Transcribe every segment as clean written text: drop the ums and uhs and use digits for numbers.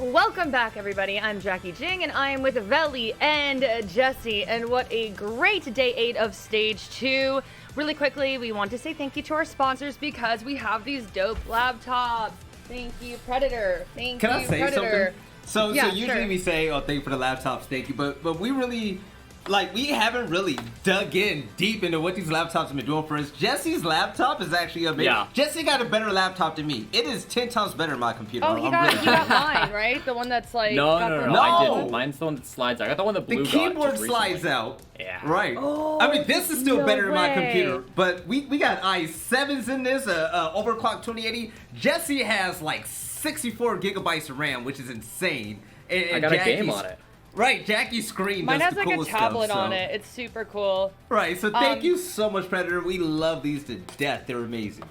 Welcome back, everybody. I'm Jackie Jing, and I am with Veli and Jesse, and what a great day 8 of Stage 2. Really quickly, we want to say thank you to our sponsors because we have these dope laptops. Thank you, Predator. Thank Can you, I say Predator. something? So usually sure. we say, oh, thank you for the laptops, thank you, but we really, we haven't really dug in deep into what these laptops have been doing for us. Jesse's laptop is actually amazing. Yeah. Jesse got a better laptop than me. It is 10 times better than my computer. Oh, he got mine, right? The one that's like... No, I No. didn't. Mine's the one that slides out. I got the one that Blue The got keyboard just slides recently. out. Yeah. Right. Oh, I mean, this is still no better than my way. computer, but we got i7s in this, overclocked 2080. Jesse has like 64 gigabytes of RAM, which is insane. And I got a game Jackie's- on it. Right, Jackie's screen Mine does has the like a coolest tablet stuff, on so. it. It's super cool. Right, so thank you so much, Predator. We love these to death. They're amazing.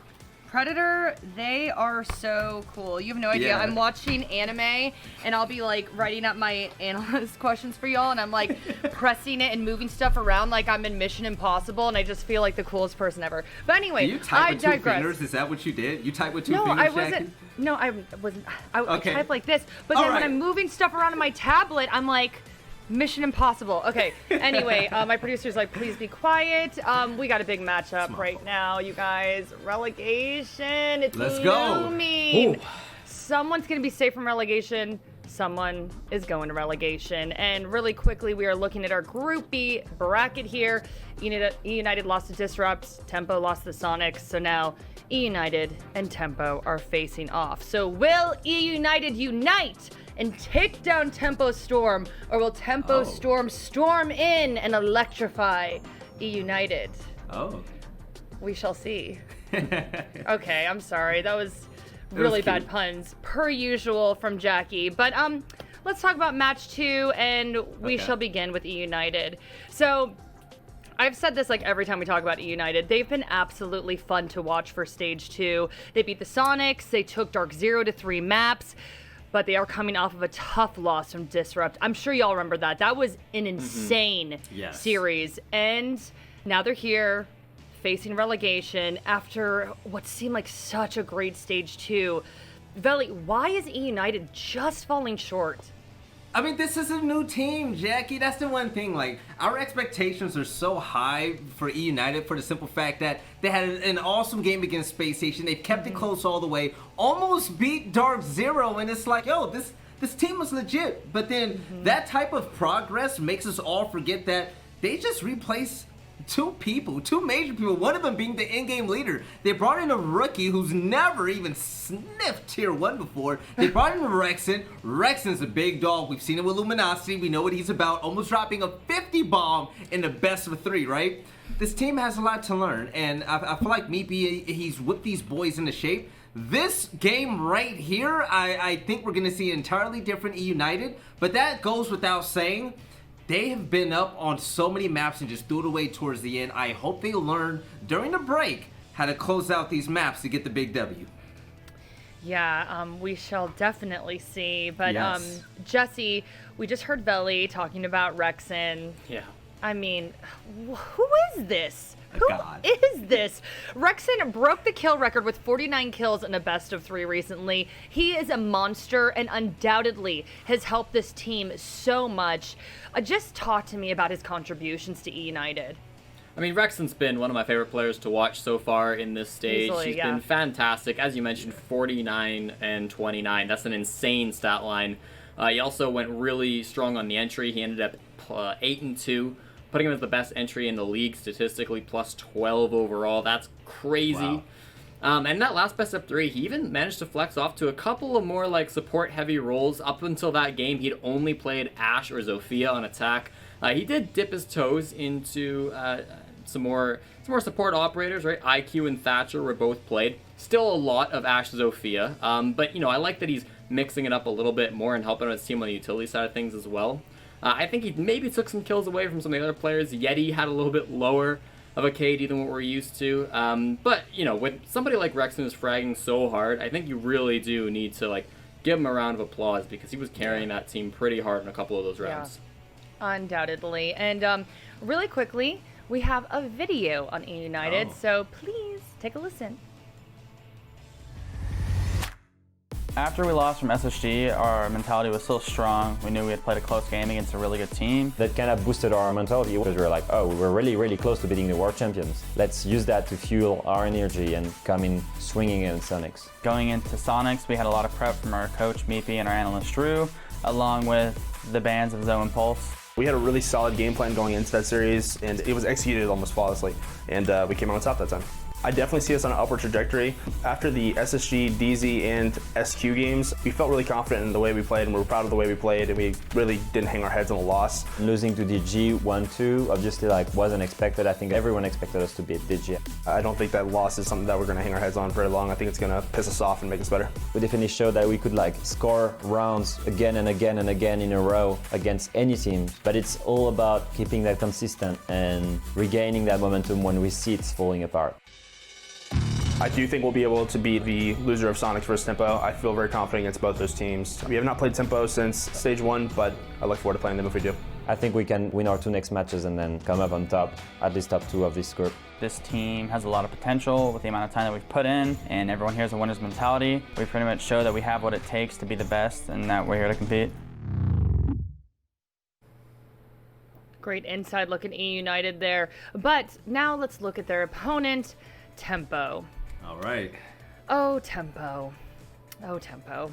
Predator, they are so cool. You have no idea. Yeah. I'm watching anime, and I'll be like writing up my analyst questions for y'all, and I'm like pressing it and moving stuff around like I'm in Mission Impossible, and I just feel like the coolest person ever. But anyway, Do you type I with two digress. fingers? Is that what you did? You type with two No, fingers, I wasn't. Jackie? No, I wasn't. I Okay. type like this. But All then when right. I'm moving stuff around on my tablet, I'm like, Mission Impossible. Okay. Anyway, my producer's like, please be quiet. We got a big matchup right now, you guys. Relegation. It's Let's go. looming. Ooh. Someone's going to be safe from relegation. Someone is going to relegation. And really quickly, we are looking at our Group B bracket here. eUnited lost to Disrupt. Tempo lost to Sonics. So now eUnited and Tempo are facing off. So will eUnited unite and take down Tempo Storm, or will Tempo Storm storm in and electrify eUnited? Oh. We shall see. Okay, I'm sorry. That was really bad cute. puns, per usual from Jackie. But let's talk about match 2, and we Okay. shall begin with eUnited. So I've said this like every time we talk about eUnited. They've been absolutely fun to watch for Stage 2. They beat the Sonics. They took Dark Zero to 3 maps. But they are coming off of a tough loss from Disrupt. I'm sure y'all remember that. That was an insane Yes. series. And now they're here facing relegation after what seemed like such a great Stage 2. Veli, why is eUnited just falling short? I mean, this is a new team, Jackie. That's the one thing. Like, our expectations are so high for eUnited for the simple fact that they had an awesome game against Space Station. They've kept it close all the way. Almost beat Dark Zero, and it's like, yo, this team was legit. But then that type of progress makes us all forget that they just replaced two major people, one of them being the in-game leader. They brought in a rookie who's never even sniffed Tier 1 before. They brought in Rexen. Rexen's a big dog. We've seen it with Luminosity. We know what he's about. Almost dropping a 50 bomb in the best of 3, right? This team has a lot to learn, and I feel like he's whipped these boys into shape. This game right here, I think we're going to see entirely different eUnited, but that goes without saying. They have been up on so many maps and just threw it away towards the end. I hope they learn during the break how to close out these maps to get the big W. Yeah, we shall definitely see. But Yes. Jesse, we just heard Veli talking about Rexen. Yeah. I mean, who is this? Who God. is this? Rexen broke the kill record with 49 kills in a best of 3 recently. He is a monster and undoubtedly has helped this team so much. Just talk to me about his contributions to eUnited. I mean, Rexen's been one of my favorite players to watch so far in this stage. Easily, He's yeah. been fantastic. As you mentioned, 49 and 29. That's an insane stat line. He also went really strong on the entry. He ended up 8 and 2. Putting him as the best entry in the league statistically, plus 12 overall. That's crazy. Wow. And that last best of 3, he even managed to flex off to a couple of more like support-heavy roles. Up until that game, he'd only played Ashe or Zofia on attack. He did dip his toes into some more support operators, right? IQ and Thatcher were both played. Still a lot of Ashe Zofia, but I like that he's mixing it up a little bit more and helping his team on the utility side of things as well. I think he maybe took some kills away from some of the other players. Yeti had a little bit lower of a KD than what we're used to. But, with somebody like Rexen who's fragging so hard, I think you really do need to, give him a round of applause because he was carrying that team pretty hard in a couple of those rounds. Yeah, undoubtedly. And really quickly, we have a video on eUnited, so please take a listen. After we lost from SSG, our mentality was still strong. We knew we had played a close game against a really good team. That kind of boosted our mentality because we were like, oh, we're really, really close to beating the world champions. Let's use that to fuel our energy and come in swinging in Sonics. Going into Sonics, we had a lot of prep from our coach, Meepy, and our analyst, Drew, along with the bands of Zoe and Pulse. We had a really solid game plan going into that series, and it was executed almost flawlessly, and we came out on top that time. I definitely see us on an upward trajectory. After the SSG, DZ, and SQ games, we felt really confident in the way we played, and we were proud of the way we played, and we really didn't hang our heads on a loss. Losing to DG 1-2 obviously wasn't expected. I think everyone expected us to beat DG. I don't think that loss is something that we're going to hang our heads on very long. I think it's going to piss us off and make us better. We definitely showed that we could score rounds again and again and again in a row against any team, but it's all about keeping that consistent and regaining that momentum when we see it's falling apart. I do think we'll be able to beat the loser of Sonics versus Tempo. I feel very confident against both those teams. We have not played Tempo since Stage 1, but I look forward to playing them if we do. I think we can win our 2 next matches and then come up on top, at least top 2 of this group. This team has a lot of potential with the amount of time that we've put in, and everyone here has a winner's mentality. We pretty much show that we have what it takes to be the best and that we're here to compete. Great inside look at eUnited there. But now let's look at their opponent, Tempo. All right. Oh, Tempo. Oh, Tempo.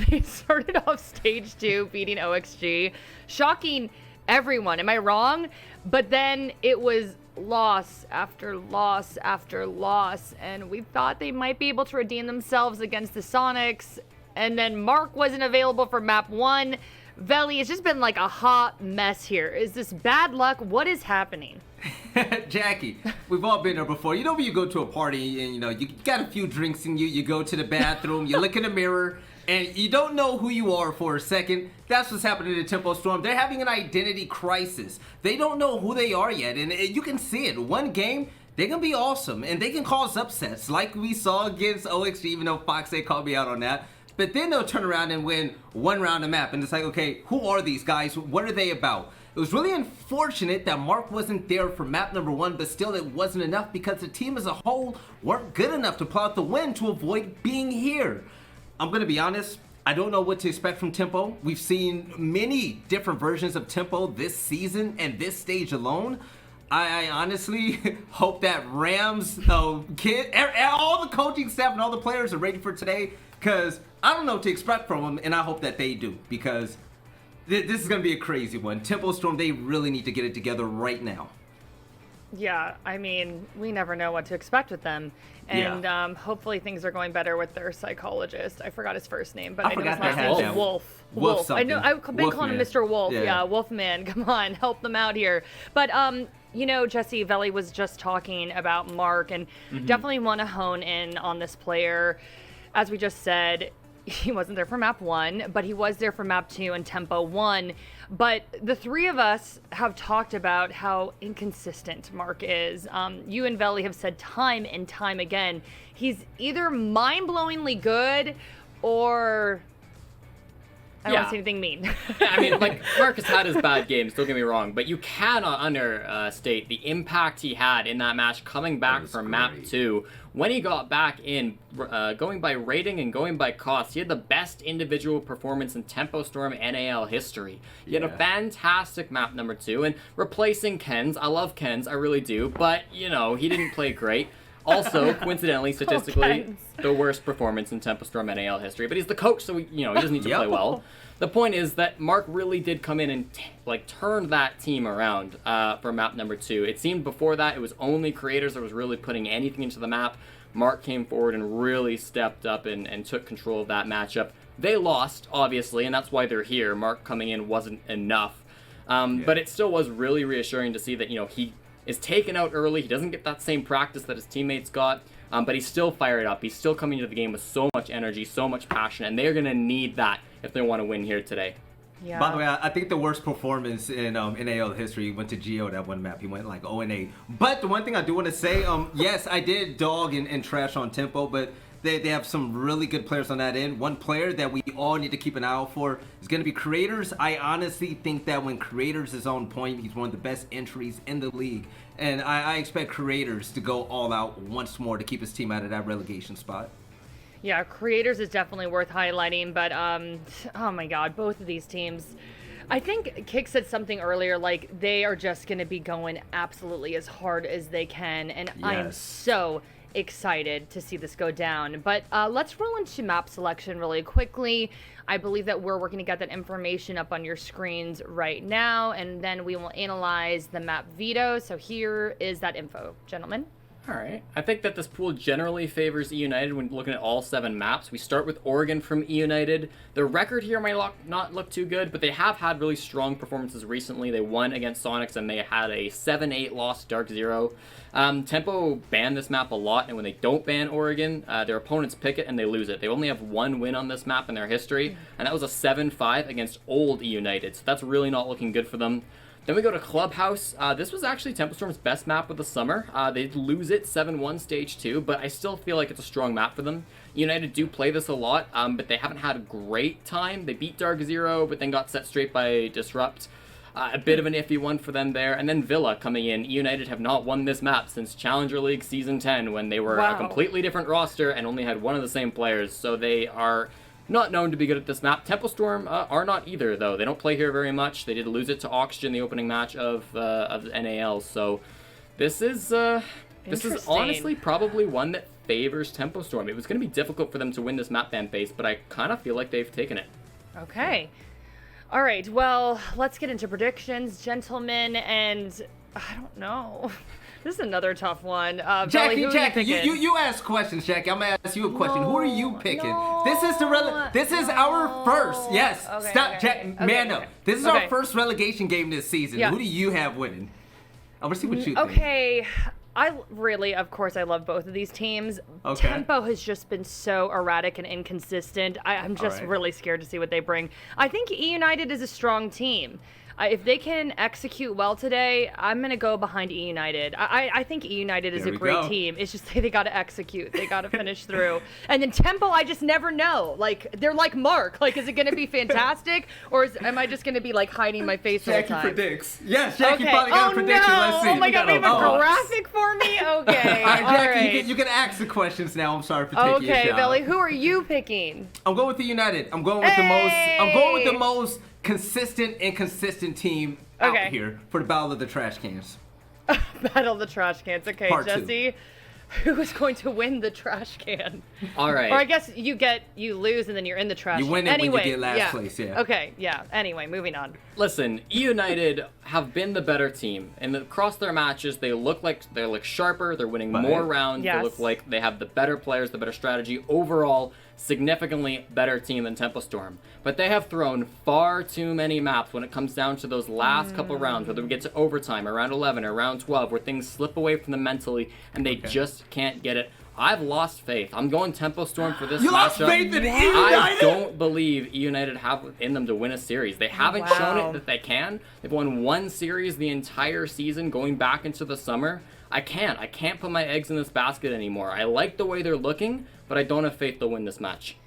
They started off stage 2 beating OXG, shocking everyone. Am I wrong? But then it was loss after loss after loss, and we thought they might be able to redeem themselves against the Sonics, and then Mark wasn't available for map 1. Veli, it's just been like a hot mess here. Is this bad luck? What is happening? Jackie, we've all been there before. You know when you go to a party and you got a few drinks in you, you go to the bathroom, you look in the mirror, and you don't know who you are for a second. That's what's happening to Tempo Storm. They're having an identity crisis. They don't know who they are yet, and you can see it. One game, they're going to be awesome, and they can cause upsets like we saw against OXG, even though Foxay called me out on that. But then they'll turn around and win one round of map, and it's like, okay, who are these guys? What are they about? It was really unfortunate that Mark wasn't there for map number 1, but still it wasn't enough because the team as a whole weren't good enough to pull out the win to avoid being here. I'm going to be honest, I don't know what to expect from Tempo. We've seen many different versions of Tempo this season and this stage alone. I honestly hope that Rams, all the coaching staff and all the players are ready for today, because I don't know what to expect from them, and I hope that they do, because this is going to be a crazy one. Tempo Storm, they really need to get it together right now. Yeah, I mean, we never know what to expect with them. And hopefully things are going better with their psychologist. I forgot his first name, but I know his last name is Wolf. Wolf I know, I've been calling him Mr. Wolf. Yeah, Wolfman. Come on, help them out here. But, Jesse, Veli was just talking about Mark, and definitely want to hone in on this player. As we just said, he wasn't there for map 1, but he was there for map 2 and Tempo 1. But the three of us have talked about how inconsistent Mark is. You and Veli have said time and time again, he's either mind-blowingly good or I don't want to say anything mean. I mean, Mark has had his bad games, don't get me wrong, but you cannot understate the impact he had in that match coming back from map 2. When he got back in, going by rating and going by cost, he had the best individual performance in Tempo Storm NAL history. He had a fantastic map number 2, and replacing Ken's, I love Ken's, I really do, but, he didn't play great. Also, coincidentally, statistically, the worst performance in Tempo Storm NAL history. But he's the coach, so he doesn't need to play well. The point is that Mark really did come in and turn that team around for map number 2. It seemed before that it was only creators that was really putting anything into the map. Mark came forward and really stepped up and took control of that matchup. They lost, obviously, and that's why they're here. Mark coming in wasn't enough. But it still was really reassuring to see that, he is taken out early. He doesn't get that same practice that his teammates got, but he's still fired up. He's still coming into the game with so much energy, so much passion, and they're going to need that if they want to win here today. Yeah. By the way, I think the worst performance in NAL history went to Geo that one map. He went 0-8. But the one thing I do want to say, yes, I did dog and trash on Tempo, but they have some really good players on that end. One player that we all need to keep an eye out for is going to be Creators. I honestly think that when Creators is on point, he's one of the best entries in the league. And I expect Creators to go all out once more to keep his team out of that relegation spot. Yeah, Creators is definitely worth highlighting, but oh my God, both of these teams. I think Kick said something earlier, like they are just going to be going absolutely as hard as they can, and I am so excited to see this go down. But let's roll into map selection really quickly. I believe that we're working to get that information up on your screens right now, and then we will analyze the map veto. So here is that info, gentlemen. All right. I think that this pool generally favors eUnited when looking at all 7 maps. We start with Oregon from eUnited. Their record here might not look too good, but they have had really strong performances recently. They won against Sonics, and they had a 7-8 loss to Dark Zero. Tempo banned this map a lot, and when they don't ban Oregon, their opponents pick it and they lose it. They only have 1 win on this map in their history, and that was a 7-5 against old eUnited, so that's really not looking good for them. Then we go to Clubhouse. This was actually Tempo Storm's best map of the summer. They lose it 7-1 stage 2, but I still feel like it's a strong map for them. United do play this a lot, but they haven't had a great time. They beat Dark Zero, but then got set straight by Disrupt. A bit of an iffy one for them there. And then Villa coming in. United have not won this map since Challenger League Season 10, when they were a completely different roster and only had one of the same players. So they are not known to be good at this map. Tempo Storm are not either, though. They don't play here very much. They did lose it to Oxygen the opening match of the NAL. So this is honestly probably one that favors Tempo Storm. It was going to be difficult for them to win this map ban base, but I kind of feel like they've taken it. Okay. All right. Well, let's get into predictions, gentlemen. And I don't know. This is another tough one. Jackie, Belly, you ask questions, Jackie. I'm gonna ask you a question. Who are you picking? This is our first. Yes. Okay, Stop, man up. This is our first relegation game this season. Yeah. Who do you have winning? I want to see what you think. Okay. Of course, I love both of these teams. Okay. Tempo has just been so erratic and inconsistent. I'm just really scared to see what they bring. I think eUnited is a strong team. If they can execute well today, I'm going to go behind eUnited. I think eUnited is a great team. It's just they got to execute. They got to finish through. And then Tempo, I just never know. Like, they're like Mark. Like, is it going to be fantastic? Or am I just going to be like hiding my face all the time? Jackie predicts. Yes, Jackie probably got a prediction. No. Let's see. Oh my God, we have a graphic for me? Okay. All right, Jackie, you can ask the questions now. I'm sorry for taking your job. Okay, Billy, who are you picking? I'm going with the United. I'm going with the most inconsistent team out here for the Battle of the Trash Cans. Battle of the Trash Cans. Okay, Part Jesse, who is going to win the trash can? All right. Or I guess you lose and then you're in the trash can. You win it when you get last place, yeah. Okay, yeah. Anyway, moving on. Listen, eUnited have been the better team, and across their matches, they look sharper. They're winning more rounds. Yes. They look like they have the better players, the better strategy. Overall, significantly better team than Tempo Storm. But they have thrown far too many maps when it comes down to those last couple rounds, whether we get to overtime or round 11 or round 12, where things slip away from them mentally, and they just can't get it. I've lost faith. I'm going Tempo Storm for this matchup. You lost faith in eUnited? I don't believe eUnited have in them to win a series. They haven't shown it that they can. They've won 1 series the entire season going back into the summer. I can't put my eggs in this basket anymore. I like the way they're looking, but I don't have faith they'll win this match.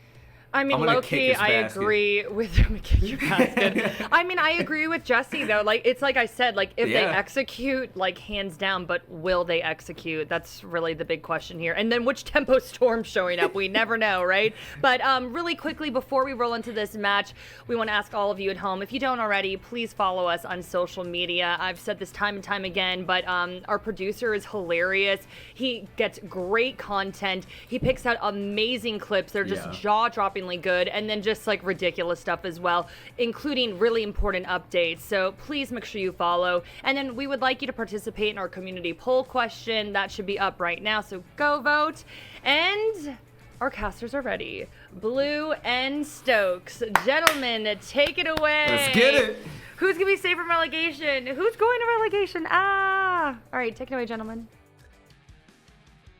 I mean, low-key, I agree with your basket. I mean, I agree with Jesse, though. Like, it's like I said, like, if they execute, like, hands down, but will they execute? That's really the big question here. And then which Tempo Storm showing up? We never know, right? But really quickly, before we roll into this match, we want to ask all of you at home, if you don't already, please follow us on social media. I've said this time and time again, but our producer is hilarious. He gets great content. He picks out amazing clips. They're just jaw-dropping good, and then just like ridiculous stuff as well, including really important updates. So please make sure you follow, and then we would like you to participate in our community poll question that should be up right now, so go vote. And our casters are ready. Blue and Stokes, gentlemen, take it away. Let's get it. Who's gonna be safe from relegation? Who's going to relegation? All right, take it away, gentlemen.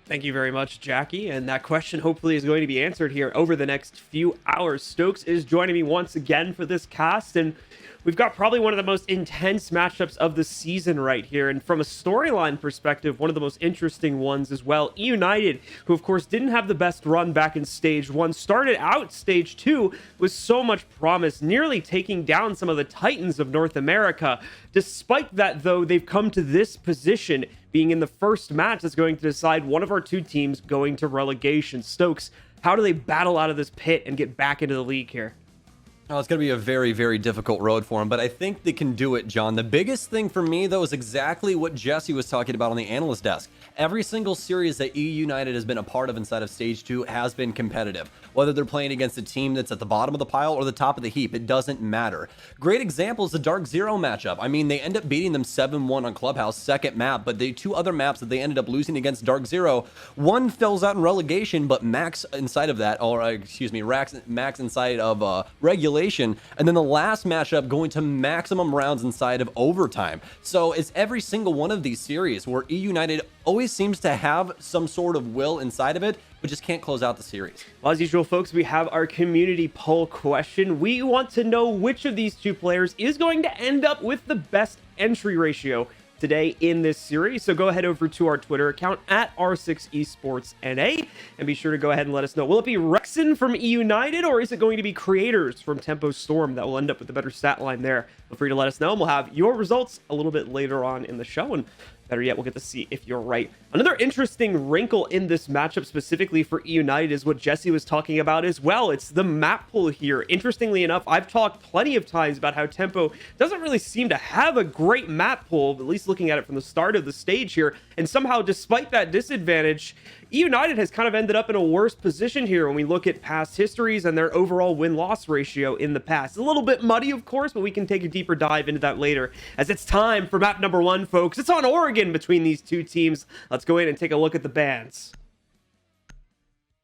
Thank you very much, Jackie. And that question hopefully is going to be answered here over the next few hours. Stokes is joining me once again for this cast, and we've got probably one of the most intense matchups of the season right here. And from a storyline perspective, one of the most interesting ones as well. eUnited, who of course didn't have the best run back in Stage 1, started out Stage 2 with so much promise, nearly taking down some of the Titans of North America. Despite that, though, they've come to this position, being in the first match that's going to decide one of our two teams going to relegation. Stokes, How do they battle out of this pit and get back into the league here? Oh, it's going to be a very, very difficult road for them, but I think they can do it, John. The biggest thing for me, though, is exactly what Jesse was talking about on the analyst desk. Every single series that eUnited has been a part of inside of Stage 2 has been competitive. Whether they're playing against a team that's at the bottom of the pile or the top of the heap, it doesn't matter. Great example is the Dark Zero matchup. I mean, they end up beating them 7-1 on Clubhouse, second map, but the 2 other maps that they ended up losing against Dark Zero, one fills out in relegation, but Max inside of that, or excuse me, Max inside of regulation, and then the last matchup going to maximum rounds inside of overtime. So it's every single one of these series where eUnited always seems to have some sort of will inside of it, but just can't close out the series. Well, as usual, folks, we have our community poll question. We want to know which of these 2 players is going to end up with the best entry ratio today in this series. So go ahead over to our Twitter account at R6esportsNA and be sure to go ahead and let us know. Will it be Rexon from eUnited, or is it going to be Creators from Tempo Storm that will end up with the better stat line there? Feel free to let us know, and we'll have your results a little bit later on in the show, and better yet, we'll get to see if you're right. Another interesting wrinkle in this matchup specifically for eUnited is what Jesse was talking about as well. It's the map pool here. Interestingly enough, I've talked plenty of times about how Tempo doesn't really seem to have a great map pool, at least looking at it from the start of the stage here. And somehow, despite that disadvantage, eUnited has kind of ended up in a worse position here when we look at past histories and their overall win-loss ratio in the past. It's a little bit muddy, of course, but we can take a deeper dive into that later, as it's time for map number 1, folks. It's on Oregon between these 2 teams. Let's go in and take a look at the bands.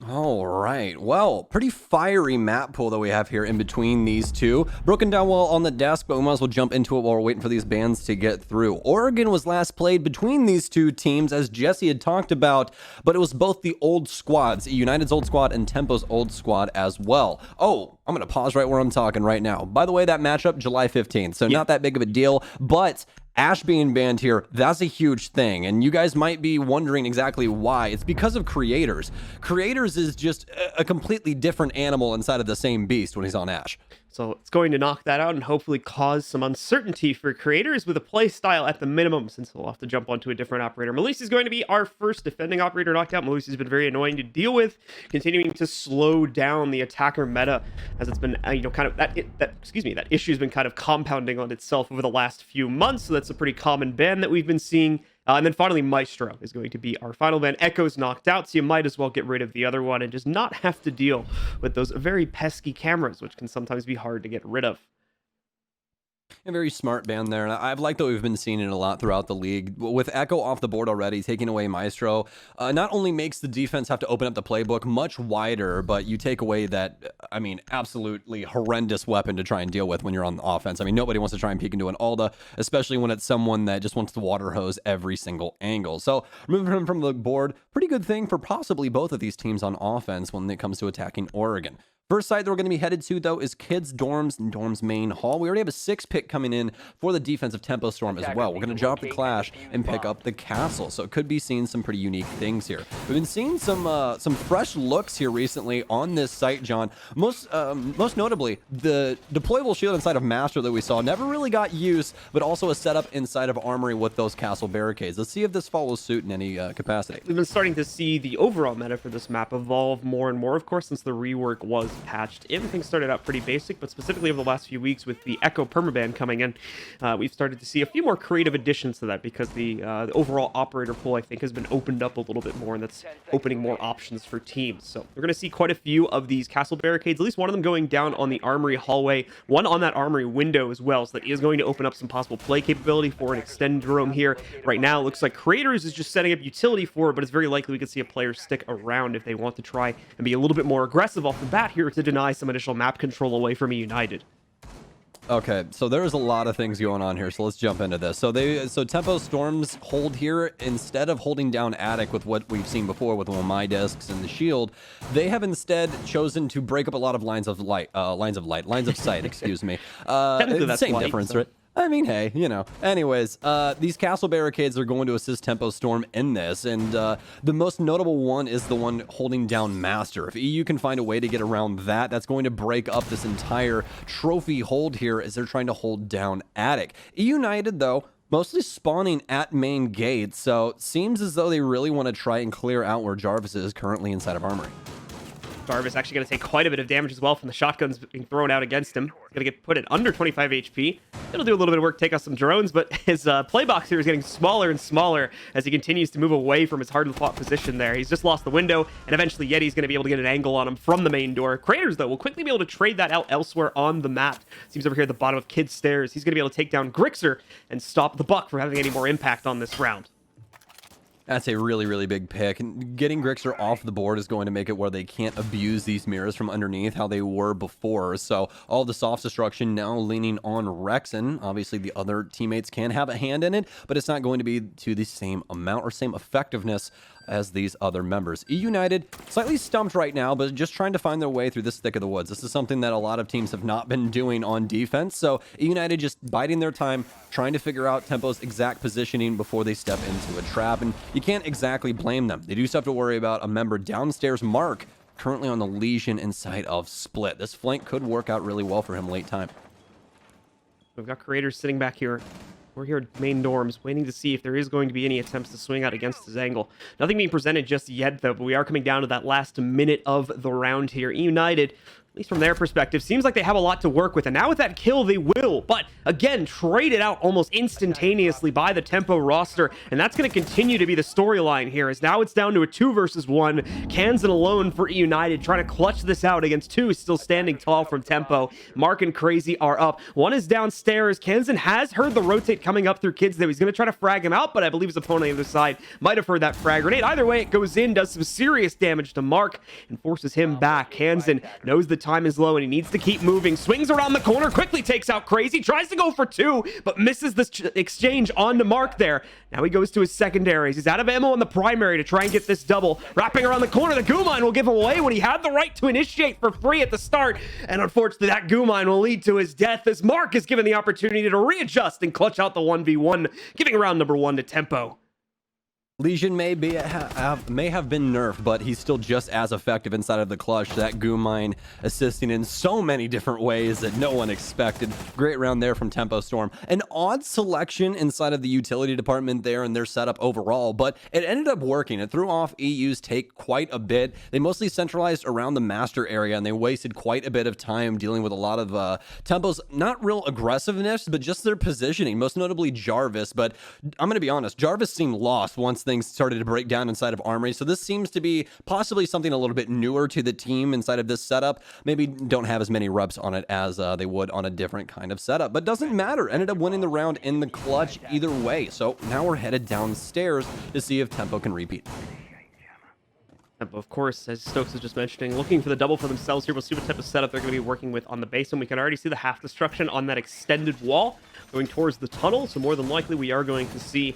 All right. Well, pretty fiery map pool that we have here in between these 2. Broken down well on the desk, but we might as well jump into it while we're waiting for these bands to get through. Oregon was last played between these 2 teams, as Jesse had talked about, but it was both the old squads, United's old squad and Tempo's old squad as well. Oh, I'm going to pause right where I'm talking right now. By the way, that matchup, July 15th, so not that big of a deal, but Ash being banned here, that's a huge thing, and you guys might be wondering exactly why. It's because of Creators. Creators is just a completely different animal inside of the same beast when he's on Ash. So it's going to knock that out and hopefully cause some uncertainty for Creators with a play style at the minimum, since we'll have to jump onto a different operator. Melissa is going to be our first defending operator knocked out. Melissa has been very annoying to deal with, continuing to slow down the attacker meta, as it's been, kind of that issue has been kind of compounding on itself over the last few months. So that's a pretty common ban that we've been seeing. And then finally, Maestro is going to be our final ban. Echo's knocked out, so you might as well get rid of the other one and just not have to deal with those very pesky cameras, which can sometimes be hard to get rid of. A very smart ban there, and I've liked that we've been seeing it a lot throughout the league. With Echo off the board already, taking away Maestro, not only makes the defense have to open up the playbook much wider, but you take away that, absolutely horrendous weapon to try and deal with when you're on the offense. Nobody wants to try and peek into an Alda, especially when it's someone that just wants to water hose every single angle. So removing him from the board, pretty good thing for possibly both of these teams on offense when it comes to attacking Oregon. First site that we're going to be headed to, though, is Kids Dorms and Dorms Main Hall. We already have a 6 pick coming in for the defensive Tempo Storm as well. We're going to drop the Clash and pick up the Castle, so it could be seeing some pretty unique things here. We've been seeing some fresh looks here recently on this site, John. Most notably, the deployable shield inside of Master that we saw never really got used, but also a setup inside of Armory with those Castle barricades. Let's see if this follows suit in any capacity. We've been starting to see the overall meta for this map evolve more and more, of course, since the rework was patched in. Things started out pretty basic, but specifically over the last few weeks with the Echo permaban coming in, we've started to see a few more creative additions to that, because the overall operator pool, I think, has been opened up a little bit more, and that's opening more options for teams. So we're going to see quite a few of these castle barricades, at least one of them going down on the Armory hallway, one on that Armory window as well, so that is going to open up some possible play capability for an extended roam here. Right now, it looks like Creators is just setting up utility for it, but it's very likely we could see a player stick around if they want to try and be a little bit more aggressive off the bat here to deny some additional map control away from eUnited. Okay, so there's a lot of things going on here, so let's jump into this. So Tempo Storm's hold here, instead of holding down Attic with what we've seen before with one of my discs and the shield, they have instead chosen to break up a lot of lines of sight, excuse me. That's same light, difference, so. right? Hey, Anyways, these castle barricades are going to assist Tempo Storm in this, and the most notable one is the one holding down Master. If EU can find a way to get around that, that's going to break up this entire trophy hold here as they're trying to hold down Attic. eUnited, though, mostly spawning at main gate, so seems as though they really want to try and clear out where Jarvis is currently inside of Armory. Jarvis actually going to take quite a bit of damage as well from the shotguns being thrown out against him. He's going to get put at under 25 HP. It'll do a little bit of work, take out some drones, but his play box here is getting smaller and smaller as he continues to move away from his hard-fought position there. He's just lost the window, and eventually Yeti's going to be able to get an angle on him from the main door. Craters, though, will quickly be able to trade that out elsewhere on the map. Seems over here at the bottom of Kid's Stairs. He's going to be able to take down Grixer and stop the Buck from having any more impact on this round. That's a really, really big pick. And getting Grixer off the board is going to make it where they can't abuse these mirrors from underneath how they were before. So all the soft destruction now leaning on Rexen. Obviously, the other teammates can have a hand in it, but it's not going to be to the same amount or same effectiveness as these other members. eUnited, slightly stumped right now, but just trying to find their way through this thick of the woods. This is something that a lot of teams have not been doing on defense. So eUnited just biding their time, trying to figure out Tempo's exact positioning before they step into a trap. And you can't exactly blame them. They do still have to worry about a member downstairs, Mark, currently on the Legion inside of Split. This flank could work out really well for him late time. We've got creators sitting back here. We're here at main dorms, waiting to see if there is going to be any attempts to swing out against his angle. Nothing being presented just yet, though, but we are coming down to that last minute of the round here. eUnited, at least from their perspective, seems like they have a lot to work with, and now with that kill, they will. But, again, traded out almost instantaneously by the Tempo roster, and that's going to continue to be the storyline here, as now it's down to a 2 versus 1. Kansan alone for eUnited, trying to clutch this out against 2 still standing tall from Tempo. Mark and Crazy are up. 1 is downstairs. Kansan has heard the rotate coming up through Kids, though. He's going to try to frag him out, but I believe his opponent on the other side might have heard that frag grenade. Either way, it goes in, does some serious damage to Mark, and forces him back. Kansan knows the time is low and he needs to keep moving. Swings around the corner, quickly takes out Crazy, tries to go for 2, but misses this exchange onto Mark there. Now he goes to his secondaries. He's out of ammo on the primary to try and get this double. Wrapping around the corner, the goo mine will give him away when he had the right to initiate for free at the start. And unfortunately, that goo mine will lead to his death as Mark is given the opportunity to readjust and clutch out the 1v1, giving round number 1 to Tempo. Legion may have been nerfed, but he's still just as effective inside of the clutch. That goo mine assisting in so many different ways that no one expected. Great round there from Tempo Storm. An odd selection inside of the utility department there and their setup overall, but it ended up working. It threw off EU's take quite a bit. They mostly centralized around the master area, and they wasted quite a bit of time dealing with a lot of Tempo's not real aggressiveness, but just their positioning, most notably Jarvis. But I'm going to be honest, Jarvis seemed lost once things started to break down inside of Armory. So this seems to be possibly something a little bit newer to the team inside of this setup. Maybe don't have as many reps on it as they would on a different kind of setup, but doesn't matter. Ended up winning the round in the clutch either way. So now we're headed downstairs to see if Tempo can repeat. Tempo, of course, as Stokes was just mentioning, looking for the double for themselves here. We'll see what type of setup they're going to be working with on the base, and we can already see the half destruction on that extended wall going towards the tunnel. So more than likely, we are going to see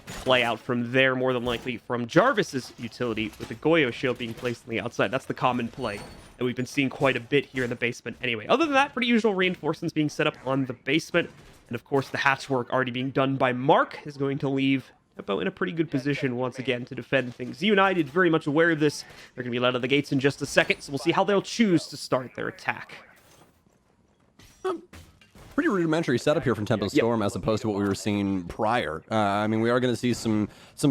play out from there, more than likely from Jarvis's utility, with the Goyo shield being placed on the outside. That's the common play that we've been seeing quite a bit here in the basement anyway. Other than that, pretty usual reinforcements being set up on the basement. And of course, the hatch work already being done by Mark is going to leave Tempo in a pretty good position once again to defend things. eUnited very much aware of this. They're going to be let out of the gates in just a second, so we'll see how they'll choose to start their attack. Pretty rudimentary setup here from Tempo Storm as opposed to what we were seeing prior. I mean, we are going to see some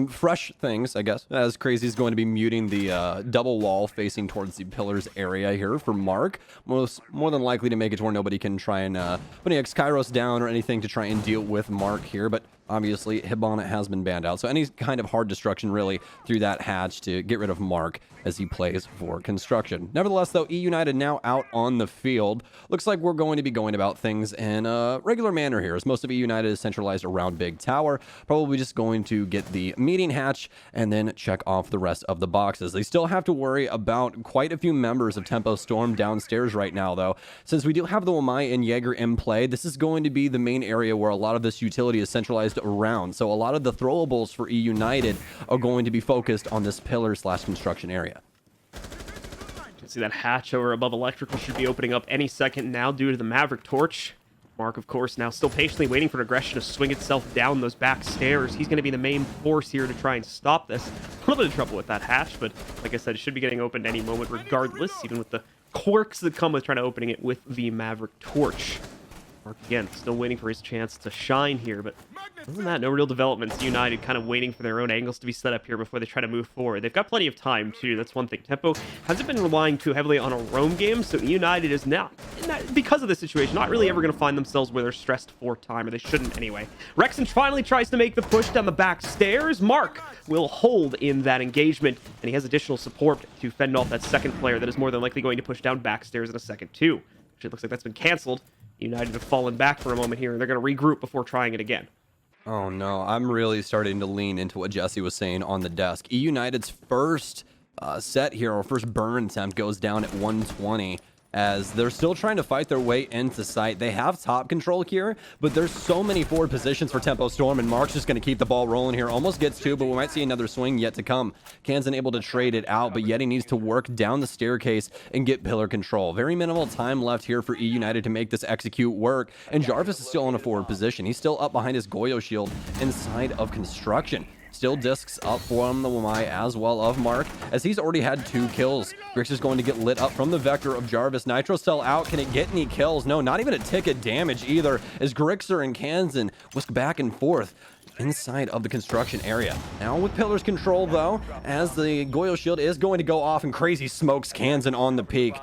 fresh things, I guess, as Crazy is going to be muting the double wall facing towards the pillars area here for Mark. More than likely to make it to where nobody can try and put any X-Kairos down or anything to try and deal with Mark here, but obviously Hibana has been banned out, so any kind of hard destruction really through that hatch to get rid of Mark as he plays for construction. Nevertheless, though, eUnited now out on the field. Looks like we're going to be going about things in a regular manner here, as most of eUnited is centralized around Big Tower. Probably just going to get the meeting hatch and then check off the rest of the boxes. They still have to worry about quite a few members of Tempo Storm downstairs right now, though. Since we do have the Wamai and Jaeger in play, this is going to be the main area where a lot of this utility is centralized around. So a lot of the throwables for eUnited are going to be focused on this pillar/construction area. You can see that hatch over above electrical should be opening up any second now due to the Maverick Torch. Mark, of course, now still patiently waiting for aggression to swing itself down those back stairs. He's going to be the main force here to try and stop this. A little bit of trouble with that hatch, but like I said, it should be getting opened any moment regardless, even with the quirks that come with trying to opening it with the Maverick Torch. Mark, again, still waiting for his chance to shine here, but Other than that, no real developments. United kind of waiting for their own angles to be set up here before they try to move forward. They've got plenty of time, too. That's one thing. Tempo hasn't been relying too heavily on a roam game, so United is now, because of this situation, not really ever going to find themselves where they're stressed for time, or they shouldn't anyway. Rexon finally tries to make the push down the back stairs. Mark will hold in that engagement, and he has additional support to fend off that second player that is more than likely going to push down back stairs in a second, too. Actually, it looks like that's been canceled. United have fallen back for a moment here, and they're going to regroup before trying it again. Oh no, I'm really starting to lean into what Jesse was saying on the desk. eUnited's first set here, or first burn attempt, goes down at 120 as they're still trying to fight their way into sight. They have top control here, but there's so many forward positions for Tempo Storm, and Mark's just going to keep the ball rolling here. Almost gets two, but we might see another swing yet to come. Kansan able to trade it out, but Yeti needs to work down the staircase and get pillar control. Very minimal time left here for eUnited to make this execute work, and Jarvis is still in a forward position. He's still up behind his Goyo shield inside of construction. Still discs up from the Wamai as well of Mark, as he's already had 2 kills. Grix is going to get lit up from the Vector of Jarvis. Nitro Cell out. Can it get any kills? No, not even a tick of damage either, as Grixer and Kansan whisk back and forth inside of the construction area. Now with Pillars control, though, as the Goyo shield is going to go off and crazy smokes Kansan on the peak.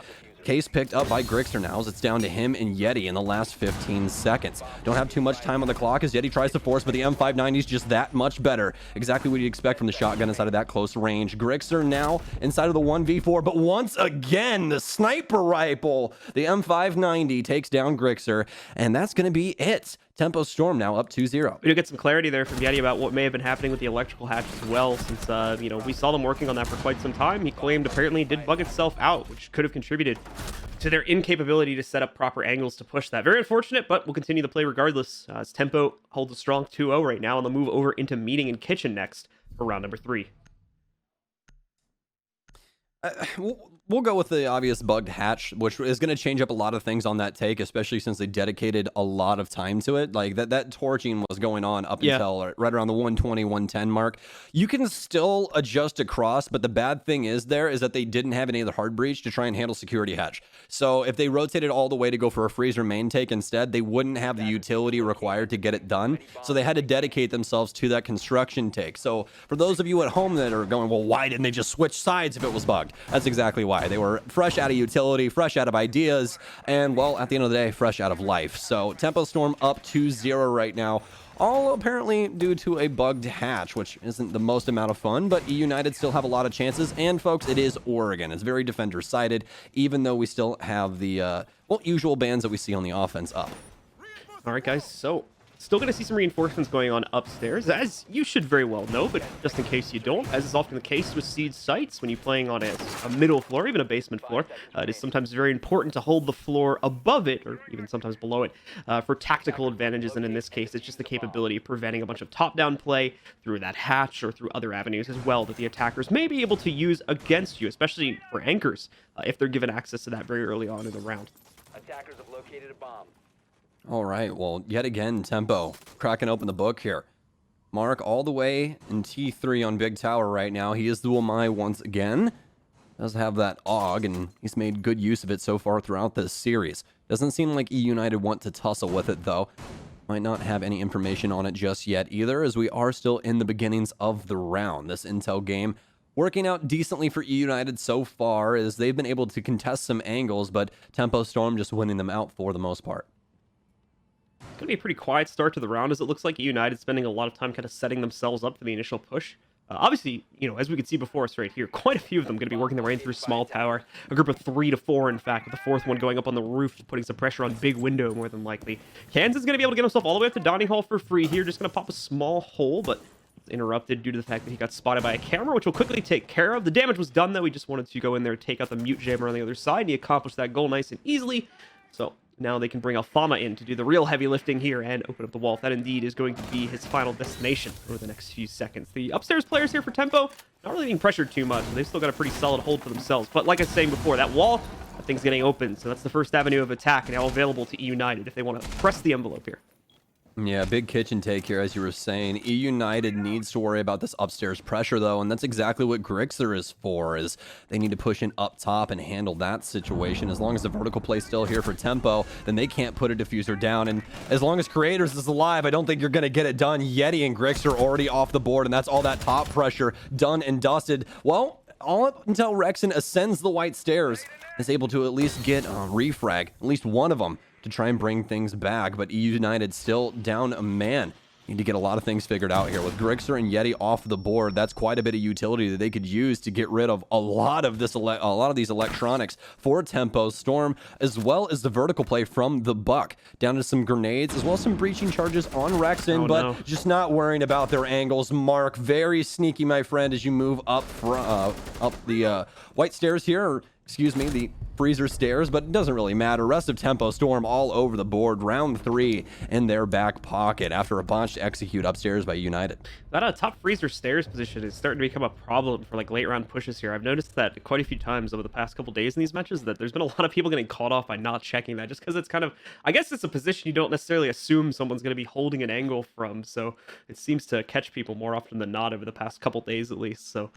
Case picked up by Grixer now as it's down to him and Yeti in the last 15 seconds. Don't have too much time on the clock as Yeti tries to force, but the M590 is just that much better. Exactly what you'd expect from the shotgun inside of that close range. Grixer now inside of the 1v4, but once again, the sniper rifle. The M590 takes down Grixer, and that's going to be it. Tempo Storm now up 2-0. We do get some clarity there from Yeti about what may have been happening with the electrical hatch as well, since, we saw them working on that for quite some time. He claimed apparently it did bug itself out, which could have contributed to their incapability to set up proper angles to push that. Very unfortunate, but we'll continue the play regardless, as Tempo holds a strong 2-0 right now, and they'll move over into Meeting and Kitchen next for round number 3. We'll go with the obvious bugged hatch, which is going to change up a lot of things on that take, especially since they dedicated a lot of time to it. Like that torching was going on up until right around the 120, 110 mark. You can still adjust across, but the bad thing is that they didn't have any of the hard breach to try and handle security hatch. So if they rotated all the way to go for a freezer main take instead, they wouldn't have the utility required to get it done. So they had to dedicate themselves to that construction take. So for those of you at home that are going, well, why didn't they just switch sides if it was bugged? That's exactly why. They were fresh out of utility, fresh out of ideas, and, well, at the end of the day, fresh out of life. So Tempo Storm up 2-0 right now, all apparently due to a bugged hatch, which isn't the most amount of fun, but eUnited still have a lot of chances. And, folks, it is Oregon. It's very defender-sided, even though we still have the, usual bans that we see on the offense up. All right, guys, so still going to see some reinforcements going on upstairs, as you should very well know, but just in case you don't, as is often the case with siege sites, when you're playing on a middle floor, even a basement floor, it is sometimes very important to hold the floor above it, or even sometimes below it, for tactical advantages, and in this case, it's just the capability of preventing a bunch of top-down play through that hatch or through other avenues as well that the attackers may be able to use against you, especially for anchors, if they're given access to that very early on in the round. Attackers have located a bomb. All right, well, yet again, Tempo cracking open the book here. Mark all the way in T3 on Big Tower right now. He is the Wamai once again. Does have that AUG, and he's made good use of it so far throughout this series. Doesn't seem like eUnited want to tussle with it, though. Might not have any information on it just yet either, as we are still in the beginnings of the round. This Intel game working out decently for eUnited so far, as they've been able to contest some angles, but Tempo Storm just winning them out for the most part. It's going to be a pretty quiet start to the round, as it looks like eUnited spending a lot of time kind of setting themselves up for the initial push. Obviously, as we can see before us right here, quite a few of them going to be working their way in through small tower. A group of 3 to 4, in fact, with the 4th one going up on the roof, putting some pressure on big window, more than likely. Kansas going to be able to get himself all the way up to dining hall for free here. Just going to pop a small hole, but it's interrupted due to the fact that he got spotted by a camera, which we'll quickly take care of. The damage was done, though. We just wanted to go in there, take out the mute jammer on the other side, and he accomplished that goal nice and easily. So now they can bring Alfama in to do the real heavy lifting here and open up the wall. That indeed is going to be his final destination over the next few seconds. The upstairs players here for Tempo, not really being pressured too much. They've still got a pretty solid hold for themselves. But like I was saying before, that wall, that thing's getting open. So that's the first avenue of attack now available to eUnited if they want to press the envelope here. Yeah, big kitchen take here, as you were saying. eUnited needs to worry about this upstairs pressure, though, and that's exactly what Grixer is for, is they need to push in up top and handle that situation. As long as the vertical play's still here for Tempo, then they can't put a diffuser down, and as long as Creators is alive, I don't think you're going to get it done. Yeti and Grixer already off the board, and that's all that top pressure done and dusted. Well, all up until Rexen ascends the white stairs, is able to at least get refrag, at least one of them, to try and bring things back, but eUnited still down a man. Need to get a lot of things figured out here. With Grixer and Yeti off the board, that's quite a bit of utility that they could use to get rid of a lot of these electronics for Tempo Storm, as well as the vertical play from the Buck. Down to some grenades, as well as some breaching charges on Rexen, but just not worrying about their angles. Mark, very sneaky, my friend, as you move up the white stairs here, or excuse me, the freezer stairs, but it doesn't really matter. Rest of Tempo Storm all over the board. Round 3 in their back pocket after a bunch to execute upstairs by United. That top freezer stairs position is starting to become a problem for like late round pushes here. I've noticed that quite a few times over the past couple days in these matches, that there's been a lot of people getting caught off by not checking that, just because it's kind of, I guess it's a position you don't necessarily assume someone's going to be holding an angle from, so it seems to catch people more often than not over the past couple days at least. So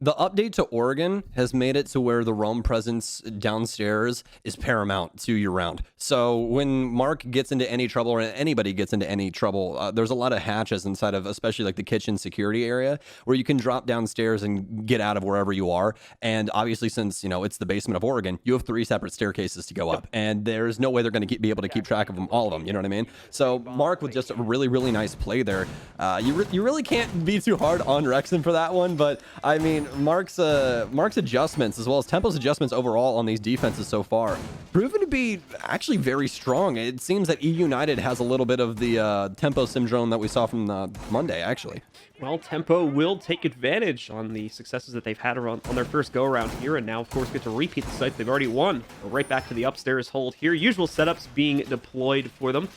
the update to Oregon has made it to where the roam presence downstairs is paramount to your round. So when Mark gets into any trouble, or anybody gets into any trouble, there's a lot of hatches inside of, especially like the kitchen security area, where you can drop downstairs and get out of wherever you are. And obviously, since, you know, it's the basement of Oregon, you have 3 separate staircases to go up, and there's no way they're going to be able to keep track of them, all of them. You know what I mean? So Mark, with just a really, really nice play there, you really can't be too hard on Rexen for that one. But I mean, Mark's adjustments, as well as Tempo's adjustments overall on these defenses so far, proven to be actually very strong. It seems that eUnited has a little bit of the Tempo syndrome that we saw from Monday, actually. Well, Tempo will take advantage on the successes that they've had on their first go-around here, and now, of course, get to repeat the site they've already won. Go right back to the upstairs hold here. Usual setups being deployed for them.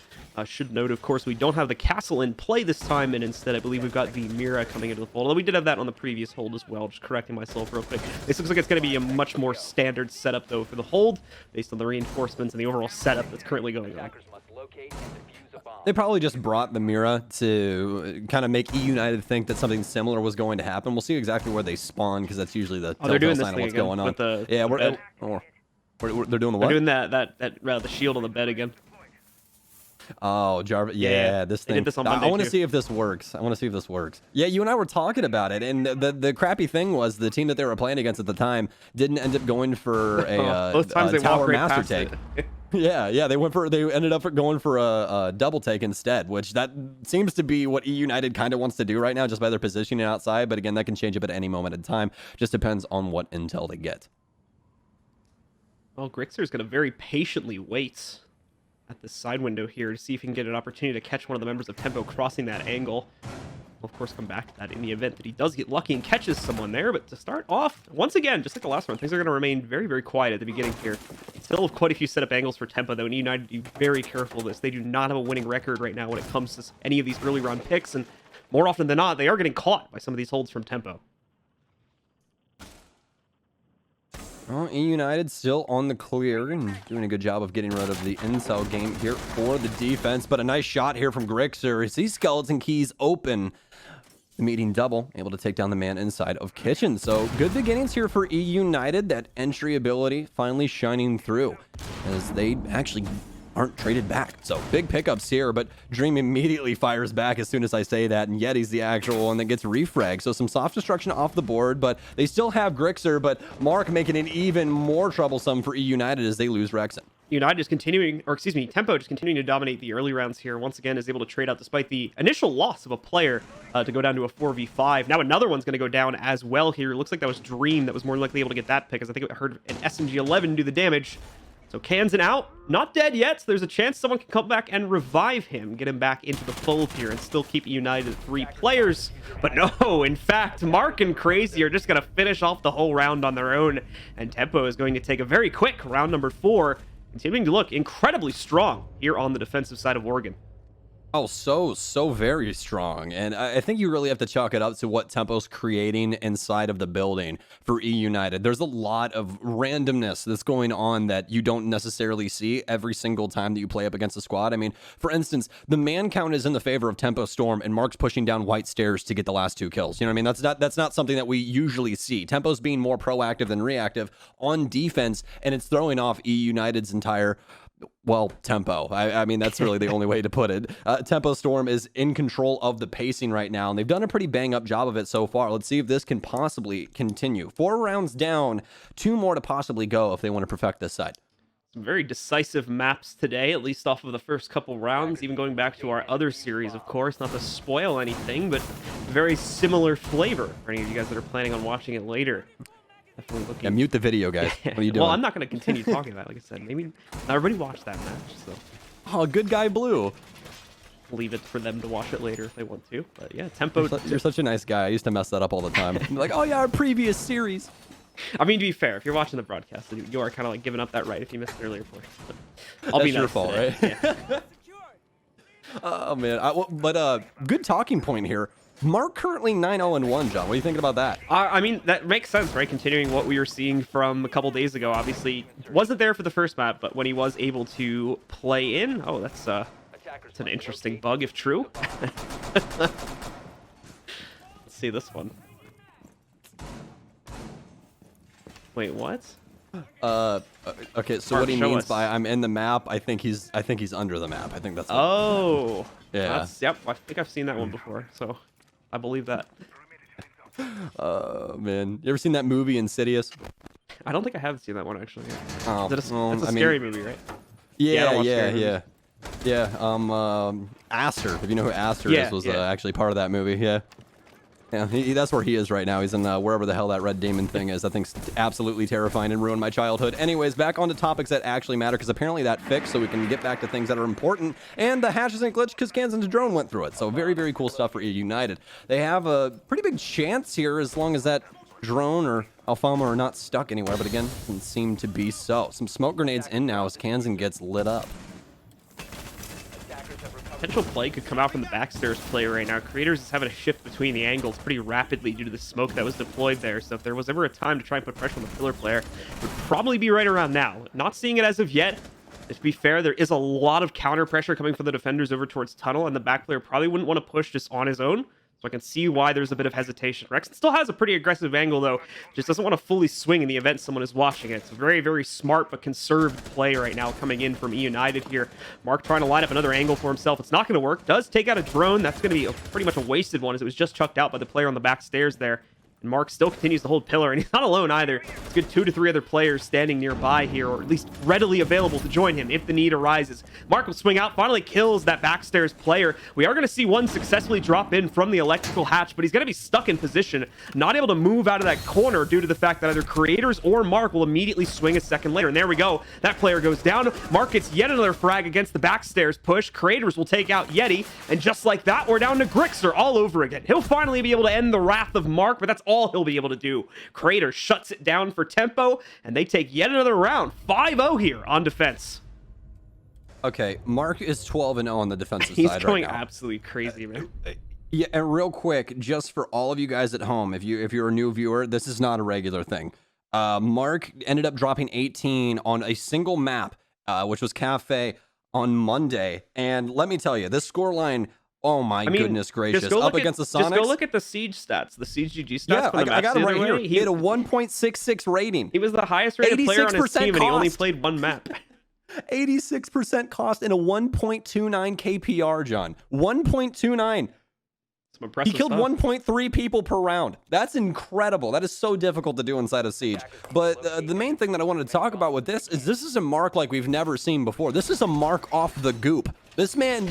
Should note, of course, we don't have the castle in play this time, and instead I believe we've got the Mira coming into the fold. Although we did have that on the previous hold as well, just correcting myself real quick. This looks like it's going to be a much more standard setup, though, for the hold, based on the reinforcements and the overall setup that's currently going on. They probably just brought the Mira to kind of make eUnited think that something similar was going to happen. We'll see exactly where they spawn, because that's usually the telltale sign of what's going on. They're doing the what? They're doing the shield on the bed again. Oh, Jarvis. Yeah, this thing. I want to see if this works. Yeah, you and I were talking about it, and the crappy thing was the team that they were playing against at the time didn't end up going for a tower master take. Yeah, they ended up going for a double take instead, which that seems to be what eUnited kind of wants to do right now, just by their positioning outside. But again, that can change up at any moment in time. Just depends on what intel they get. Well, Grixer's going to very patiently wait at the side window here to see if he can get an opportunity to catch one of the members of Tempo crossing that angle. We'll, of course, come back to that in the event that he does get lucky and catches someone there. But to start off, once again, just like the last one, things are going to remain very, very quiet at the beginning here. Still quite a few setup angles for Tempo, though, and eUnited, be very careful of this. They do not have a winning record right now when it comes to any of these early round picks, and more often than not, they are getting caught by some of these holds from Tempo. Well, eUnited still on the clear and doing a good job of getting rid of the incel game here for the defense. But a nice shot here from Grixer. He sees Skeleton Keys open. The meeting double, able to take down the man inside of Kitchen. So good beginnings here for eUnited. That entry ability finally shining through, as they actually aren't traded back. So big pickups here, but Dream immediately fires back as soon as I say that, and Yeti's the actual one that gets refragged. So some soft destruction off the board, but they still have Grixer, but Mark making it even more troublesome for eUnited as they lose Rexen. United is continuing, or excuse me, Tempo just continuing to dominate the early rounds here. Once again, is able to trade out despite the initial loss of a player to go down to a 4v5. Now another one's going to go down as well here. It looks like that was Dream that was more likely able to get that pick, as I think I heard an SMG-11 do the damage. So Kansan out, not dead yet, so there's a chance someone can come back and revive him, get him back into the fold here, and still keep United at 3 players. But no, in fact, Mark and Crazy are just going to finish off the whole round on their own, and Tempo is going to take a very quick round number 4, continuing to look incredibly strong here on the defensive side of Oregon. Oh, so very strong. And I think you really have to chalk it up to what Tempo's creating inside of the building for eUnited. There's a lot of randomness that's going on that you don't necessarily see every single time that you play up against a squad. I mean, for instance, the man count is in the favor of Tempo Storm, and Mark's pushing down white stairs to get the last 2 kills. You know what I mean? That's not something that we usually see. Tempo's being more proactive than reactive on defense, and it's throwing off eUnited's entire tempo. I mean, that's really the only way to put it. Tempo Storm is in control of the pacing right now, and they've done a pretty bang-up job of it so far. Let's see if this can possibly continue. 4 rounds down, 2 more to possibly go if they want to perfect this side. Some very decisive maps today, at least off of the first couple rounds, even going back to our other series, of course, not to spoil anything, but very similar flavor for any of you guys that are planning on watching it later. Yeah, mute the video, guys. What are you doing? Well, I'm not going to continue talking about it. Like I said, maybe not everybody watched that match, so Oh, good guy Blue. leave it for them to watch it later if they want to. But yeah, Tempo. You're such a nice guy. I used to mess that up all the time. Like, oh yeah, our previous series. I mean, to be fair, if you're watching the broadcast, you are kind of like giving up that right if you missed an earlier portion. I'll be That's your nice fault, today. right? Yeah. Oh man, good talking point here. Mark currently 9-0-1, John. What are you thinking about that? I mean, that makes sense, right? Continuing what we were seeing from a couple days ago. Obviously, wasn't there for the first map, but when he was able to play in, oh, that's an interesting bug, if true. Let's see this one. Wait, what? Okay, so Mark, what he show means us. by I'm in the map, I think he's under the map. I think that's Oh, yeah. Yep, I think I've seen that one before, so I believe that. Man, you ever seen that movie Insidious? I don't think I have seen that one actually. Oh, It's a well, I mean- scary movie, right? I don't watch scary movies. Yeah. Aster, if you know who Aster Yeah, is, was yeah. actually part of that movie. Yeah. Yeah, that's where he is right now. He's in wherever the hell that red demon thing is. That thing's absolutely terrifying and ruined my childhood. Anyways, back on to topics that actually matter, because apparently that fixed, so we can get back to things that are important. And the hatch isn't glitched because Kansas drone went through it. So very, very cool stuff for eUnited. They have a pretty big chance here as long as that drone or Alfama are not stuck anywhere. But again, doesn't seem to be so. Some smoke grenades in now as Kansan gets lit up. Potential play could come out from the backstairs play right now. Creators is having a shift between the angles pretty rapidly due to the smoke that was deployed there. So if there was ever a time to try and put pressure on the pillar player, it would probably be right around now. Not seeing it as of yet. To be fair, there is a lot of counter pressure coming from the defenders over towards tunnel, and the back player probably wouldn't want to push just on his own. So I can see why there's a bit of hesitation. Rex still has a pretty aggressive angle, though. Just doesn't want to fully swing in the event someone is watching it. It's a very, very smart but conserved play right now coming in from eUnited here. Mark trying to line up another angle for himself. It's not going to work. Does take out a drone. That's going to be pretty much a wasted one, as it was just chucked out by the player on the back stairs there. And Mark still continues to hold pillar, and he's not alone either. It's good 2 to 3 other players standing nearby here, or at least readily available to join him if the need arises. Mark will swing out, finally kills that backstairs player. We are going to see one successfully drop in from the electrical hatch, but he's going to be stuck in position, not able to move out of that corner due to the fact that either Creators or Mark will immediately swing a second later. And there we go. That player goes down. Mark gets yet another frag against the backstairs push. Creators will take out Yeti, and just like that, we're down to Grixer all over again. He'll finally be able to end the wrath of Mark, but that's all he'll be able to do. Creator shuts it down for Tempo, and they take yet another round. 5-0 here on defense. Okay, Mark is 12-0 on the defensive He's side going right now. absolutely crazy, man. Yeah, and real quick, just for all of you guys at home, if you're a new viewer, this is not a regular thing. Mark ended up dropping 18 on a single map, which was Cafe, on Monday. And let me tell you, this scoreline, oh my goodness gracious, up against the Sonics. Just go look at the Siege stats, the Siege GG stats. Yeah, for the I got him maps right the other here. way. He had a 1.66 rating. He was the highest rated player on his team, and he only cost. played one map. 86% cost and a 1.29 KPR, John. 1.29. Some impressive He killed stuff. 1.3 people per round. That's incredible. That is so difficult to do inside of Siege. But the main thing that I wanted to talk about with this is a Mark like we've never seen before. This is a Mark off the goop. This man,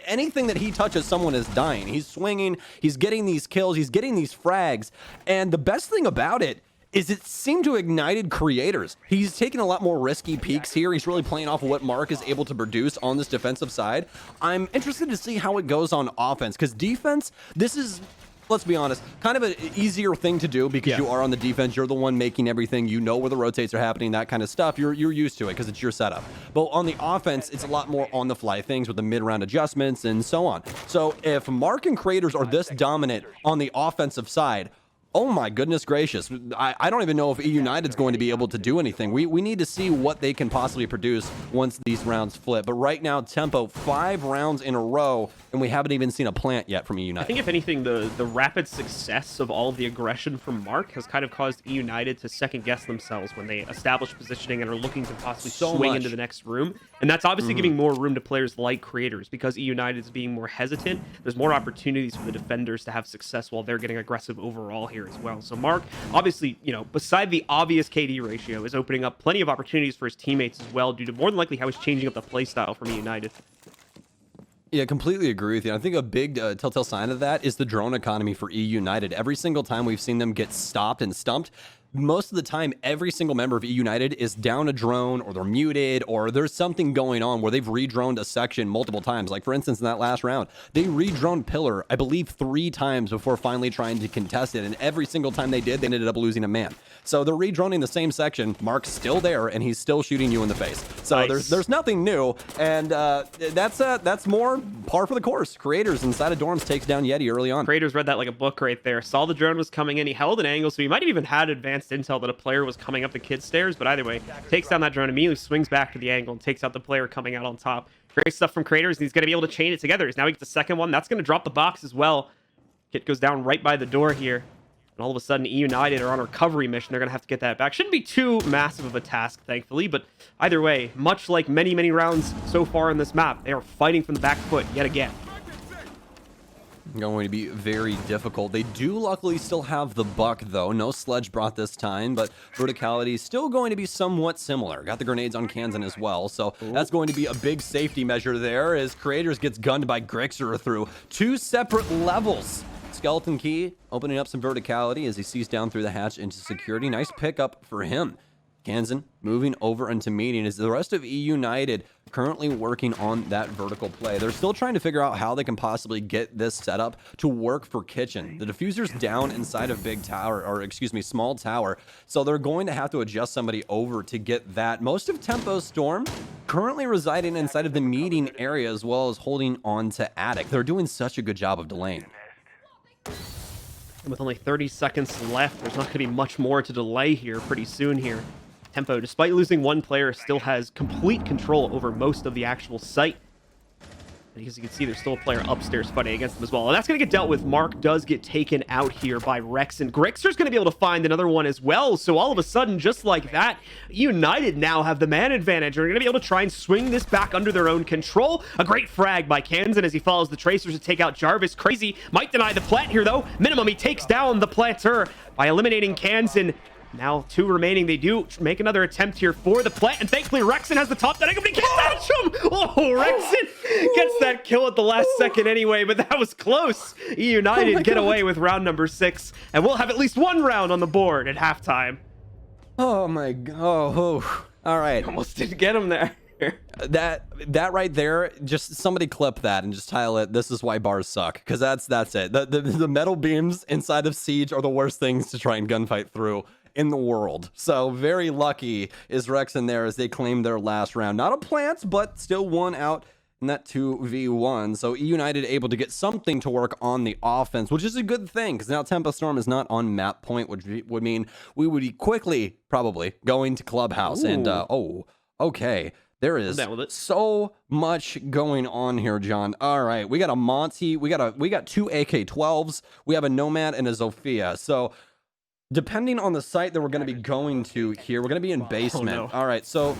anything that he touches, someone is dying. He's swinging, he's getting these kills, he's getting these frags. And the best thing about it is it seemed to ignited creators. He's taking a lot more risky peeks here. He's really playing off of what Mark is able to produce on this defensive side. I'm interested to see how it goes on offense, because defense, this is let's be honest, kind of an easier thing to do because you are on the defense. You're the one making everything. You know where the rotates are happening, that kind of stuff. You're used to it because it's your setup. But on the offense, it's a lot more on the fly things with the mid-round adjustments and so on. So if Mark and Creators are this dominant on the offensive side, oh my goodness gracious. I don't even know if eUnited's going to be able to do anything. We need to see what they can possibly produce once these rounds flip. But right now, Tempo, 5 rounds in a row, and we haven't even seen a plant yet from eUnited. I think if anything, the rapid success of all of the aggression from Mark has kind of caused eUnited to second-guess themselves when they establish positioning and are looking to possibly swing into the next room. And that's obviously giving more room to players like Creators because eUnited is being more hesitant. There's more opportunities for the defenders to have success while they're getting aggressive overall here as well. So Mark, obviously, beside the obvious KD ratio, is opening up plenty of opportunities for his teammates as well due to more than likely how he's changing up the playstyle from eUnited. Yeah, completely agree with you. I think a big telltale sign of that is the drone economy for eUnited. Every single time we've seen them get stopped and stumped, most of the time, every single member of eUnited is down a drone or they're muted or there's something going on where they've redroned a section multiple times. Like, for instance, in that last round, they redroned Pillar, I believe, 3 times before finally trying to contest it. And every single time they did, they ended up losing a man. So they're redroning the same section. Mark's still there, and he's still shooting you in the face. So there's nothing new. And that's more par for the course. Creators inside of dorms takes down Yeti early on. Creators read that like a book right there. Saw the drone was coming in. He held an angle, so he might have even had advanced intel that a player was coming up the kid stairs, but either way, takes down that drone, immediately swings back to the angle and takes out the player coming out on top. Great stuff from Creators, and he's going to be able to chain it together. Now he gets the second one. That's going to drop the box as well. Kit goes down right by the door here, and all of a sudden eUnited are on a recovery mission. They're going to have to get that back. Shouldn't be too massive of a task, thankfully, but either way, much like many, many rounds so far in this map, they are fighting from the back foot yet again. Going to be very difficult. They do luckily still have the buck, though. No sledge brought this time, but verticality is still going to be somewhat similar. Got the grenades on Kansan as well, so that's going to be a big safety measure there as Creators gets gunned by Grixer through 2 separate levels. Skeleton Key opening up some verticality as he sees down through the hatch into security. Nice pickup for him. Kansan moving over into meeting as the rest of eUnited currently working on that vertical play. They're still trying to figure out how they can possibly get this setup to work for Kitchen. The diffuser's down inside of big tower, or excuse me, small tower. So they're going to have to adjust somebody over to get that. Most of Tempo's Storm currently residing inside of the meeting area as well as holding on to Attic. They're doing such a good job of delaying. With only 30 seconds left, there's not going to be much more to delay here pretty soon here. Tempo, despite losing one player, still has complete control over most of the actual site. And as you can see, there's still a player upstairs fighting against them as well. And that's going to get dealt with. Mark does get taken out here by Rex, and Grixer's going to be able to find another one as well. So all of a sudden, just like that, eUnited now have the man advantage. They're going to be able to try and swing this back under their own control. A great frag by Kansan as he follows the Tracers to take out Jarvis. Crazy might deny the plant here, though. Minimum, he takes down the planter by eliminating Kansan. Now 2 remaining. They do make another attempt here for the plant, and thankfully Rexon has the top that but he can't touch him. Oh, Rexon gets that kill at the last second anyway, but that was close. eUnited get away with round number 6, and we'll have at least 1 round on the board at halftime. Oh my god. Oh. All right. Almost didn't get him there. That right there, just somebody clip that and just title it, "This is why bars suck," because that's it. The metal beams inside of Siege are the worst things to try and gunfight through in the world. So very lucky is Rex in there as they claim their last round. Not a plant, but still 1 out in that 2v1. So eUnited able to get something to work on the offense, which is a good thing because now Tempo Storm is not on map point, which would mean we would be quickly probably going to Clubhouse. Ooh. And okay. There is so much going on here, John. All right, we got a Monty, we got 2 AK-12s, we have a Nomad and a Zofia. So depending on the site that we're going to be going to here, we're going to be in basement. Oh, no. All right, so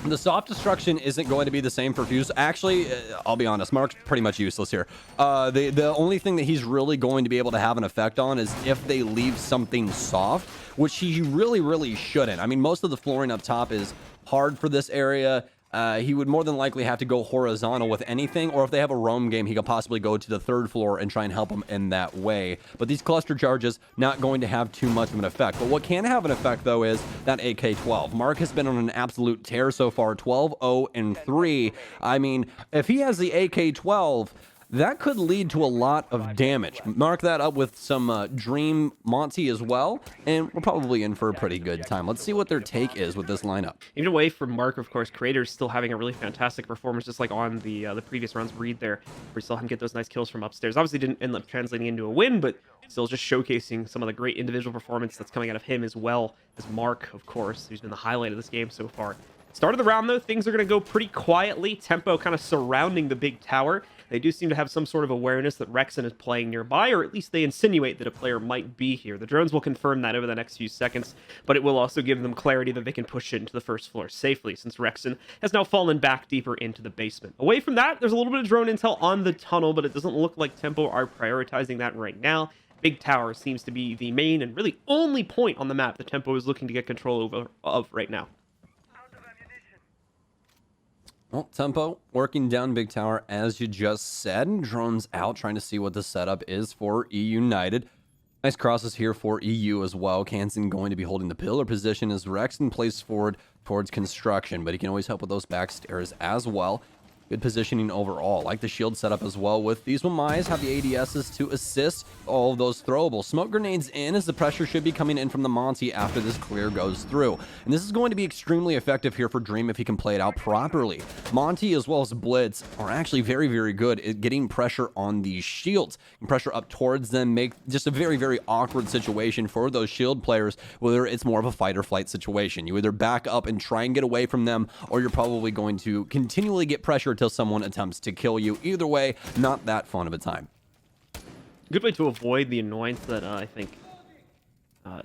the soft destruction isn't going to be the same for Fuse. Actually, I'll be honest, Mark's pretty much useless here. The only thing that he's really going to be able to have an effect on is if they leave something soft, which he really, really shouldn't. I mean, most of the flooring up top is hard for this area. He would more than likely have to go horizontal with anything, or if they have a roam game, he could possibly go to the 3rd floor and try and help them in that way. But these cluster charges not going to have too much of an effect. But what can have an effect, though, is that AK-12. Mark has been on an absolute tear so far, 12-0-3. I mean, if he has the AK-12, that could lead to a lot of damage. Mark that up with some Dream Monty as well, and we're probably in for a pretty good time. Let's see what their take is with this lineup. Even away from Mark, of course, Creator's still having a really fantastic performance, just like on the previous rounds read there, where we saw him get those nice kills from upstairs. Obviously didn't end up translating into a win, but still just showcasing some of the great individual performance that's coming out of him, as well as Mark, of course, who's been the highlight of this game so far. Start of the round, though, things are going to go pretty quietly. Tempo kind of surrounding the big tower. They do seem to have some sort of awareness that Rexon is playing nearby, or at least they insinuate that a player might be here. The drones will confirm that over the next few seconds, but it will also give them clarity that they can push into the first floor safely, since Rexon has now fallen back deeper into the basement. Away from that, there's a little bit of drone intel on the tunnel, but it doesn't look like Tempo are prioritizing that right now. Big tower seems to be the main and really only point on the map that Tempo is looking to get control of right now. Well, Tempo working down Big Tower, as you just said. Drones out, trying to see what the setup is for eUnited. Nice crosses here for EU as well. Kansan going to be holding the pillar position as Rexon plays forward towards construction, but he can always help with those back stairs as well. Good positioning overall. Like the shield setup as well, with these Wamais have the ADSs to assist all of those throwable smoke grenades in, as the pressure should be coming in from the Monty after this clear goes through. And this is going to be extremely effective here for Dream if he can play it out properly. Monty as well as Blitz are actually very, very good at getting pressure on these shields. And pressure up towards them make just a very, very awkward situation for those shield players, whether it's more of a fight or flight situation. You either back up and try and get away from them, or you're probably going to continually get pressure until someone attempts to kill you. Either way, not that fun of a time. Good way to avoid the annoyance that I think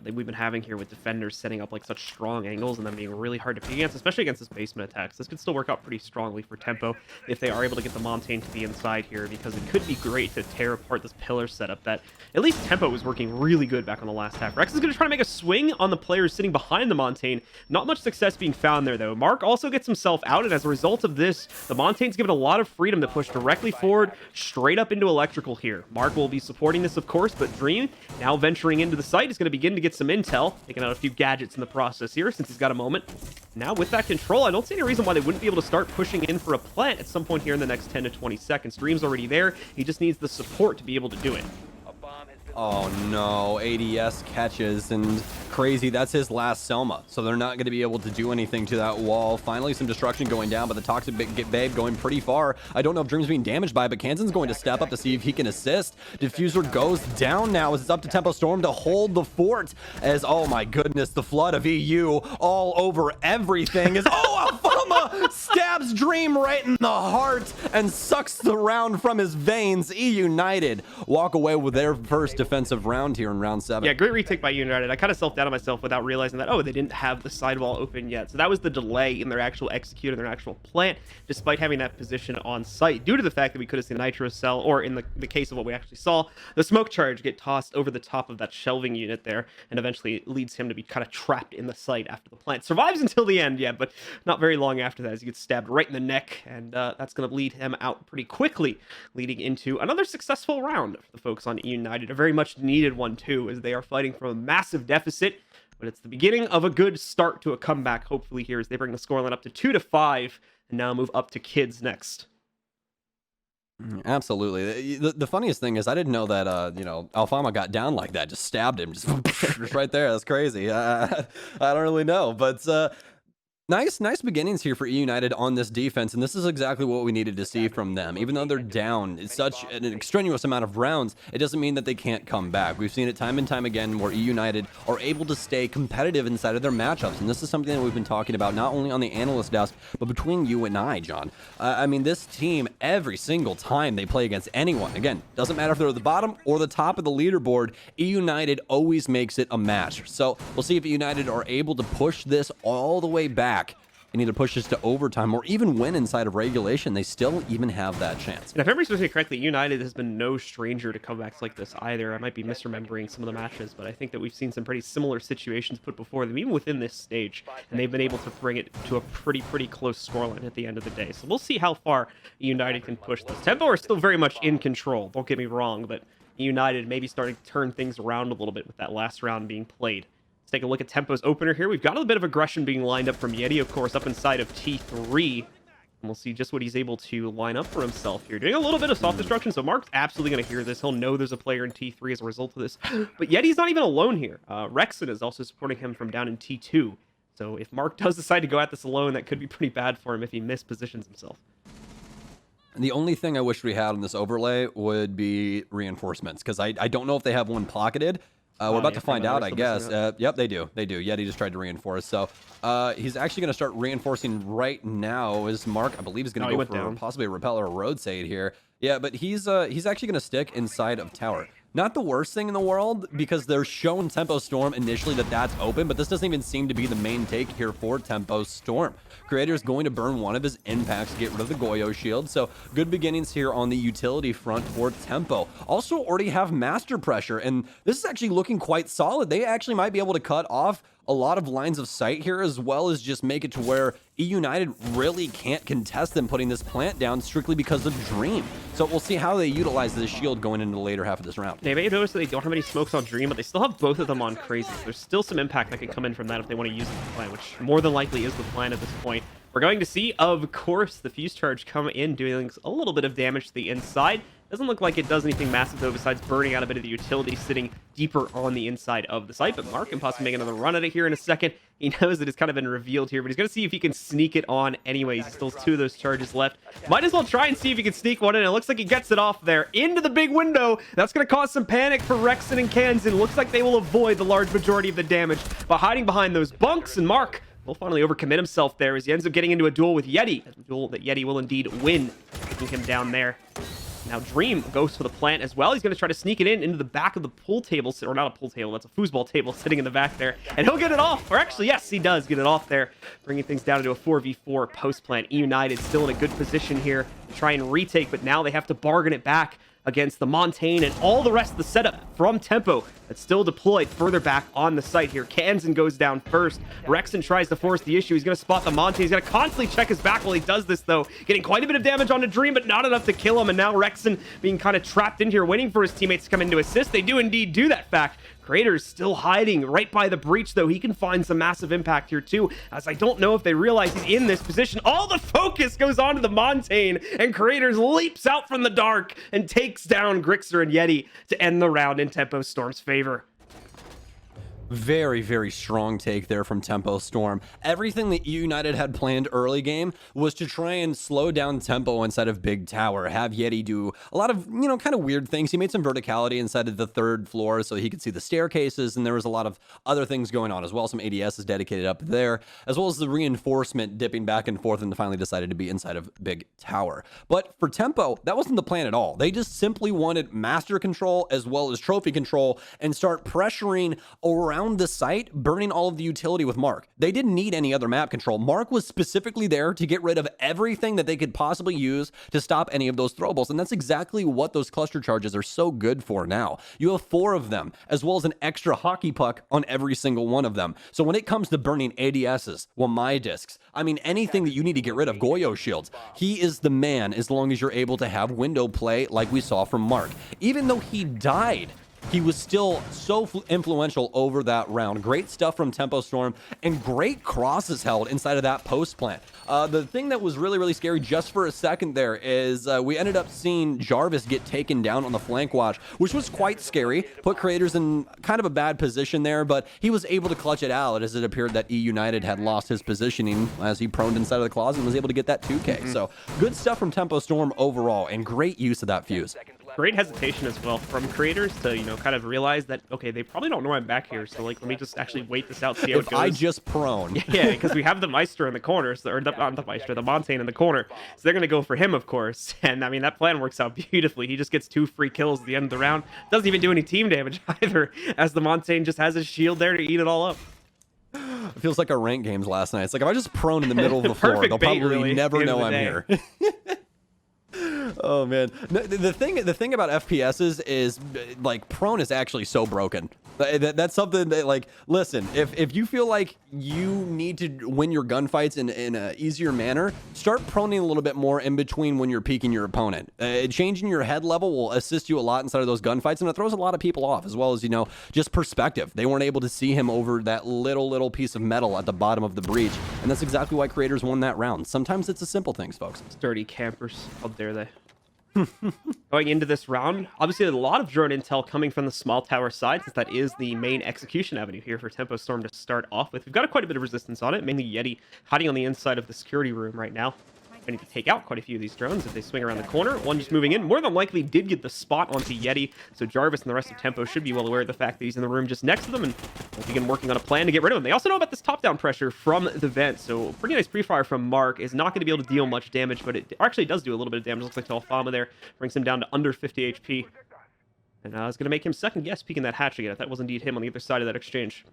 that we've been having here with defenders setting up like such strong angles and then being really hard to pick against, especially against this basement attacks. This could still work out pretty strongly for Tempo if they are able to get the Montaigne to be inside here, because it could be great to tear apart this pillar setup that at least Tempo was working really good back on the last half. Rex is going to try to make a swing on the players sitting behind the Montaigne. Not much success being found there, though. Mark also gets himself out, and as a result of this, the Montaigne's given a lot of freedom to push directly forward, straight up into electrical here. Mark will be supporting this, of course, but Dream, now venturing into the site, is going to begin to get some intel, taking out a few gadgets in the process here since he's got a moment. Now with that control, I don't see any reason why they wouldn't be able to start pushing in for a plant at some point here in the next 10 to 20 seconds. Dream's already there. He just needs the support to be able to do it. Oh no, ADS catches, and crazy, that's his last Selma, so they're not going to be able to do anything to that wall. Finally, some destruction going down, but the Toxic Babe going pretty far. I don't know if Dream's being damaged by it, but Kansan's going to step up to see if he can assist. Diffuser goes down now as it's up to Tempo Storm to hold the fort, as, oh my goodness, the flood of EU all over everything is, oh, Alfama stabs Dream right in the heart and sucks the round from his veins. eUnited walk away with their first defensive round here in round 7. Yeah, great retake by United. I kind of self-doubted myself without realizing that, oh, they didn't have the sidewall open yet. So that was the delay in their actual execute and their actual plant, despite having that position on site, due to the fact that we could have seen Nitro Cell, or in the case of what we actually saw, the smoke charge get tossed over the top of that shelving unit there, and eventually leads him to be kind of trapped in the site after the plant. Survives until the end, yeah, but not very long after that, as he gets stabbed right in the neck, and that's going to lead him out pretty quickly, leading into another successful round for the folks on United. A very much needed one too, as they are fighting from a massive deficit, but it's the beginning of a good start to a comeback, hopefully, here as they bring the scoreline up to 2-5 and now move up to Kids next. Absolutely. The funniest thing is I didn't know that Alfama got down like that, just stabbed him just right there. That's crazy. I don't really know, but Nice beginnings here for eUnited on this defense, and this is exactly what we needed to see from them. Even though they're down such an extraneous amount of rounds, it doesn't mean that they can't come back. We've seen it time and time again where eUnited are able to stay competitive inside of their matchups, and this is something that we've been talking about not only on the analyst desk, but between you and I, John. I mean, this team, every single time they play against anyone, again, doesn't matter if they're at the bottom or the top of the leaderboard, eUnited always makes it a match. So we'll see if eUnited are able to push this all the way back and either push this to overtime or even win inside of regulation. They still even have that chance. And if memory serves me correctly, United has been no stranger to comebacks like this either. I might be misremembering some of the matches, but I think that we've seen some pretty similar situations put before them, even within this stage, and they've been able to bring it to a pretty close scoreline at the end of the day. So we'll see how far United can push this. Tempo are still very much in control, don't get me wrong, but United maybe starting to turn things around a little bit with that last round being played. Take a look at Tempo's opener here. We've got a little bit of aggression being lined up from Yeti, of course, up inside of T3. And we'll see just what he's able to line up for himself here. Doing a little bit of soft destruction, so Mark's absolutely going to hear this. He'll know there's a player in T3 as a result of this. But Yeti's not even alone here. Rexon is also supporting him from down in T2. So if Mark does decide to go at this alone, that could be pretty bad for him if he mispositions himself. The only thing I wish we had on this overlay would be reinforcements, because I don't know if they have one pocketed. We're about to find out, I guess. Yep, they do. They do. Yeti just tried to reinforce. So he's actually going to start reinforcing right now. As Mark, I believe, is going to go for possibly a repeller or road sade here. Yeah, but he's actually going to stick inside of tower. Not the worst thing in the world, because they're shown Tempo Storm initially that's open, but this doesn't even seem to be the main take here for Tempo Storm. Creator's going to burn one of his impacts to get rid of the Goyo shield, so good beginnings here on the utility front for Tempo. Also already have Master Pressure, and this is actually looking quite solid. They actually might be able to cut off a lot of lines of sight here, as well as just make it to where eUnited really can't contest them putting this plant down strictly because of Dream. So we'll see how they utilize this shield going into the later half of this round. They may notice that they don't have any smokes on Dream, but they still have both of them on Crazy. So there's still some impact that can come in from that if they want to use the plan, which more than likely is the plan at this point. We're going to see, of course, the Fuse Charge come in, doing a little bit of damage to the inside. Doesn't look like it does anything massive, though, besides burning out a bit of the utility sitting deeper on the inside of the site. But Mark can possibly make another run at it here in a second. He knows that it's kind of been revealed here, but he's going to see if he can sneak it on anyways. He still has 2 of those charges left. Might as well try and see if he can sneak one in. It looks like he gets it off there into the big window. That's going to cause some panic for Rexon and Kansan. Looks like they will avoid the large majority of the damage by hiding behind those bunks, and Mark will finally overcommit himself there as he ends up getting into a duel with Yeti. A duel that Yeti will indeed win, taking him down there. Now Dream goes for the plant as well. He's going to try to sneak it into the back of the pool table, or not a pool table, that's a foosball table sitting in the back there. And he'll get it off, or actually, yes, he does get it off there, bringing things down into a 4v4 post plant. eUnited still in a good position here to try and retake, but now they have to bargain it back against the Montaigne and all the rest of the setup from Tempo that's still deployed further back on the site here. Kansan goes down first. Rexon tries to force the issue. He's going to spot the Montaigne. He's going to constantly check his back while he does this, though. Getting quite a bit of damage onto Dream, but not enough to kill him. And now Rexon being kind of trapped in here, waiting for his teammates to come in to assist. They do indeed do that fact. Creator's still hiding right by the breach, though. He can find some massive impact here, too, as I don't know if they realize he's in this position. All the focus goes on to the Montaigne, and Creators leaps out from the dark and takes down Grixer and Yeti to end the round in Tempo Storm's favor. Very, very strong take there from Tempo Storm. Everything that eUnited had planned early game was to try and slow down Tempo inside of Big Tower, have Yeti do a lot of, kind of weird things. He made some verticality inside of the 3rd floor so he could see the staircases, and there was a lot of other things going on as well. Some ADS is dedicated up there, as well as the reinforcement dipping back and forth, and finally decided to be inside of Big Tower. But for Tempo, that wasn't the plan at all. They just simply wanted master control as well as trophy control and start pressuring around the site, burning all of the utility with Mark. They didn't need any other map control. Mark was specifically there to get rid of everything that they could possibly use to stop any of those throwables, and that's exactly what those cluster charges are so good for now. You have 4 of them, as well as an extra hockey puck on every single one of them. So when it comes to burning ADSs, my discs, anything that you need to get rid of, Goyo shields, he is the man as long as you're able to have window play like we saw from Mark. Even though he died, he was still so influential over that round. Great stuff from Tempo Storm, and great crosses held inside of that post plant. The thing that was really, really scary just for a second there is we ended up seeing Jarvis get taken down on the flank watch, which was quite scary. Put Creators in kind of a bad position there, but he was able to clutch it out as it appeared that eUnited had lost his positioning as he proned inside of the closet and was able to get that 2K. So good stuff from Tempo Storm overall, and great use of that fuse. Great hesitation as well from Creators to, kind of realize that, okay, they probably don't know I'm back here, so, let me just actually wait this out, see how it goes. I just prone. Yeah, because we have the Maestro in the corner, the Montaigne in the corner, so they're going to go for him, of course, and, that plan works out beautifully. He just gets 2 free kills at the end of the round. Doesn't even do any team damage either, as the Montaigne just has his shield there to eat it all up. It feels like our rank games last night. It's like if I just prone in the middle of the floor, they'll probably really never know I'm here. Oh man, the thing about FPSs is like prone is actually so broken. That's something that, like, listen, if you feel like you need to win your gunfights in an easier manner, start proning a little bit more in between when you're peeking your opponent. Changing your head level will assist you a lot inside of those gunfights, and it throws a lot of people off, as well as, just perspective. They weren't able to see him over that little piece of metal at the bottom of the breach, and that's exactly why creators won that round. Sometimes it's the simple things, folks. Sturdy campers. How dare they? Going into this round, obviously a lot of drone intel coming from the small tower side, since that is the main execution avenue here for Tempo Storm to start off with. We've got quite a bit of resistance on it, mainly Yeti hiding on the inside of the security room right now. I need to take out quite a few of these drones if they swing around the corner. One just moving in, more than likely did get the spot onto Yeti, so Jarvis and the rest of Tempo should be well aware of the fact that he's in the room just next to them, and will begin working on a plan to get rid of him. They also know about this top-down pressure from the vent, so pretty nice pre-fire from Mark. Is not going to be able to deal much damage, but it actually does do a little bit of damage. Looks like to Alfama there, brings him down to under 50 HP. And it's going to make him second guess peeking that hatch again, if that was indeed him on the other side of that exchange.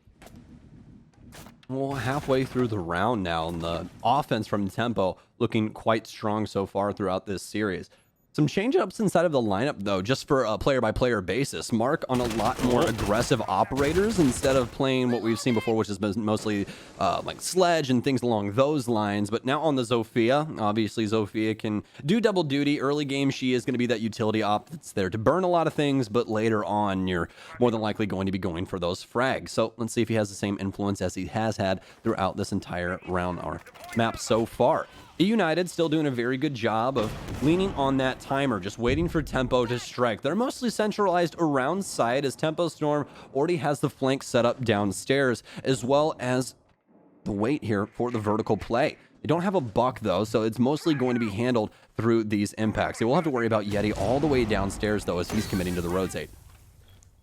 Well, halfway through the round now, and the offense from Tempo looking quite strong so far throughout this series. Some change-ups inside of the lineup, though, just for a player-by-player basis. Mark on a lot more aggressive operators instead of playing what we've seen before, which is mostly like Sledge and things along those lines. But now on the Zofia, obviously Zofia can do double duty. Early game, she is going to be that utility op that's there to burn a lot of things, but later on, you're more than likely going to be going for those frags. So let's see if he has the same influence as he has had throughout this entire round or map so far. eUnited still doing a very good job of leaning on that timer, just waiting for Tempo to strike. They're mostly centralized around side, as Tempo Storm already has the flank set up downstairs, as well as the wait here for the vertical play. They don't have a buck, though, so it's mostly going to be handled through these impacts. They will have to worry about Yeti all the way downstairs, though, as he's committing to the rotate.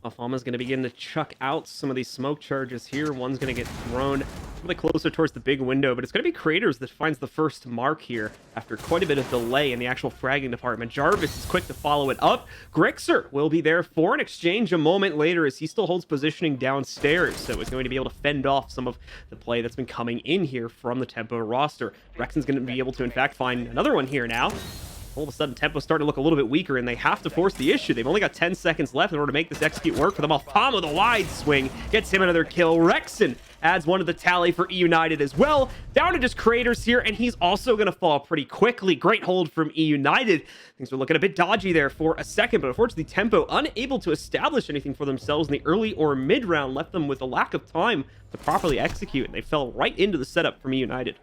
Alfama's going to begin to chuck out some of these smoke charges here. One's going to get thrown a little bit closer towards the big window, but it's going to be Creators that finds the first mark here after quite a bit of delay in the actual fragging department. Jarvis is quick to follow it up. Grixer will be there for an exchange a moment later, as he still holds positioning downstairs, so is going to be able to fend off some of the play that's been coming in here from the Tempo roster. Rexon's going to be able to, in fact, find another one here now. All of a sudden, Tempo's starting to look a little bit weaker, and they have to force the issue. They've only got 10 seconds left in order to make this execute work for them. Alfama, the wide swing, gets him another kill. Rexon adds one to the tally for eUnited as well. Down to just Creators here, and he's also going to fall pretty quickly. Great hold from eUnited. Things are looking a bit dodgy there for a second, but unfortunately, Tempo unable to establish anything for themselves in the early or mid-round, left them with a lack of time to properly execute, and they fell right into the setup from eUnited.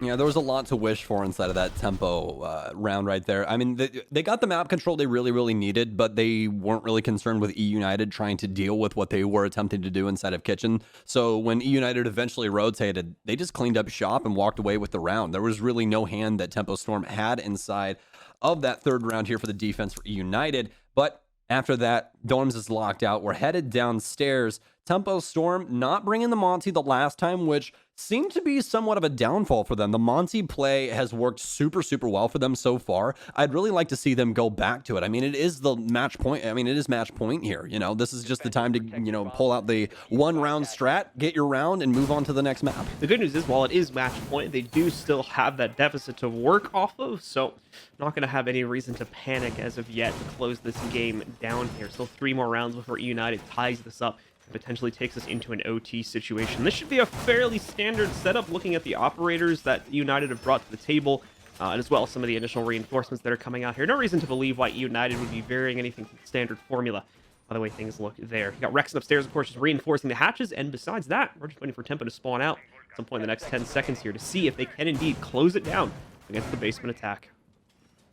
Yeah, there was a lot to wish for inside of that Tempo round right there. I mean, they got the map control they really needed, but they weren't really concerned with eUnited trying to deal with what they were attempting to do inside of Kitchen. So when eUnited eventually rotated, they just cleaned up shop and walked away with the round. There was really no hand that Tempo Storm had inside of that third round here for the defense for eUnited. But after that, Dorms is locked out. We're headed downstairs. Tempo Storm not bringing the Monty the last time, which seemed to be somewhat of a downfall for them. The Monty play has worked super well for them so far. I'd really like to see them go back to it. I mean, it is the match point. I mean, it is match point here. This is just the time to, pull out the one round strat, get your round, and move on to the next map. The good news is, while it is match point, they do still have that deficit to work off of, so not going to have any reason to panic as of yet to close this game down here. Still 3 more rounds before eUnited ties this up. Potentially takes us into an OT situation. This should be a fairly standard setup, looking at the operators that eUnited have brought to the table, and as well as some of the initial reinforcements that are coming out here. No reason to believe why eUnited would be varying anything from the standard formula by the way things look there. You got Rexon upstairs, of course, just reinforcing the hatches, and besides that, we're just waiting for Tempo to spawn out at some point in the next 10 seconds here to see if they can indeed close it down against the basement attack.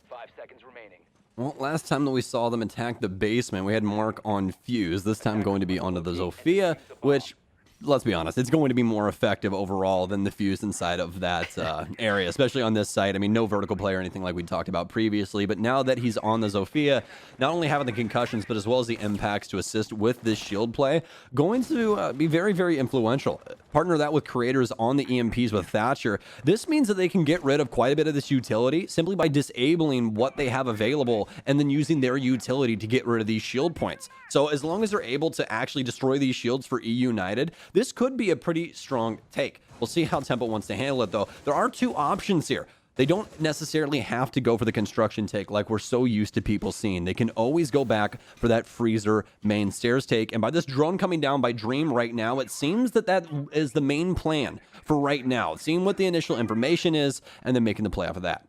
5 seconds remaining. Well, last time that we saw them attack the basement, we had Mark on Fuse. This time going to be onto the Zofia, which, let's be honest, it's going to be more effective overall than the Fuse inside of that area, especially on this site. I mean, no vertical play or anything like we talked about previously, but now that he's on the Zofia, not only having the concussions, but as well as the impacts to assist with this shield play, going to be very influential. Partner that with Creators on the EMPs with Thatcher. This means that they can get rid of quite a bit of this utility simply by disabling what they have available and then using their utility to get rid of these shield points. So as long as they're able to actually destroy these shields for eUnited, this could be a pretty strong take. We'll see how Tempo wants to handle it, though. There are 2 options here. They don't necessarily have to go for the construction take like we're so used to people seeing. They can always go back for that freezer main stairs take. And by this drone coming down by Dream right now, it seems that that is the main plan for right now. Seeing what the initial information is and then making the play off of that.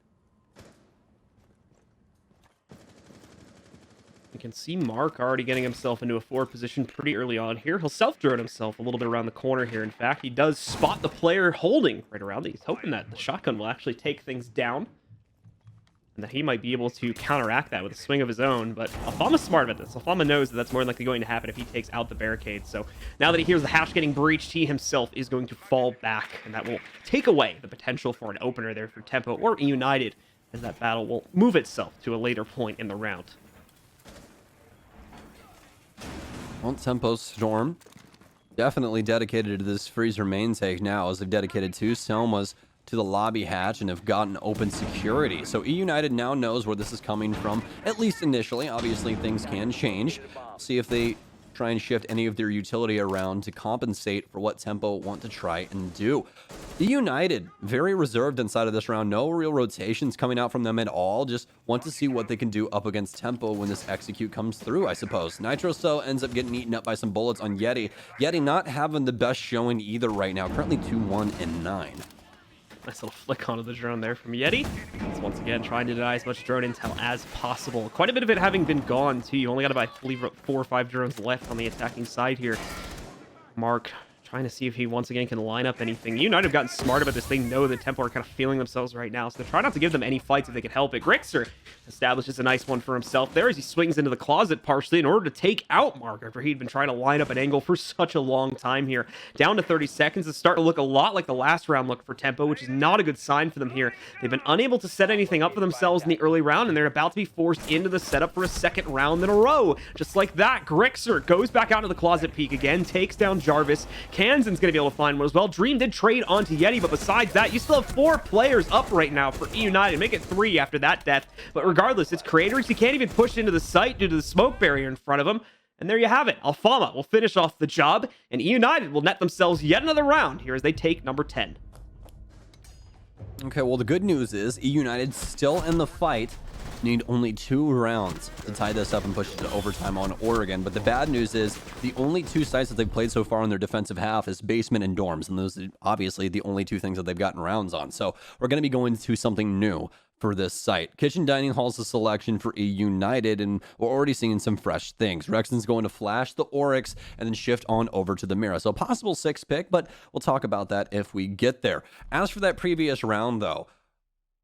You can see Mark already getting himself into a forward position pretty early on here. He'll self-drone himself a little bit around the corner here. In fact, he does spot the player holding right around it. He's hoping that the shotgun will actually take things down and that he might be able to counteract that with a swing of his own. But Alfama's smart about this. Alfama knows that that's more than likely going to happen if he takes out the barricade. So now that he hears the hatch getting breached, he himself is going to fall back, and that will take away the potential for an opener there for Tempo or eUnited, as that battle will move itself to a later point in the round. Well, Tempo Storm definitely dedicated to this freezer main take now, as they've dedicated 2 Selmas to the lobby hatch and have gotten open security. So eUnited now knows where this is coming from, at least initially. Obviously, things can change. See if they try and shift any of their utility around to compensate for what Tempo want to try and do. eUnited, very reserved inside of this round. No real rotations coming out from them at all. Just want to see what they can do up against Tempo when this execute comes through, I suppose. Nitro so ends up getting eaten up by some bullets on Yeti. Yeti not having the best showing either right now. Currently 2-1-9. Nice little flick onto the drone there from Yeti. He's once again trying to deny as much drone intel as possible. Quite a bit of it having been gone, too. You only got about, I believe, 4 or 5 drones left on the attacking side here. Mark trying to see if he once again can line up anything. United have gotten smart about this. They know that Tempo are kind of feeling themselves right now, so they try not to give them any fights if they can help it. Grixer establishes a nice one for himself there as he swings into the closet partially in order to take out Mark after he'd been trying to line up an angle for such a long time here. Down to 30 seconds. It's starting to look a lot like the last round looked for Tempo, which is not a good sign for them here. They've been unable to set anything up for themselves in the early round, and they're about to be forced into the setup for a second round in a row. Just like that, Grixer goes back out to the closet peak again, takes down Jarvis. Kansan's going to be able to find one as well. Dream did trade onto Yeti, but besides that, you still have 4 players up right now for eUnited. Make it 3 after that death. But regardless, it's Creators. He can't even push into the site due to the smoke barrier in front of him. And there you have it. Alfama will finish off the job, and eUnited will net themselves yet another round here as they take number 10. Okay, well, the good news is eUnited still in the fight. Need only 2 rounds to tie this up and push it to overtime on Oregon. But the bad news is the only 2 sites that they've played so far in their defensive half is basement and dorms. And those are obviously the only 2 things that they've gotten rounds on. So we're going to be going to something new for this site. Kitchen dining hall's the selection for eUnited, and we're already seeing some fresh things. Rexton's going to flash the Oryx and then shift on over to the Mira. So possible 6 pick, but we'll talk about that if we get there. As for that previous round, though,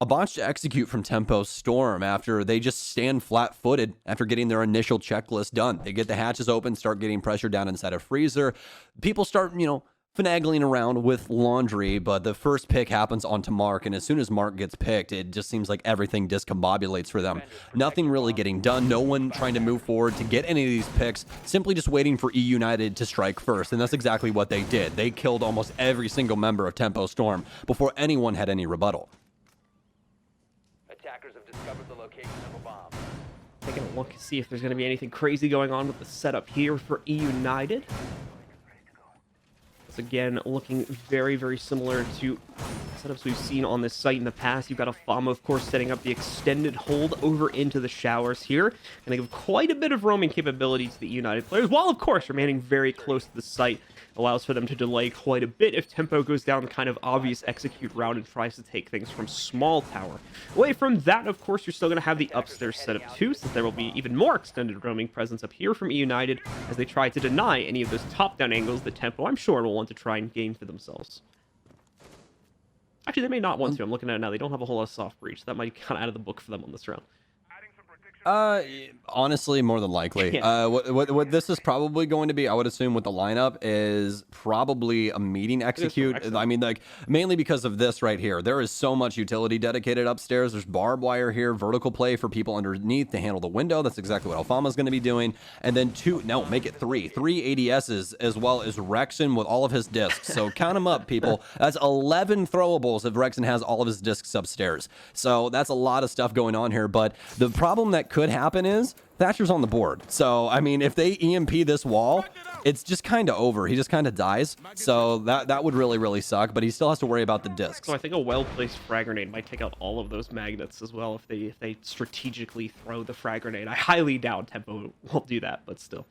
a botched execute from Tempo Storm after they just stand flat-footed after getting their initial checklist done. They get the hatches open, start getting pressure down inside a freezer. People start, finagling around with laundry, but the first pick happens onto Mark, and as soon as Mark gets picked, it just seems like everything discombobulates for them. Nothing really getting done, no one trying to move forward to get any of these picks, simply just waiting for eUnited to strike first, and that's exactly what they did. They killed almost every single member of Tempo Storm before anyone had any rebuttal. Attackers have discovered the location of a bomb. Taking a look to see if there's going to be anything crazy going on with the setup here for eUnited. It's again looking very, very similar to setups we've seen on this site in the past. You've got Alfama, of course, setting up the extended hold over into the showers here. And they give quite a bit of roaming capability to the eUnited players, while, of course, remaining very close to the site. Allows for them to delay quite a bit if Tempo goes down the kind of obvious execute route and tries to take things from small tower. Away from that, of course, you're still going to have the upstairs setup too, since there will be even more extended roaming presence up here from eUnited as they try to deny any of those top-down angles that Tempo, I'm sure, will want to try and gain for themselves. Actually, they may not want to. I'm looking at it now. They don't have a whole lot of soft breach. That might be kind of out of the book for them on this round. Honestly, more than likely. Yeah. What this is probably going to be, I would assume, with the lineup is probably a meeting execute. I mean, mainly because of this right here. There is so much utility dedicated upstairs. There's barbed wire here, vertical play for people underneath to handle the window. That's exactly what Alfama is going to be doing. And then make it 3 ADSs, as well as Rexon with all of his discs. So count them up, people. That's 11 throwables if Rexon has all of his discs upstairs. So that's a lot of stuff going on here. But the problem that could happen is Thatcher's on the board. So, I mean, if they EMP this wall, it's just kind of over. He just kind of dies. So that would really, really suck, but he still has to worry about the discs. So I think a well-placed frag grenade might take out all of those magnets as well if they strategically throw the frag grenade. I highly doubt Tempo will do that, but still.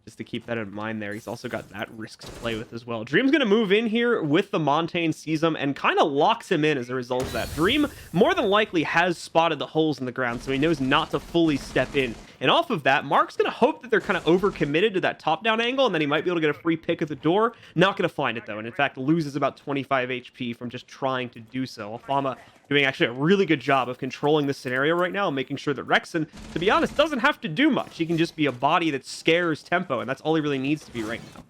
Just to keep that in mind there. He's also got that risk to play with as well. Dream's going to move in here with the Montaigne, sees him, and kind of locks him in as a result of that. Dream more than likely has spotted the holes in the ground, so he knows not to fully step in. And off of that, Mark's going to hope that they're kind of overcommitted to that top-down angle, and then he might be able to get a free pick at the door. Not going to find it, though, and in fact loses about 25 HP from just trying to do so. Alfama doing actually a really good job of controlling the scenario right now and making sure that Rexon, to be honest, doesn't have to do much. He can just be a body that scares Tempo, and that's all he really needs to be right now.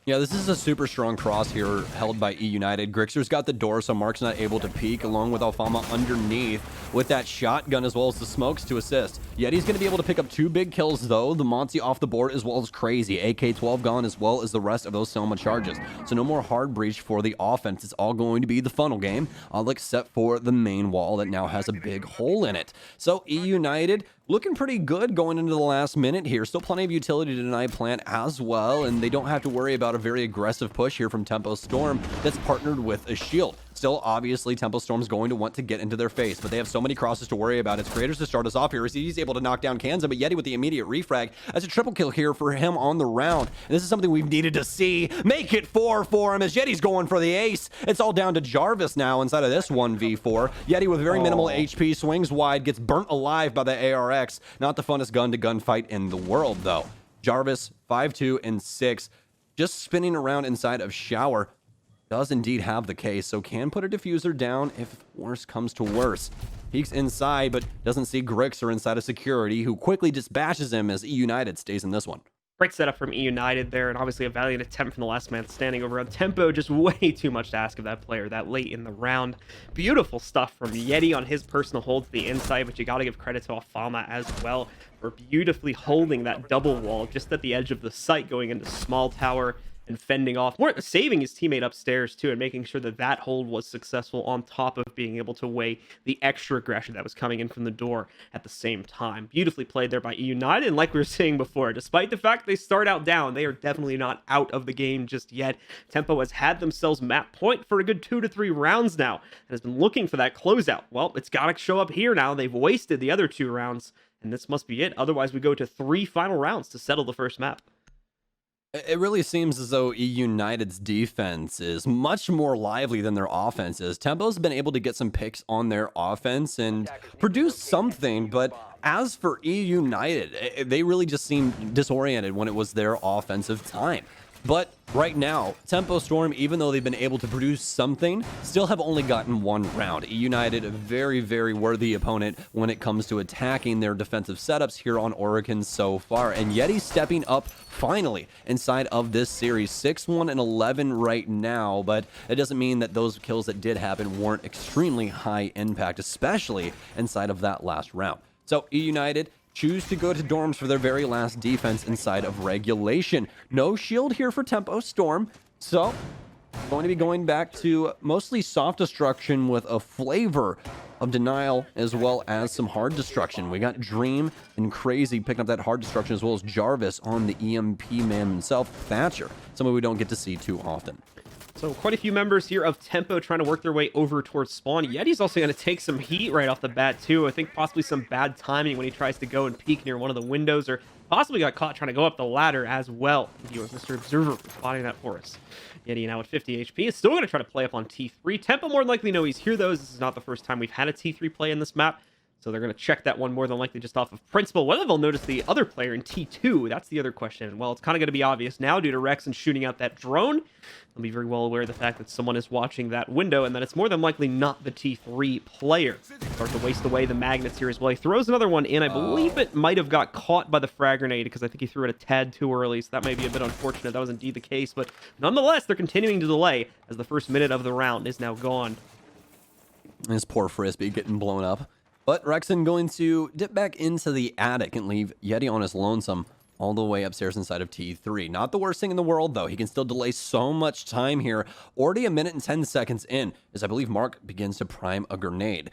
Yeah, this is a super strong cross here held by eUnited. Grixer's got the door, so Mark's not able to peek, along with Alfama underneath with that shotgun as well as the smokes to assist. Yeti's going to be able to pick up 2 big kills, though. The Monty off the board as well as Crazy. AK-12 gone as well as the rest of those Selma charges. So no more hard breach for the offense. It's all going to be the funnel game, all except for the main wall that now has a big hole in it. So eUnited looking pretty good going into the last minute here. Still plenty of utility to deny plant as well, and they don't have to worry about a very aggressive push here from Tempo Storm that's partnered with a shield. Still, obviously, Tempo Storm's going to want to get into their face, but they have so many crosses to worry about. It's Creators to start us off here as he's able to knock down Kanza, but Yeti with the immediate refrag. That's a triple kill here for him on the round. And this is something we've needed to see. Make it 4 for him as Yeti's going for the ace. It's all down to Jarvis now inside of this 1v4. Yeti with very minimal HP, swings wide, gets burnt alive by the ARX. Not the funnest gun-to-gun fight in the world, though. Jarvis, 5-2 and 6, just spinning around inside of Shower. Does indeed have the case, so can put a diffuser down if worse comes to worse. Peeks inside, but doesn't see Grixer inside of security, who quickly dispatches him as eUnited stays in this one. Great setup from eUnited there, and obviously a valiant attempt from the last man standing over on Tempo. Just way too much to ask of that player that late in the round. Beautiful stuff from Yeti on his personal hold to the inside, but you got to give credit to Alfama as well for beautifully holding that double wall just at the edge of the site going into small tower and fending off, more saving his teammate upstairs too, and making sure that that hold was successful on top of being able to weigh the extra aggression that was coming in from the door at the same time. Beautifully played there by eUnited, and like we were saying before, despite the fact they start out down, they are definitely not out of the game just yet. Tempo has had themselves map point for a good 2 to 3 rounds now, and has been looking for that closeout. Well, it's got to show up here now. They've wasted the other 2 rounds, and this must be it. Otherwise, we go to 3 final rounds to settle the first map. It really seems as though eUnited's defense is much more lively than their offense is. Tempo's been able to get some picks on their offense and produce something, but as for eUnited, they really just seemed disoriented when it was their offensive time. But right now, Tempo Storm, even though they've been able to produce something, still have only gotten 1 round. eUnited, a very, very worthy opponent when it comes to attacking their defensive setups here on Oregon so far. And Yeti stepping up finally inside of this series. 6-1 and 11 right now, but it doesn't mean that those kills that did happen weren't extremely high impact, especially inside of that last round. So eUnited choose to go to dorms for their very last defense inside of regulation. No shield here for Tempo Storm, so going to be going back to mostly soft destruction with a flavor of denial as well as some hard destruction. We got Dream and Crazy picking up that hard destruction as well as Jarvis on the EMP man himself, Thatcher, somebody we don't get to see too often. So quite a few members here of Tempo trying to work their way over towards spawn. Yeti's also going to take some heat right off the bat too. I think possibly some bad timing when he tries to go and peek near one of the windows, or possibly got caught trying to go up the ladder as well. He was Mr. Observer spotting that for us. Yeti now at 50 HP is still going to try to play up on T3. Tempo more than likely know he's here though. This is not the first time we've had a T3 play in this map. So they're going to check that one more than likely just off of principle. Whether they'll notice the other player in T2, that's the other question. Well, it's kind of going to be obvious now due to Rexon shooting out that drone. They'll be very well aware of the fact that someone is watching that window and that it's more than likely not the T3 player. Start to waste away the magnets here as well. He throws another one in. I believe it might have got caught by the frag grenade because I think he threw it a tad too early, so that may be a bit unfortunate. That was indeed the case, but nonetheless, they're continuing to delay as the first minute of the round is now gone. This poor Frisbee getting blown up. But Rexon going to dip back into the attic and leave Yeti on his lonesome all the way upstairs inside of T3. Not the worst thing in the world, though. He can still delay so much time here. Already 1 minute and 10 seconds in, as I believe Mark begins to prime a grenade.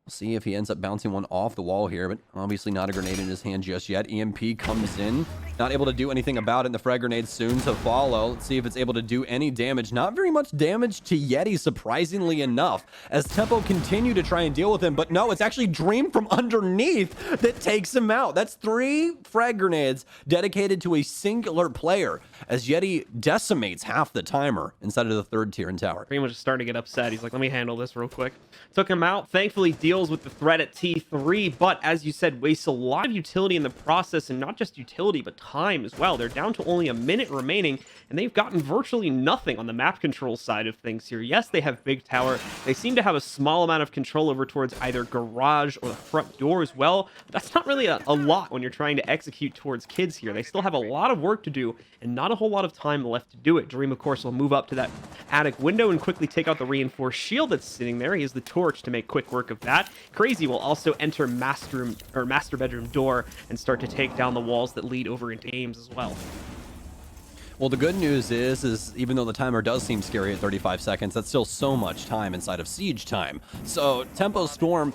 We'll see if he ends up bouncing one off the wall here, but obviously not a grenade in his hand just yet. EMP comes in, not able to do anything about it, and the frag grenade soon to follow. Let's see if it's able to do any damage. Not very much damage to Yeti, surprisingly enough, as Tempo continue to try and deal with him, but no, it's actually Dream from underneath that takes him out. That's 3 frag grenades dedicated to a singular player, as Yeti decimates half the timer inside of the 3rd tier in tower. Dream was just starting to get upset. He's like, let me handle this real quick. Took him out. Thankfully deals with the threat at T3, but as you said, wastes a lot of utility in the process, and not just utility, but time as well. They're down to only a minute remaining, and they've gotten virtually nothing on the map control side of things here. Yes, they have big tower. They seem to have a small amount of control over towards either garage or the front door as well. That's not really a lot when you're trying to execute towards kids here. They still have a lot of work to do and not a whole lot of time left to do it. Dream, of course, will move up to that attic window and quickly take out the reinforced shield that's sitting there. He has the torch to make quick work of that. Crazy will also enter master bedroom door and start to take down the walls that lead over into Ames as well. Well, the good news is even though the timer does seem scary at 35 seconds, that's still so much time inside of siege time. So Tempo Storm,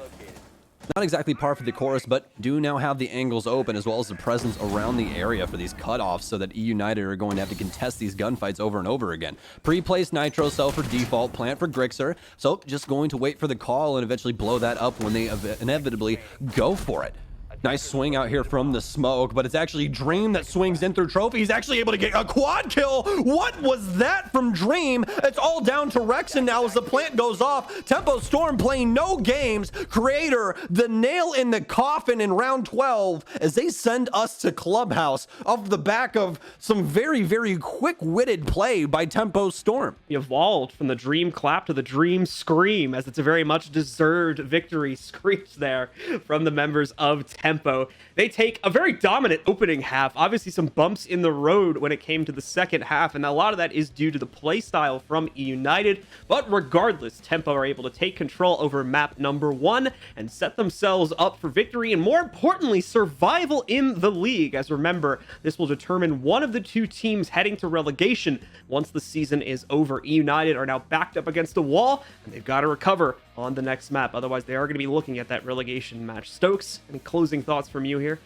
not exactly par for the course, but do now have the angles open as well as the presence around the area for these cutoffs, so that eUnited are going to have to contest these gunfights over and over again. Pre-placed Nitro cell for default, plant for Grixer, so just going to wait for the call and eventually blow that up when they inevitably go for it. Nice swing out here from the smoke, but it's actually Dream that swings in through Trophy. He's actually able to get a quad kill. What was that from Dream? It's all down to Rexon now as the plant goes off. Tempo Storm playing no games. Creator, the nail in the coffin in round 12 as they send us to Clubhouse off the back of some very, very quick-witted play by Tempo Storm. He evolved from the Dream clap to the Dream scream, as it's a very much deserved victory screech there from the members of Tempo. They take a very dominant opening half. Obviously some bumps in the road when it came to the second half, and a lot of that is due to the playstyle from eUnited. But regardless, Tempo are able to take control over map number 1 and set themselves up for victory, and more importantly, survival in the league. As remember, this will determine one of the 2 teams heading to relegation once the season is over. eUnited are now backed up against a wall, and they've got to recover on the next map. Otherwise, they are going to be looking at that relegation match. Stokes, any closing thoughts from you here?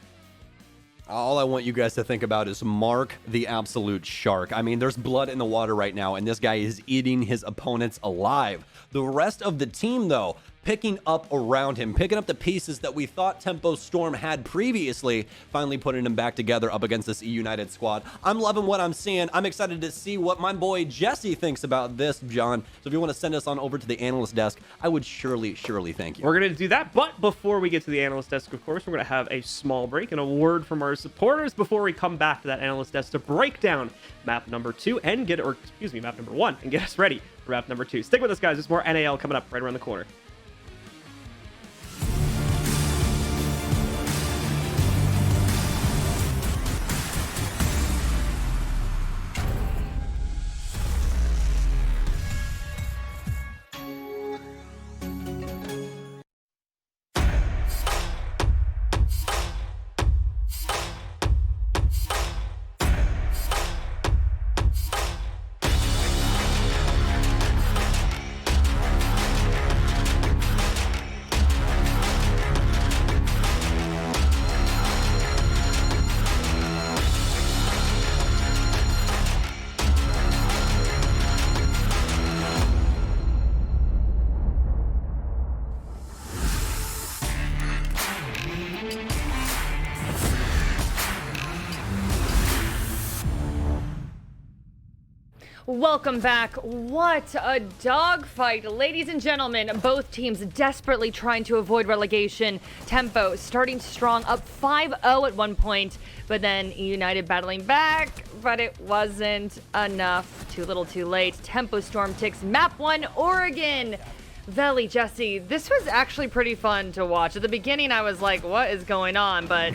All I want you guys to think about is Mark the absolute shark. I mean, there's blood in the water right now, and this guy is eating his opponents alive. The rest of the team, though, picking up around him, picking up the pieces that we thought Tempo Storm had previously, finally putting them back together up against this eUnited squad. I'm loving what I'm seeing. I'm excited to see what my boy Jesse thinks about this, John. So if you want to send us on over to the analyst desk, I would surely thank you. We're going to do that, but before we get to the analyst desk, of course, we're going to have a small break and a word from our supporters before we come back to that analyst desk to break down map number 2 and map number 1 and get us ready for map number 2. Stick with us, guys. There's more NAL coming up right around the corner. Welcome back. What a dogfight, ladies and gentlemen. Both teams desperately trying to avoid relegation. Tempo starting strong, up 5-0 at one point, but then eUnited battling back, but it wasn't enough. Too little, too late. Tempo Storm takes map 1, Oregon. Veli, Jesse, this was actually pretty fun to watch. At the beginning, I was like, what is going on? But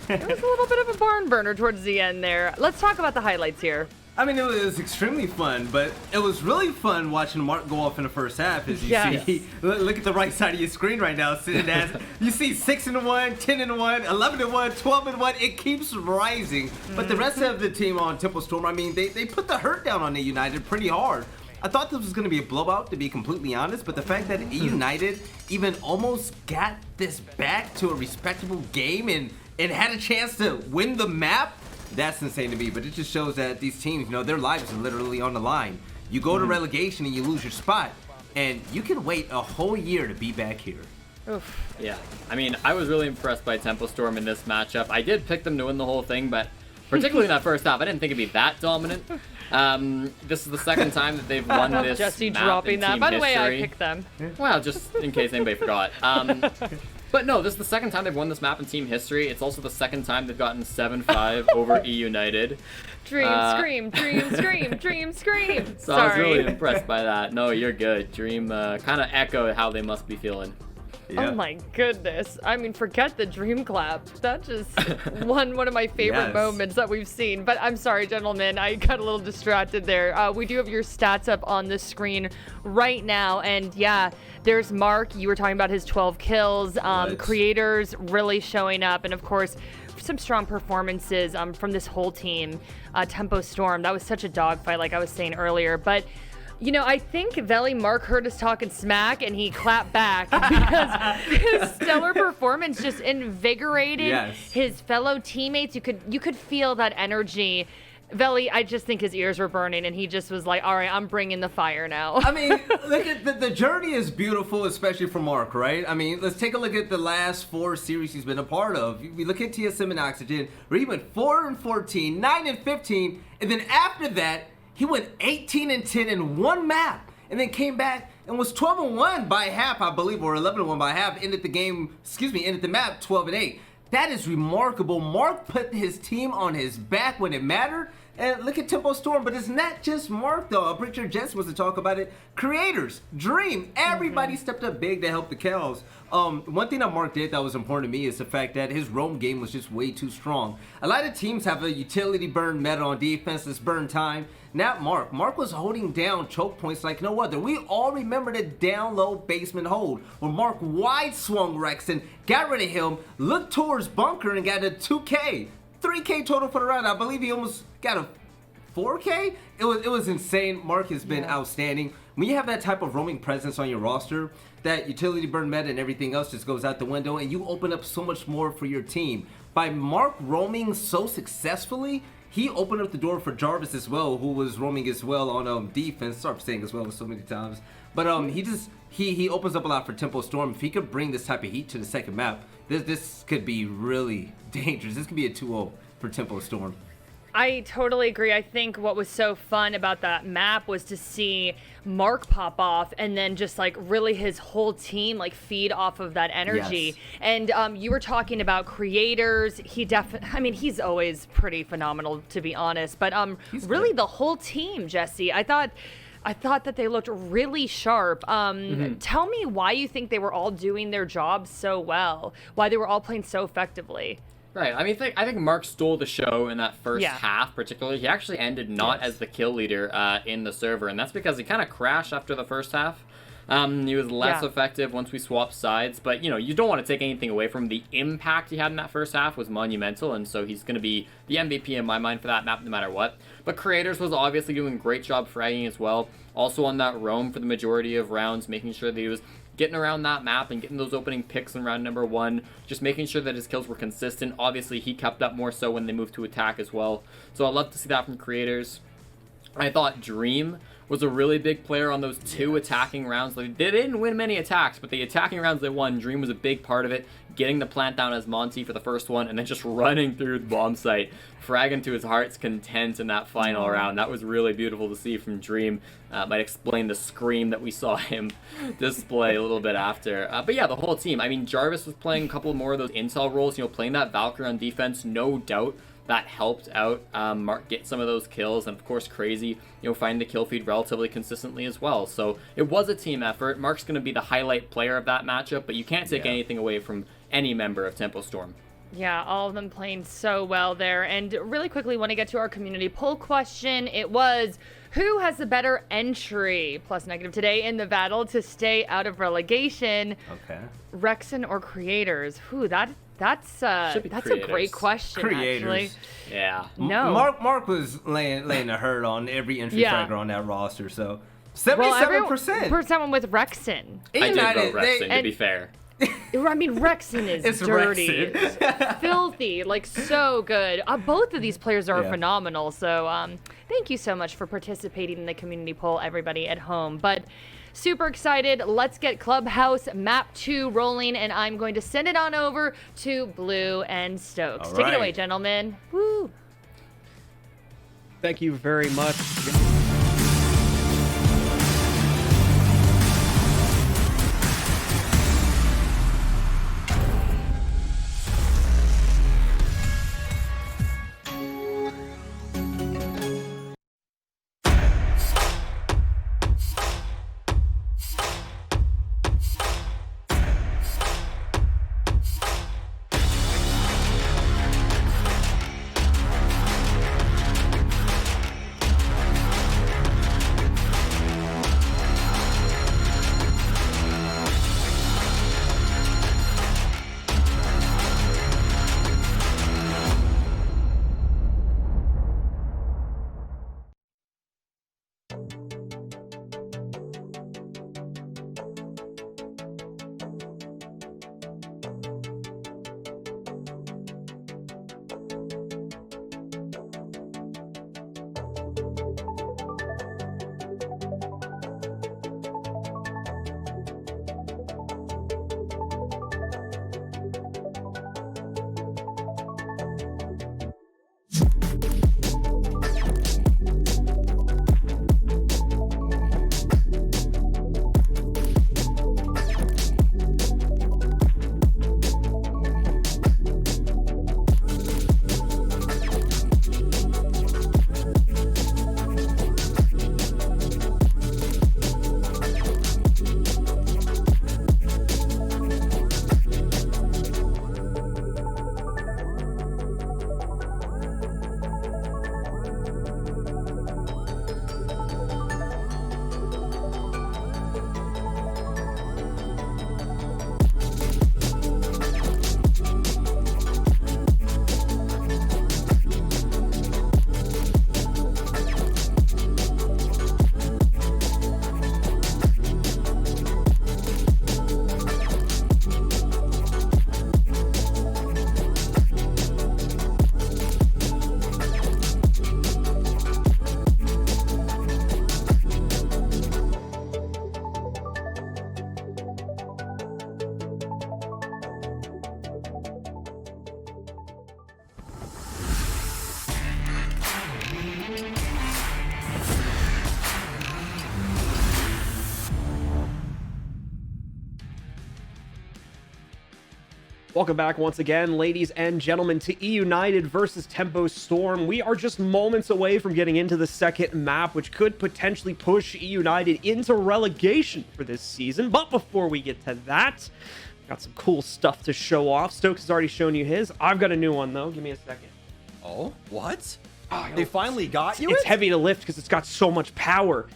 it was a little bit of a barn burner towards the end there. Let's talk about the highlights here. I mean, it was extremely fun, but it was really fun watching Mark go off in the first half. As you see, look at the right side of your screen right now, sitting as you see 6-1, 10-1, 11-1, 12-1. It keeps rising. But the rest of the team on Tempo Storm, I mean, they put the hurt down on the eUnited pretty hard. I thought this was going to be a blowout, to be completely honest, but the fact that eUnited even almost got this back to a respectable game and had a chance to win the map, that's insane to me. But it just shows that these teams, their lives are literally on the line. You go to relegation and you lose your spot, and you can wait a whole year to be back here. Oof. Yeah, I mean, I was really impressed by Tempo Storm in this matchup. I did pick them to win the whole thing, but particularly in that first half, I didn't think it'd be that dominant. This is the second time that they've won this Jesse map dropping in that. team By the way, I history. picked them. Well, just in case anybody forgot. But no, this is the second time they've won this map in team history. It's also the second time they've gotten 7-5 over eUnited. Dream, scream, dream, scream, dream, scream. So I was Sorry. really impressed by that. No, you're good. Dream kind of echoed how they must be feeling. Yeah. Oh my goodness. I mean, forget the dream clap. That just one of my favorite Yes. moments that we've seen. But I'm sorry, gentlemen. I got a little distracted there. We do have your stats up on the screen right now. And yeah, there's Mark. You were talking about his 12 kills. Right. Creators really showing up. And of course, some strong performances from this whole team. Tempo Storm, that was such a dogfight, like I was saying earlier. But I think Veli Mark heard us talking smack and he clapped back because his stellar performance just invigorated his fellow teammates. You could feel that energy. Veli, I just think his ears were burning and he just was like, all right, I'm bringing the fire now. I mean, look at the journey is beautiful, especially for Mark, right? I mean, let's take a look at the last 4 series he's been a part of. We look at TSM and Oxygen, where he went 4-14, 9-15, and then after that, he went 18-10 in one map, and then came back and was 12-1 by half, I believe, or 11-1 by half. Ended the map 12-8. That is remarkable. Mark put his team on his back when it mattered. And look at Tempo Storm, but it's not just Mark though. I'm pretty sure Jess was to talk about it. Creators, Dream, everybody stepped up big to help the Kells. One thing that Mark did that was important to me is the fact that his roam game was just way too strong. A lot of teams have a utility burn meta on defense that's burn time. Not Mark. Mark was holding down choke points like no other. We all remember the down low basement hold where Mark wide swung Rex and got rid of him, looked towards bunker and got a 2K. 3K total for the round. I believe he almost got a 4K. It was insane. Mark has been outstanding. When you have that type of roaming presence on your roster, that utility burn meta and everything else just goes out the window, and you open up so much more for your team. By Mark roaming so successfully, he opened up the door for Jarvis as well, who was roaming as well on defense. Sorry for saying as well so many times, but he opens up a lot for Tempo Storm. If he could bring this type of heat to the second map, this could be really dangerous. This could be a 2-0 for Tempo Storm. I totally agree. I think what was so fun about that map was to see Mark pop off and then just like really his whole team like feed off of that energy. Yes. And you were talking about creators. He's always pretty phenomenal, to be honest. But really the whole team, Jesse, I thought that they looked really sharp. Tell me why you think they were all doing their jobs so well, why they were all playing so effectively. Right. I mean, I think Mark stole the show in that first half, particularly. He actually ended not as the kill leader in the server, and that's because he kind of crashed after the first half. He was less effective once we swapped sides, but you don't want to take anything away from the impact he had in that first half was monumental, and so he's going to be the MVP in my mind for that map no matter what. But Creators was obviously doing a great job fragging as well, also on that roam for the majority of rounds, making sure that he was getting around that map and getting those opening picks in round number 1, just making sure that his kills were consistent. Obviously, he kept up more so when they moved to attack as well. So I love to see that from Creators. I thought Dream was a really big player on those 2 attacking rounds. They didn't win many attacks, but the attacking rounds they won, Dream was a big part of it, getting the plant down as Monty for the first one, and then just running through the bomb site, fragging to his heart's content in that final round. That was really beautiful to see from Dream. Might explain the scream that we saw him display a little bit after. But yeah, the whole team. I mean, Jarvis was playing a couple more of those intel roles, playing that Valkyrie on defense, no doubt. That helped out Mark get some of those kills, and of course Crazy, finding the kill feed relatively consistently as well. So it was a team effort. Mark's going to be the highlight player of that matchup, but you can't take anything away from any member of Tempo Storm. Yeah, all of them playing so well there. And really quickly, want to get to our community poll question. It was, who has the better entry, plus negative today, in the battle to stay out of relegation? Okay. Rexon or Creators? That's a great question. Creators. Actually. Yeah. No. Mark was laying the hurt on every entry striker on that roster, so 77%. For someone with Rexon. I did United, vote Rexon, to and- be fair. I mean, Rexon is It's dirty. Rexon. It's filthy, like so good. Both of these players are Yeah. phenomenal. So thank you so much for participating in the community poll, everybody at home. But super excited. Let's get Clubhouse Map 2 rolling, and I'm going to send it on over to Blue and Stokes. All Take it right. away, gentlemen. Woo! Thank you very much. Welcome back once again, ladies and gentlemen, to eUnited versus Tempo Storm. We are just moments away from getting into the second map, which could potentially push eUnited into relegation for this season. But before we get to that, got some cool stuff to show off. Stokes has already shown you his. I've got a new one, though. Give me a second. Oh, what? They finally got you It's it? heavy to lift because it's got so much power.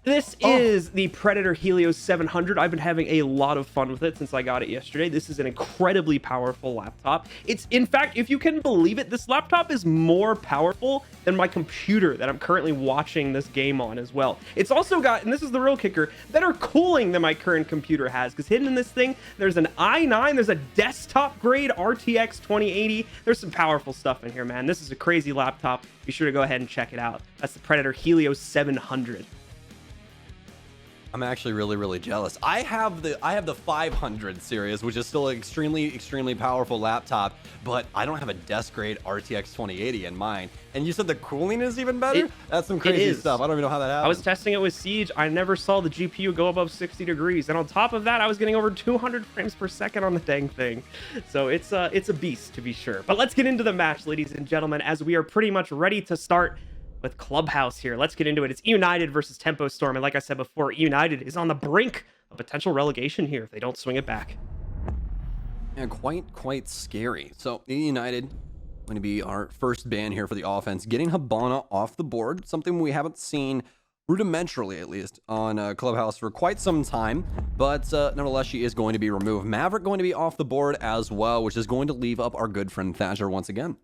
This is the Predator Helios 700. I've been having a lot of fun with it since I got it yesterday. This is an incredibly powerful laptop. It's, in fact, if you can believe it, this laptop is more powerful than my computer that I'm currently watching this game on as well. It's also got, and this is the real kicker, better cooling than my current computer has, because hidden in this thing, there's an i9, there's a desktop grade RTX 2080. There's some powerful stuff in here, man. This is a crazy laptop. Be sure to go ahead and check it out. That's the Predator Helios 700. I'm actually really jealous. I have the 500 series, which is still an extremely powerful laptop, but I don't have a desk grade RTX 2080 in mine. And you said the cooling is even better? That's some crazy stuff. I don't even know how that happened. I was testing it with Siege. I never saw the GPU go above 60 degrees. And on top of that, I was getting over 200 frames per second on the dang thing. So it's a beast, to be sure. But let's get into the match, ladies and gentlemen, as we are pretty much ready to start with Clubhouse here. Let's get into it. It's eUnited versus Tempo Storm. And like I said before, eUnited is on the brink of potential relegation here if they don't swing it back. And quite scary. So eUnited going to be our first ban here for the offense, getting Hibana off the board, something we haven't seen rudimentarily, at least, on Clubhouse for quite some time, but nevertheless, she is going to be removed. Maverick going to be off the board as well, which is going to leave up our good friend Thatcher once again.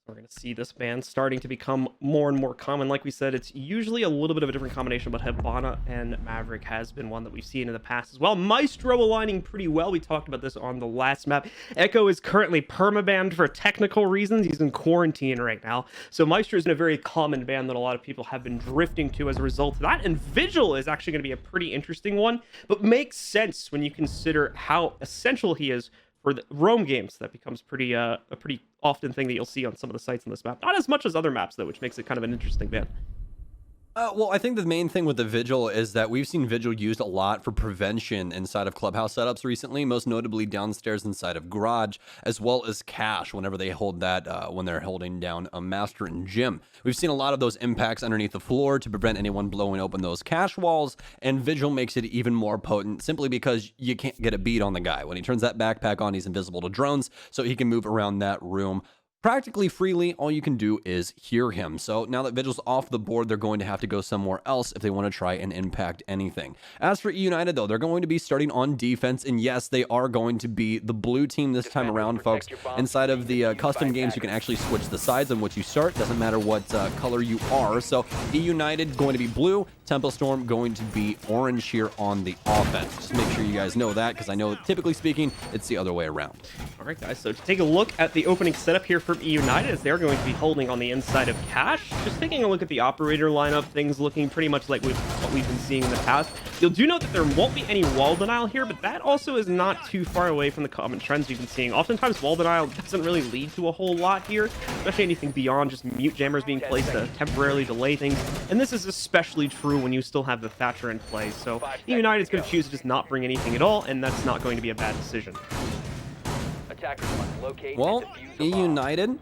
We're going to see this ban starting to become more and more common. Like we said, it's usually a little bit of a different combination, but Hibana and Maverick has been one that we've seen in the past as well. Maestro aligning pretty well. We talked about this on the last map. Echo is currently permabanned for technical reasons. He's in quarantine right now. So Maestro is in a very common ban that a lot of people have been drifting to as a result of that. And Vigil is actually going to be a pretty interesting one, but makes sense when you consider how essential he is for the roam games. That becomes pretty a pretty often thing that you'll see on some of the sites on this map. Not as much as other maps, though, which makes it kind of an interesting ban. Well, I think the main thing with the Vigil is that we've seen Vigil used a lot for prevention inside of clubhouse setups recently, most notably downstairs inside of Garage, as well as Cache whenever they hold that, when they're holding down a Master and Gym. We've seen a lot of those impacts underneath the floor to prevent anyone blowing open those Cache walls, and Vigil makes it even more potent simply because you can't get a beat on the guy. When he turns that backpack on, he's invisible to drones, so he can move around that room practically freely. All you can do is hear him. So now that Vigil's off the board, they're going to have to go somewhere else if they want to try and impact anything. As for eUnited, though, they're going to be starting on defense, and yes, they are going to be the blue team this time around, folks. Inside of the custom games, you can actually switch the sides on which you start. Doesn't matter what color you are. So eUnited going to be blue, Tempo Storm going to be orange here on the offense. Just make sure you guys know that, because I know typically speaking, it's the other way around. All right, guys, so to take a look at the opening setup here from eUnited, as they're going to be holding on the inside of Cache. Just taking a look at the operator lineup, things looking pretty much like what we've been seeing in the past. You'll do note that there won't be any wall denial here, but that also is not too far away from the common trends we've been seeing. Oftentimes, wall denial doesn't really lead to a whole lot here, especially anything beyond just mute jammers being placed to temporarily delay things. And this is especially true when you still have the Thatcher in play. So eUnited is going to choose to just not bring anything at all, and that's not going to be a bad decision. Attackers must locate Well, and defuse a bomb. eUnited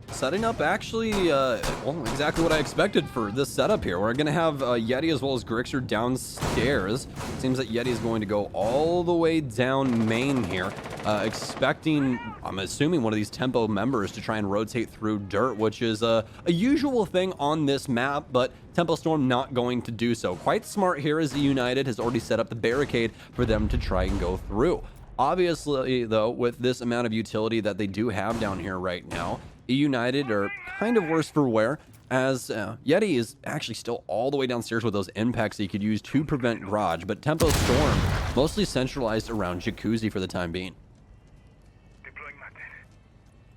setting up actually, well, exactly what I expected for this setup here. We're going to have Yeti as well as Grixer downstairs. Seems that Yeti is going to go all the way down main here, expecting, I'm assuming, one of these Tempo members to try and rotate through dirt, which is a usual thing on this map, but Tempo Storm not going to do so. Quite smart here as eUnited has already set up the barricade for them to try and go through. Obviously, though, with this amount of utility that they do have down here right now, eUnited are kind of worse for wear, as Yeti is actually still all the way downstairs with those impacts he could use to prevent Garage, but Tempo Storm mostly centralized around Jacuzzi for the time being.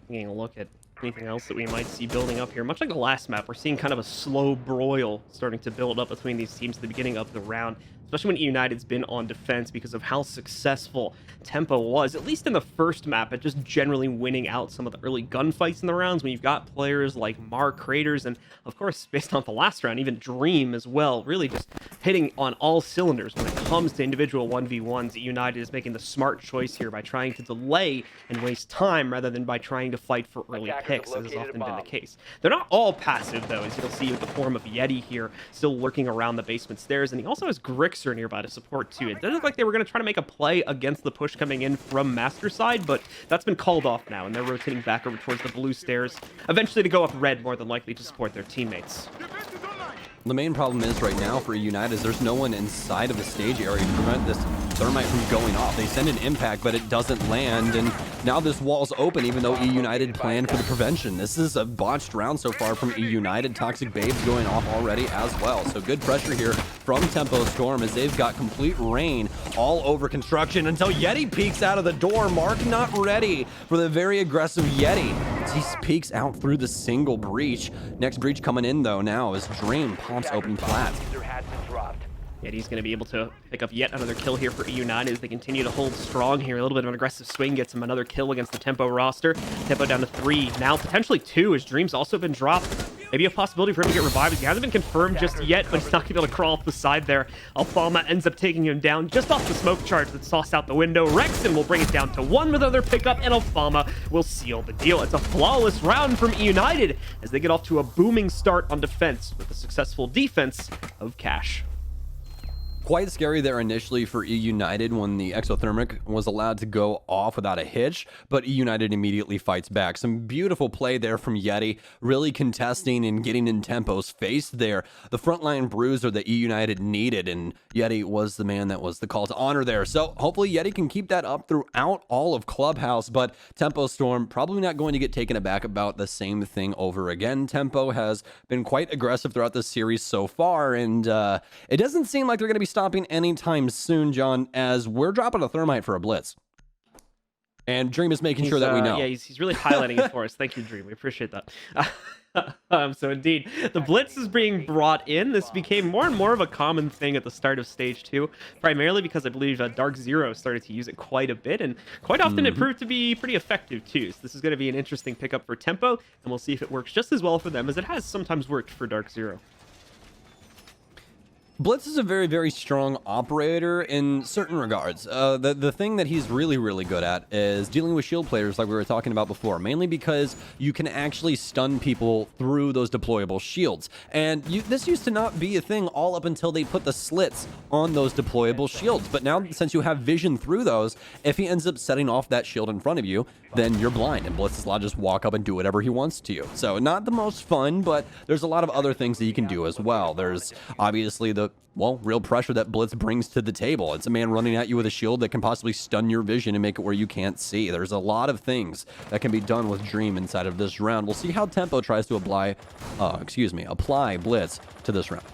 Taking a look at anything else that we might see building up here. Much like the last map, we're seeing kind of a slow broil starting to build up between these teams at the beginning of the round, especially when eUnited's been on defense because of how successful Tempo was, at least in the first map, at just generally winning out some of the early gunfights in the rounds when you've got players like Mar Craters and, of course, based on the last round, even Dream as well, really just hitting on all cylinders when it comes to individual 1v1s. eUnited is making the smart choice here by trying to delay and waste time rather than by trying to fight for early picks, as has often been the case. They're not all passive, though, as you'll see with the form of Yeti here, still lurking around the basement stairs, and he also has Grixer nearby to support, too. It doesn't look like they were going to try to make a play against the push coming in from Master side, but that's been called off now, and they're rotating back over towards the blue stairs, eventually to go up red, more than likely to support their teammates. The main problem is right now for eUnited is there's no one inside of the stage area to prevent this thermite from going off. They send an impact, but it doesn't land, and now this wall's open even though eUnited planned for the prevention. This is a botched round so far from eUnited. Toxic Babes going off already as well. So good pressure here from Tempo Storm as they've got complete rain all over construction until Yeti peeks out of the door. Mark not ready for the very aggressive Yeti as he peeks out through the single breach. Next breach coming in though now is Dream pumps open plat. Diffuser has been dropped. Yeti's going to be able to pick up yet another kill here for eUnited as they continue to hold strong here. A little bit of an aggressive swing gets him another kill against the Tempo roster. Tempo down to 3, now potentially 2, as Dream's also been dropped. Maybe a possibility for him to get revived. He hasn't been confirmed just yet, but he's not going to be able to crawl off the side there. Alfalma ends up taking him down just off the smoke charge that's tossed out the window. Rexon will bring it down to 1 with another pickup, and Alfalma will seal the deal. It's a flawless round from eUnited as they get off to a booming start on defense with the successful defense of Cache. Quite scary there initially for eUnited when the exothermic was allowed to go off without a hitch, but eUnited immediately fights back. Some beautiful play there from Yeti, really contesting and getting in Tempo's face there. The frontline bruiser that eUnited needed, and Yeti was the man that was the call to honor there. So hopefully Yeti can keep that up throughout all of Clubhouse, but Tempo Storm probably not going to get taken aback about the same thing over again. Tempo has been quite aggressive throughout this series so far, and it doesn't seem like they're going to be stopping anytime soon, John, as we're dropping a thermite for a blitz. And Dream is making sure that we know. Yeah, he's really highlighting it for us. Thank you, Dream. We appreciate that. So indeed, the blitz is being brought in. This became more and more of a common thing at the start of Stage 2, primarily because I believe Dark Zero started to use it quite a bit, and quite often it proved to be pretty effective too. So this is going to be an interesting pickup for Tempo, and we'll see if it works just as well for them as it has sometimes worked for Dark Zero. Blitz is a very, very strong operator in certain regards. The thing that he's really, really good at is dealing with shield players like we were talking about before, mainly because you can actually stun people through those deployable shields. And this used to not be a thing all up until they put the slits on those deployable shields. But now, since you have vision through those, if he ends up setting off that shield in front of you, then you're blind, and Blitz is allowed to just walk up and do whatever he wants to you. So not the most fun, but there's a lot of other things that you can do as well. There's obviously the real pressure that Blitz brings to the table. It's a man running at you with a shield that can possibly stun your vision and make it where you can't see. There's a lot of things that can be done with Dream inside of this round. We'll see how Tempo tries to apply Blitz to this round.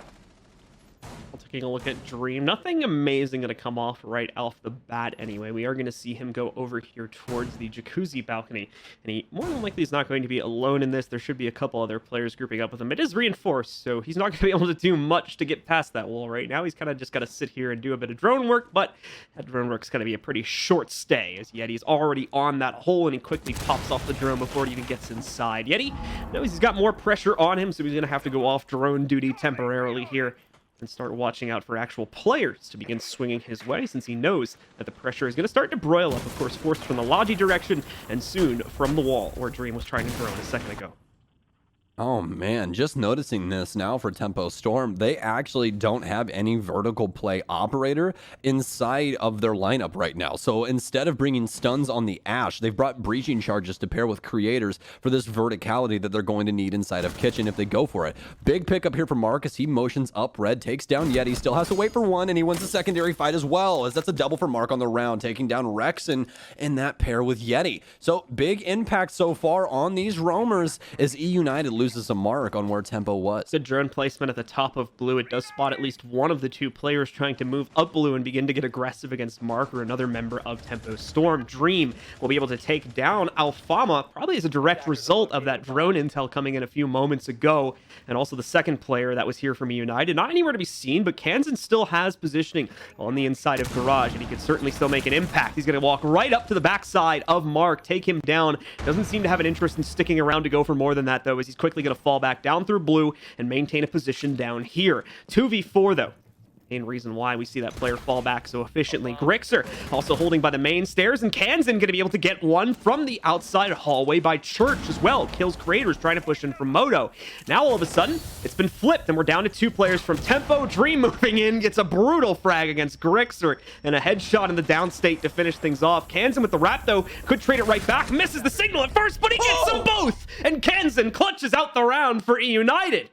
Taking a look at Dream, nothing amazing going to come off right off the bat anyway. We are going to see him go over here towards the jacuzzi balcony, and he more than likely is not going to be alone in this. There should be a couple other players grouping up with him. It is reinforced, so he's not going to be able to do much to get past that wall right now. He's kind of just got to sit here and do a bit of drone work, but that drone work's going to be a pretty short stay, as Yeti's already on that hole, and he quickly pops off the drone before it even gets inside. Yeti knows he's got more pressure on him, so he's going to have to go off drone duty temporarily here and start watching out for actual players to begin swinging his way, since he knows that the pressure is going to start to broil up, of course, forced from the Logi direction and soon from the wall where Dream was trying to drone a second ago. Oh man, just noticing this now for Tempo Storm, they actually don't have any vertical play operator inside of their lineup right now. So instead of bringing stuns on the Ash, they've brought breaching charges to pair with creators for this verticality that they're going to need inside of Kitchen if they go for it. Big pickup here for Marcus. He motions up red, takes down Yeti, still has to wait for one, and he wins the secondary fight as well, as that's a double for Mark on the round, taking down Rex and in that pair with Yeti. So big impact so far on these roamers as eUnited loses a mark on where Tempo was. Good drone placement at the top of blue. It does spot at least one of the two players trying to move up blue and begin to get aggressive against Mark or another member of Tempo Storm. Dream will be able to take down Alfama, probably as a direct result of that drone intel coming in a few moments ago. And also the second player that was here from United, not anywhere to be seen, but Kansan still has positioning on the inside of Garage, and he can certainly still make an impact. He's going to walk right up to the backside of Mark, take him down. Doesn't seem to have an interest in sticking around to go for more than that, though, as he's quickly going to fall back down through blue and maintain a position down here. 2v4, though. Main reason why we see that player fall back so efficiently. Grixer also holding by the main stairs, and Kansan going to be able to get one from the outside hallway by Church as well. Kills Creators trying to push in from Moto. Now all of a sudden, it's been flipped, and we're down to two players from Tempo. Dream moving in, gets a brutal frag against Grixer, and a headshot in the downstate to finish things off. Kansan with the wrap, though, could trade it right back. Misses the signal at first, but he gets them both! And Kansan clutches out the round for eUnited.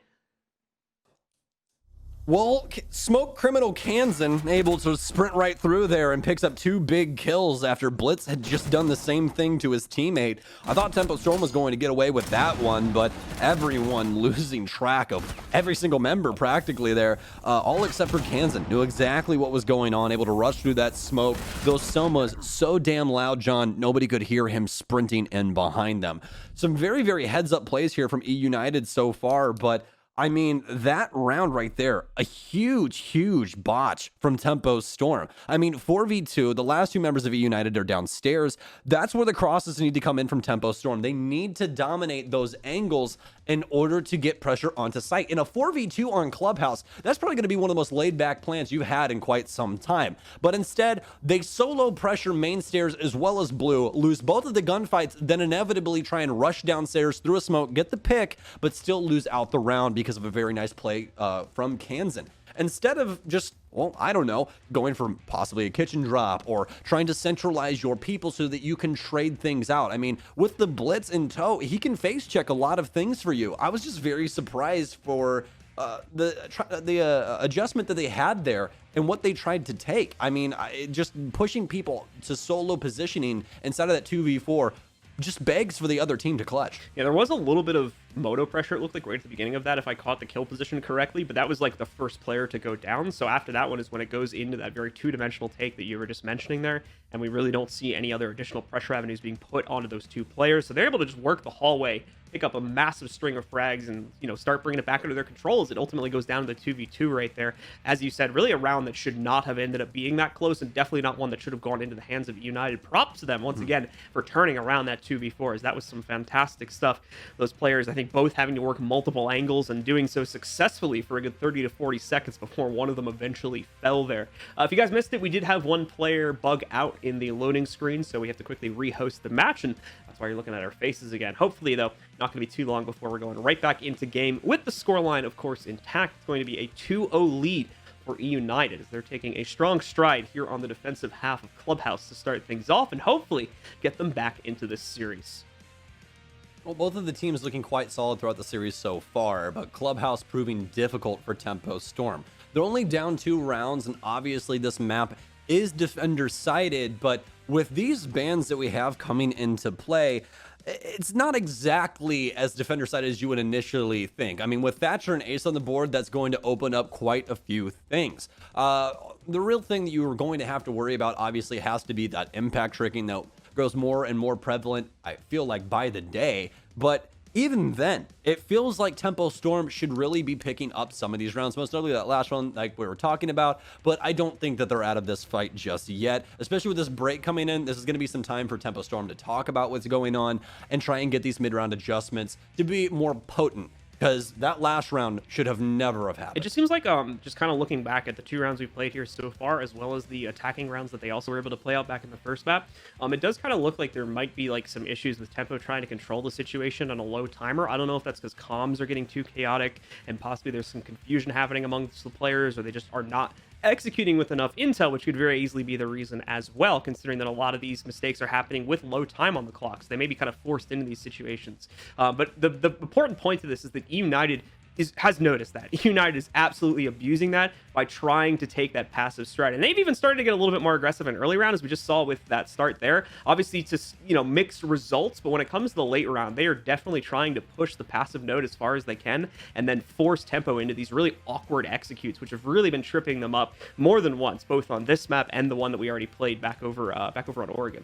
Well, Smoke Criminal Kansan able to sprint right through there and picks up two big kills after Blitz had just done the same thing to his teammate. I thought Tempo Storm was going to get away with that one, but everyone losing track of every single member practically there, all except for Kansan. Knew exactly what was going on, able to rush through that smoke. Those Somas so damn loud, John, nobody could hear him sprinting in behind them. Some very, very heads-up plays here from eUnited so far, but I mean, that round right there, a huge, huge botch from Tempo Storm. I mean, 4v2, the last two members of eUnited are downstairs. That's where the crosses need to come in from Tempo Storm. They need to dominate those angles in order to get pressure onto site. In a 4v2 on Clubhouse, that's probably going to be one of the most laid-back plans you've had in quite some time. But instead, they solo pressure main stairs as well as blue, lose both of the gunfights, then inevitably try and rush downstairs through a smoke, get the pick, but still lose out the round because of a very nice play from Kansan. instead of just, well, I don't know, going for possibly a kitchen drop or trying to centralize your people so that you can trade things out. I mean, with the blitz in tow, he can face check a lot of things for you. I was just very surprised for the adjustment that they had there and what they tried to take. I mean, just pushing people to solo positioning inside of that 2v4 just begs for the other team to clutch. Yeah, there was a little bit of moto pressure, it looked like, right at the beginning of that, if I caught the kill position correctly, but that was like the first player to go down. So after that one is when it goes into that very two-dimensional take that you were just mentioning there, and we really don't see any other additional pressure avenues being put onto those two players. So they're able to just work the hallway, pick up a massive string of frags, and, you know, start bringing it back under their control as it ultimately goes down to the 2v2 right there. As you said, really a round that should not have ended up being that close, and definitely not one that should have gone into the hands of United. Props to them once again for turning around that 2v4, as that was some fantastic stuff. Those players, I think, both having to work multiple angles and doing so successfully for a good 30 to 40 seconds before one of them eventually fell there. If you guys missed it, we did have one player bug out in the loading screen, so we have to quickly rehost the match, and that's why you're looking at our faces again. Hopefully, though, not going to be too long before we're going right back into game with the scoreline, of course, intact. It's going to be a 2-0 lead for eUnited as they're taking a strong stride here on the defensive half of Clubhouse to start things off and hopefully get them back into this series. Well, both of the teams looking quite solid throughout the series so far, but Clubhouse proving difficult for Tempo Storm. They're only down 2 rounds, and obviously this map is defender-sided, but with these bans that we have coming into play, it's not exactly as defender-sided as you would initially think. I mean, with Thatcher and Ace on the board, that's going to open up quite a few things. The real thing that you are going to have to worry about, obviously, has to be that impact tricking that grows more and more prevalent, I feel like, by the day. But even then, it feels like Tempo Storm should really be picking up some of these rounds, most notably that last one like we were talking about, but I don't think that they're out of this fight just yet, especially with this break coming in. This is going to be some time for Tempo Storm to talk about what's going on and try and get these mid-round adjustments to be more potent, because that last round should have never have happened. It just seems like, just kind of looking back at the 2 rounds we've played here so far, as well as the attacking rounds that they also were able to play out back in the first map, it does kind of look like there might be like some issues with Tempo trying to control the situation on a low timer. I don't know if that's because comms are getting too chaotic and possibly there's some confusion happening amongst the players, or they just are not executing with enough intel, which could very easily be the reason as well, considering that a lot of these mistakes are happening with low time on the clock, so they may be kind of forced into these situations. But the important point to this is that United has noticed that. United is absolutely abusing that by trying to take that passive stride. And they've even started to get a little bit more aggressive in early round, as we just saw with that start there. Obviously, to, you know, mixed results, but when it comes to the late round, they are definitely trying to push the passive node as far as they can and then force Tempo into these really awkward executes, which have really been tripping them up more than once, both on this map and the one that we already played back over on Oregon.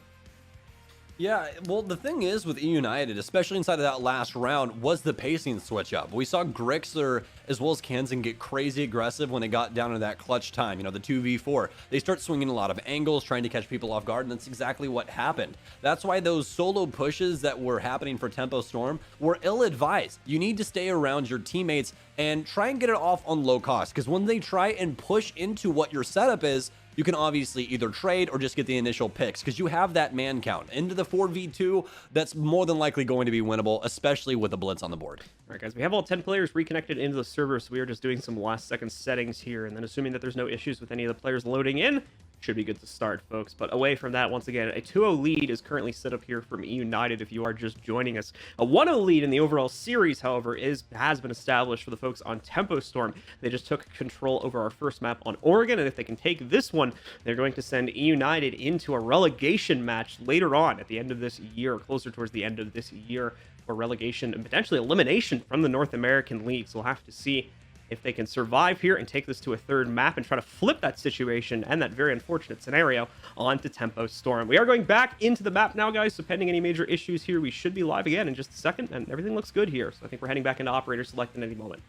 Yeah, well, the thing is with eUnited, especially inside of that last round, was the pacing switch up. We saw Grixer as well as Kansan get crazy aggressive when they got down to that clutch time, you know, the 2v4. They start swinging a lot of angles, trying to catch people off guard, and that's exactly what happened. That's why those solo pushes that were happening for Tempo Storm were ill-advised. You need to stay around your teammates and try and get it off on low cost, because when they try and push into what your setup is, you can obviously either trade or just get the initial picks, because you have that man count into the 4v2 that's more than likely going to be winnable, especially with a blitz on the board. All right, guys, we have all 10 players reconnected into the server, so we are just doing some last second settings here, and then assuming that there's no issues with any of the players loading in, should be good to start, folks. But away from that, once again, a 2-0 lead is currently set up here from eUnited if you are just joining us. A 1-0 lead in the overall series, however, has been established for the folks on Tempo Storm. They just took control over our first map on Oregon, and if they can take this one, they're going to send eUnited into a relegation match later on at the end of this year, closer towards the end of this year, for relegation and potentially elimination from the North American League. So we'll have to see if they can survive here and take this to a third map and try to flip that situation and that very unfortunate scenario onto Tempo Storm. We are going back into the map now, guys, so pending any major issues here, we should be live again in just a second, and everything looks good here. So I think we're heading back into Operator Select in any moment.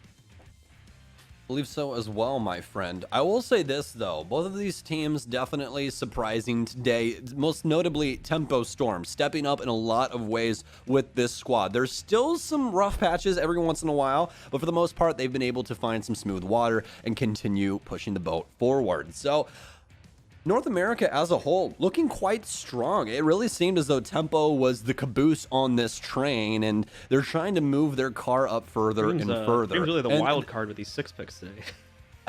I believe so as well, my friend. I will say this, though. Both of these teams definitely surprising today. Most notably, Tempo Storm stepping up in a lot of ways with this squad. There's still some rough patches every once in a while, but for the most part, they've been able to find some smooth water and continue pushing the boat forward. So North America as a whole looking quite strong. It really seemed as though Tempo was the caboose on this train, and they're trying to move their car up further and further. Seems really the wild card with these 6 picks today.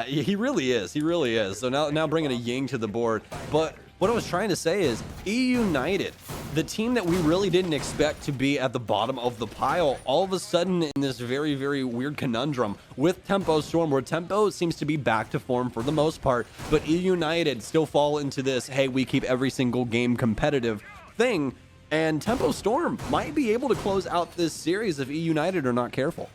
He really is. He really is. So now bringing a Ying to the board. But what I was trying to say is eUnited, the team that we really didn't expect to be at the bottom of the pile, all of a sudden in this very, very weird conundrum with Tempo Storm, where Tempo seems to be back to form for the most part, but eUnited still fall into this, hey, we keep every single game competitive thing, and Tempo Storm might be able to close out this series if eUnited are not careful.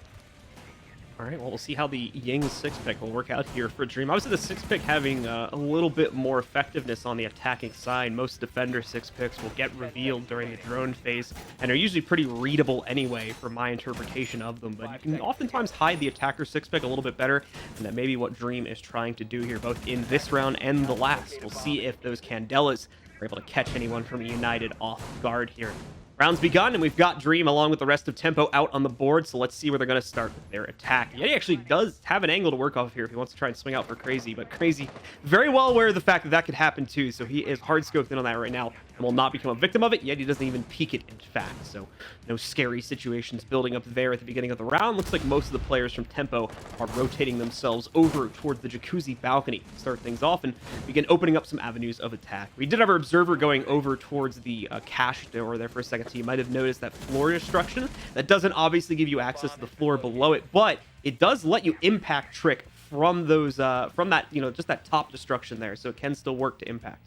All right, well, we'll see how the Ying 6-pick will work out here for Dream. Obviously, the 6-pick having a little bit more effectiveness on the attacking side. Most defender 6-picks will get revealed during the drone phase and are usually pretty readable anyway for my interpretation of them. But you can oftentimes hide the attacker 6-pick a little bit better, and that may be what Dream is trying to do here, both in this round and the last. We'll see if those Candelas are able to catch anyone from United off guard here. Round's begun, and we've got Dream along with the rest of Tempo out on the board, so let's see where they're going to start with their attack. Yeti actually does have an angle to work off here if he wants to try and swing out for Crazy, but Crazy very well aware of the fact that that could happen too, so he is hard scoped in on that right now and will not become a victim of it. Yeti doesn't even peek it, in fact, so no scary situations building up there at the beginning of the round. Looks like most of the players from Tempo are rotating themselves over towards the Jacuzzi balcony to start things off and begin opening up some avenues of attack. We did have our observer going over towards the cache door there for a second, so you might have noticed that floor destruction. That doesn't obviously give you access to the floor below it, but it does let you impact trick from those from that, just that top destruction there, so it can still work to impact.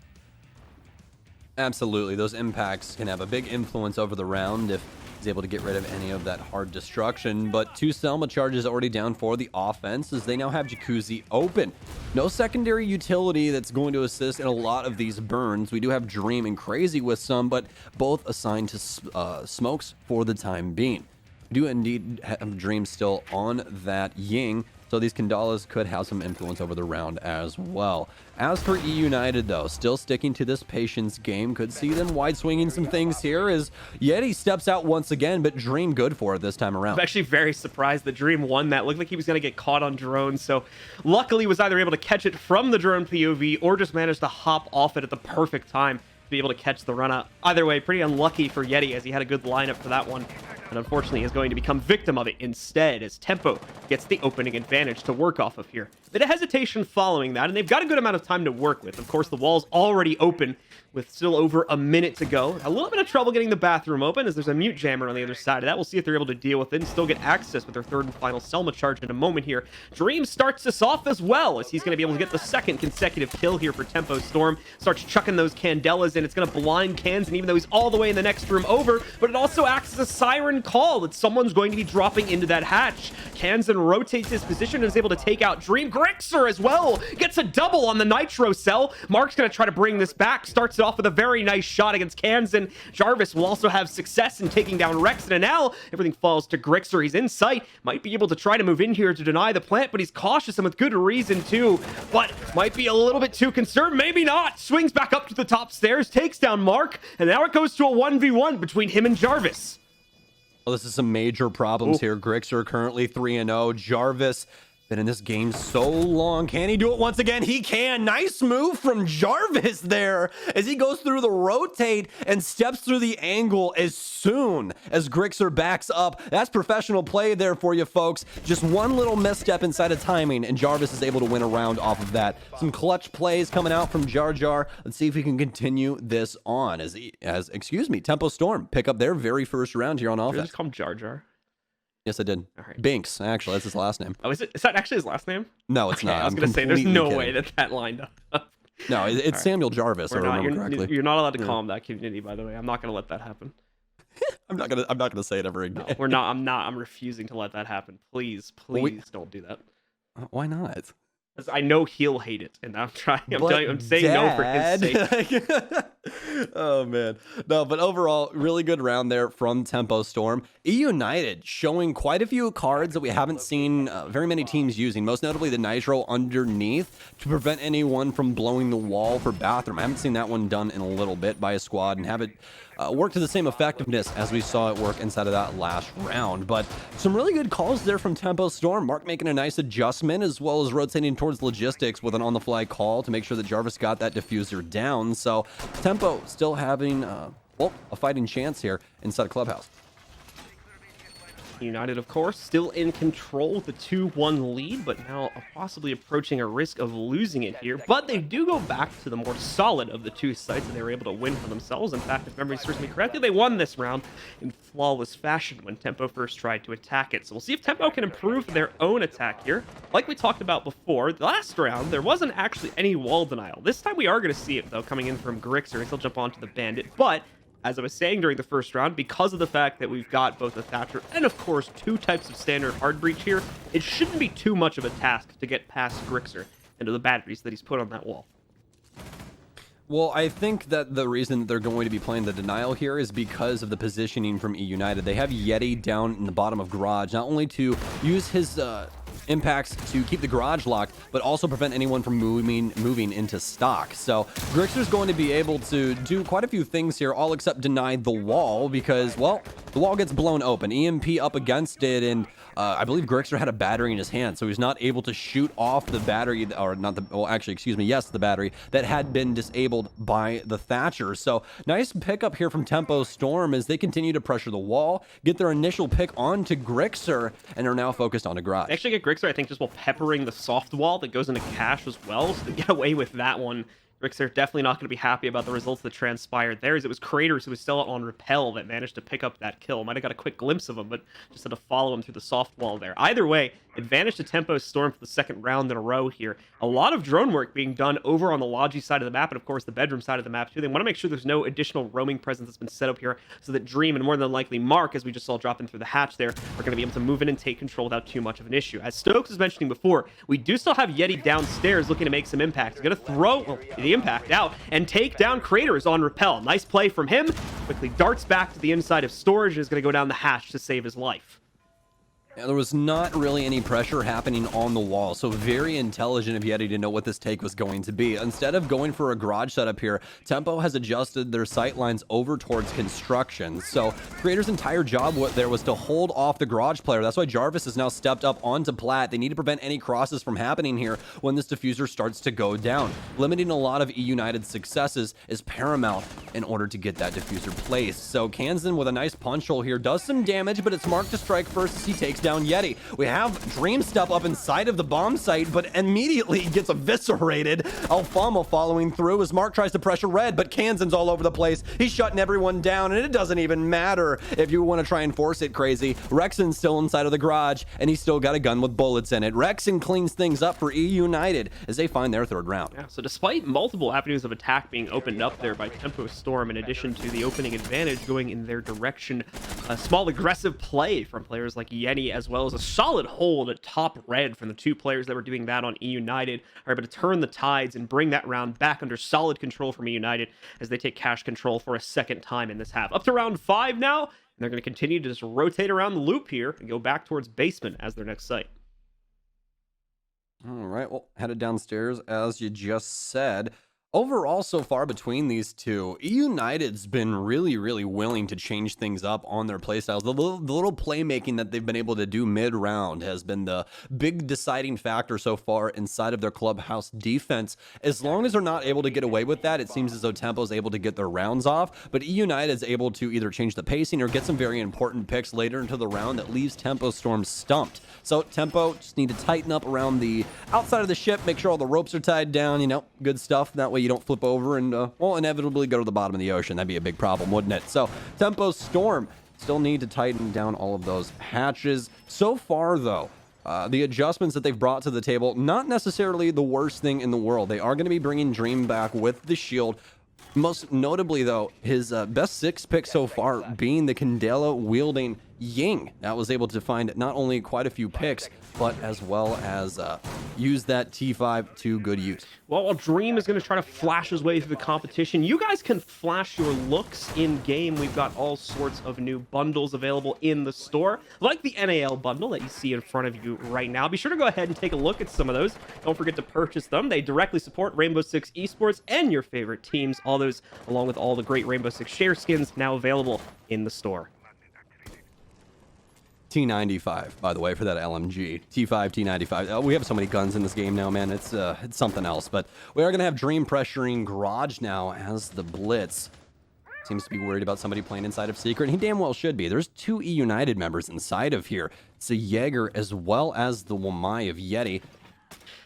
Absolutely, those impacts can have a big influence over the round if he's able to get rid of any of that hard destruction. But 2 Selma charges already down for the offense as they now have Jacuzzi open. No secondary utility that's going to assist in a lot of these burns. We do have Dream and Crazy with some, but both assigned to Smokes for the time being. We do indeed have Dream still on that Ying, so these Kandalas could have some influence over the round as well. As for eUnited, though, still sticking to this patience game. Could see them wide swinging some things here as Yeti steps out once again, but Dream good for it this time around. I'm actually very surprised that Dream won that. Looked like he was going to get caught on drone, so luckily was either able to catch it from the drone POV or just managed to hop off it at the perfect time to be able to catch the run out. Either way, pretty unlucky for Yeti as he had a good lineup for that one, and unfortunately is going to become victim of it instead as Tempo gets the opening advantage to work off of here. Bit of hesitation following that, and they've got a good amount of time to work with. Of course, the wall's already open with still over a minute to go. A little bit of trouble getting the bathroom open as there's a mute jammer on the other side of that. We'll see if they're able to deal with it and still get access with their third and final Selma charge in a moment here. Dream starts this off as well as he's going to be able to get the second consecutive kill here for Tempo Storm. Starts chucking those Candelas in. It's going to blind Kansan even though he's all the way in the next room over, but it also acts as a siren call that someone's going to be dropping into that hatch. Kansan rotates his position and is able to take out Dream. Grixer as well gets a double on the Nitro cell. Mark's going to try to bring this back. Starts it off with a very nice shot against Kansan. Jarvis will also have success in taking down Rex, and now everything falls to Grixer. He's in sight. Might be able to try to move in here to deny the plant, but he's cautious and with good reason too. But might be a little bit too concerned. Maybe not. Swings back up to the top stairs, takes down Mark, and now it goes to a 1v1 between him and Jarvis. Well, this is some major problems here. Grixer currently 3-0. Jarvis been in this game so long. Can he do it once again? He can. Nice move from Jarvis there as he goes through the rotate and steps through the angle as soon as Grixer backs up. That's professional play there for you folks. Just one little misstep inside of timing and Jarvis is able to win a round off of that. Some clutch plays coming out from Jar Jar. Let's see if we can continue this on as Tempo Storm pick up their very first round here on offense. Did you just call him Jar Jar? Yes, I did. All right. Binks, actually, that's his last name. Oh, is that actually his last name? No, it's Okay, not. I was I'm going to say, there's no completely way kidding. that lined up. No, it's right. Samuel Jarvis, if I remember correctly. You're not allowed to call him that, community, by the way. I'm not going to let that happen. I'm not gonna say it ever again. No, we're not. I'm refusing to let that happen. Please don't do that. Why not? 'Cause I know he'll hate it, and I'm trying. I'm saying no for his sake. Oh man, no, but overall, really good round there from Tempo Storm. eUnited showing quite a few cards that we haven't seen very many teams using. Most notably the Nitro underneath to prevent anyone from blowing the wall for bathroom. I haven't seen that one done in a little bit by a squad and have it work to the same effectiveness as we saw it work inside of that last round. But some really good calls there from Tempo Storm. Mark making a nice adjustment as well as rotating towards logistics with an on-the-fly call to make sure that Jarvis got that diffuser down. So Tempo still having a fighting chance here inside of Clubhouse. United, of course, still in control with the 2-1 lead, but now possibly approaching a risk of losing it here. But they do go back to the more solid of the two sites, and they were able to win for themselves. In fact, if memory serves me correctly, they won this round in flawless fashion when Tempo first tried to attack it. So we'll see if Tempo can improve their own attack here. Like we talked about before, the last round, there wasn't actually any wall denial. This time we are going to see it, though, coming in from Grixer. He'll jump onto the Bandit, but as I was saying during the first round, because of the fact that we've got both a Thatcher and, of course, two types of standard hard breach here, it shouldn't be too much of a task to get past Grixer into the batteries that he's put on that wall. Well, I think that the reason that they're going to be playing the denial here is because of the positioning from eUnited. They have Yeti down in the bottom of Garage, not only to use his impacts to keep the garage locked, but also prevent anyone from moving into stock. So Grixer's going to be able to do quite a few things here, all except deny the wall, because, well, the wall gets blown open. EMP up against it, and I believe Grixer had a battery in his hand, so he's not able to shoot off the battery, or not the, well, actually, excuse me, yes, the battery that had been disabled by the Thatcher. So nice pickup here from Tempo Storm as they continue to pressure the wall, get their initial pick onto Grixer, and are now focused on a garage. They actually get Grixer, I think, just while peppering the soft wall that goes into cash as well, so they get away with that one. Grixer definitely not going to be happy about the results that transpired there, as it was Craters who was still out on Repel that managed to pick up that kill. Might have got a quick glimpse of him, but just had to follow him through the soft wall there. Either way, advantage to Tempo Storm for the second round in a row here. A lot of drone work being done over on the Logi side of the map, and of course the bedroom side of the map too. They want to make sure there's no additional roaming presence that's been set up here, so that Dream and more than likely Mark, as we just saw drop in through the hatch there, are going to be able to move in and take control without too much of an issue. As Stokes was mentioning before, we do still have Yeti downstairs looking to make some impact. He's going to throw the impact out and take down Craters on Repel. Nice play from him. Quickly darts back to the inside of storage and is going to go down the hatch to save his life. Yeah, there was not really any pressure happening on the wall, so very intelligent of Yeti to know what this take was going to be. Instead of going for a garage setup here, Tempo has adjusted their sight lines over towards construction. So Creator's entire job there was to hold off the garage player. That's why Jarvis has now stepped up onto Plat. They need to prevent any crosses from happening here when this diffuser starts to go down. Limiting a lot of eUnited's successes is paramount in order to get that diffuser placed. So Kansan with a nice punch hole here does some damage, but it's Mark to strike first as he takes down Yeti. We have Dream step up inside of the bomb site, but immediately gets eviscerated. Alfama following through as Mark tries to pressure Red, but Kansan's all over the place. He's shutting everyone down, and it doesn't even matter if you want to try and force it crazy. Rexon's still inside of the garage, and he's still got a gun with bullets in it. Rexon cleans things up for eUnited as they find their third round. Yeah, so despite multiple avenues of attack being opened up there by Tempo Storm, in addition to the opening advantage going in their direction, a small aggressive play from players like Yeti, as well as a solid hold at top Red from the two players that were doing that on eUnited, are able to turn the tides and bring that round back under solid control from eUnited as they take cash control for a second time in this half. Up to round 5 now, and they're going to continue to just rotate around the loop here and go back towards basement as their next site. All right, well, headed downstairs as you just said. Overall, so far between these two, eUnited's been really, really willing to change things up on their playstyles. The little playmaking that they've been able to do mid-round has been the big deciding factor so far inside of their clubhouse defense. As long as they're not able to get away with that, it seems as though Tempo's able to get their rounds off, but eUnited's able to either change the pacing or get some very important picks later into the round that leaves Tempo Storm stumped. So Tempo just need to tighten up around the outside of the ship, make sure all the ropes are tied down, you know, good stuff. That way you don't flip over and, well, inevitably go to the bottom of the ocean. That'd be a big problem, wouldn't it? So Tempo Storm still need to tighten down all of those hatches. So far, though, the adjustments that they've brought to the table, not necessarily the worst thing in the world. They are going to be bringing Dream back with the shield. Most notably, though, his best 6 pick so far being the Candela-wielding Ying. That was able to find not only quite a few picks, but as well as use that T5 to good use. Well, while Dream is going to try to flash his way through the competition, you guys can flash your looks in-game. We've got all sorts of new bundles available in the store, like the NAL bundle that you see in front of you right now. Be sure to go ahead and take a look at some of those. Don't forget to purchase them. They directly support Rainbow Six Esports and your favorite teams. All those, along with all the great Rainbow Six share skins, now available in the store. T95, by the way, for that LMG. T5, T95. We have so many guns in this game now, man. It's something else. But we are going to have Dream pressuring Garage now as the Blitz seems to be worried about somebody playing inside of Secret, and he damn well should be. There's 2 eUnited members inside of here. It's a Jaeger as well as the Wamai of Yeti.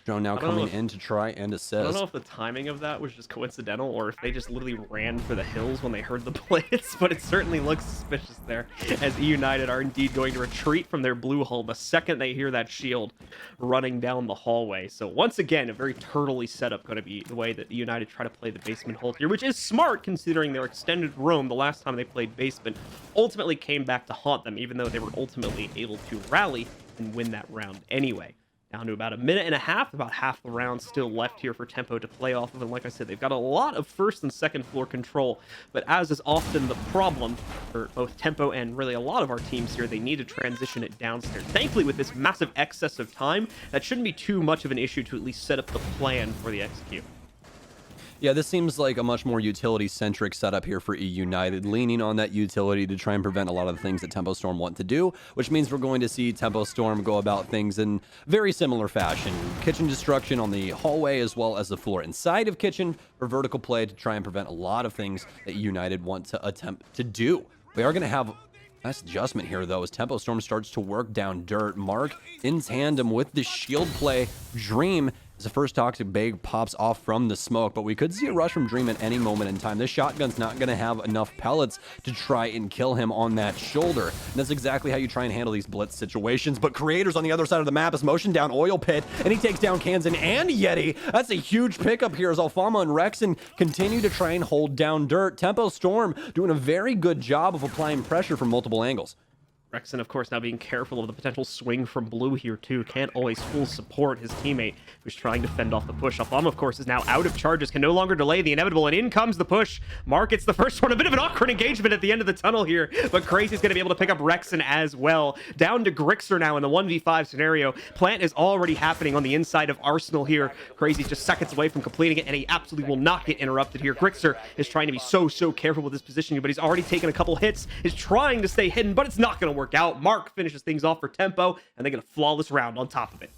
Drone now coming in to try and assist. I don't know if the timing of that was just coincidental or if they just literally ran for the hills when they heard the blitz, but it certainly looks suspicious there, as eUnited are indeed going to retreat from their blue hull the second they hear that shield running down the hallway. So once again, a very turtley setup going to be the way that eUnited try to play the basement hold here, which is smart considering their extended roam the last time they played basement ultimately came back to haunt them, even though they were ultimately able to rally and win that round anyway. Down to about a minute and a half, about half the round still left here for Tempo to play off of. And like I said, they've got a lot of first and second floor control. But as is often the problem for both Tempo and really a lot of our teams here, they need to transition it downstairs. Thankfully, with this massive excess of time, that shouldn't be too much of an issue to at least set up the plan for the execute. Yeah, this seems like a much more utility-centric setup here for eUnited, leaning on that utility to try and prevent a lot of the things that Tempo Storm want to do, which means we're going to see Tempo Storm go about things in very similar fashion. Kitchen destruction on the hallway as well as the floor inside of Kitchen for vertical play to try and prevent a lot of things that eUnited want to attempt to do. We are going to have nice adjustment here, though, as Tempo Storm starts to work down dirt. Mark in tandem with the shield play. Dream as the first toxic bag pops off from the smoke, but we could see a rush from Dream at any moment in time. This shotgun's not going to have enough pellets to try and kill him on that shoulder. And that's exactly how you try and handle these blitz situations. But Creators on the other side of the map is motioned down Oil Pit, and he takes down Kansan and Yeti. That's a huge pickup here as Alfama and Rexon continue to try and hold down dirt. Tempo Storm doing a very good job of applying pressure from multiple angles. Rexon, of course, now being careful of the potential swing from blue here, too. Can't always full support his teammate, who's trying to fend off the push. Alfama, of course, is now out of charges, can no longer delay the inevitable, and in comes the push. Mark gets the first one. A bit of an awkward engagement at the end of the tunnel here, but Crazy's going to be able to pick up Rexon as well. Down to Grixer now in the 1v5 scenario. Plant is already happening on the inside of Arsenal here. Crazy's just seconds away from completing it, and he absolutely will not get interrupted here. Grixer is trying to be so careful with his positioning, but he's already taken a couple hits, is trying to stay hidden, but it's not going to work out. Mark finishes things off for Tempo, and they get a flawless round on top of it.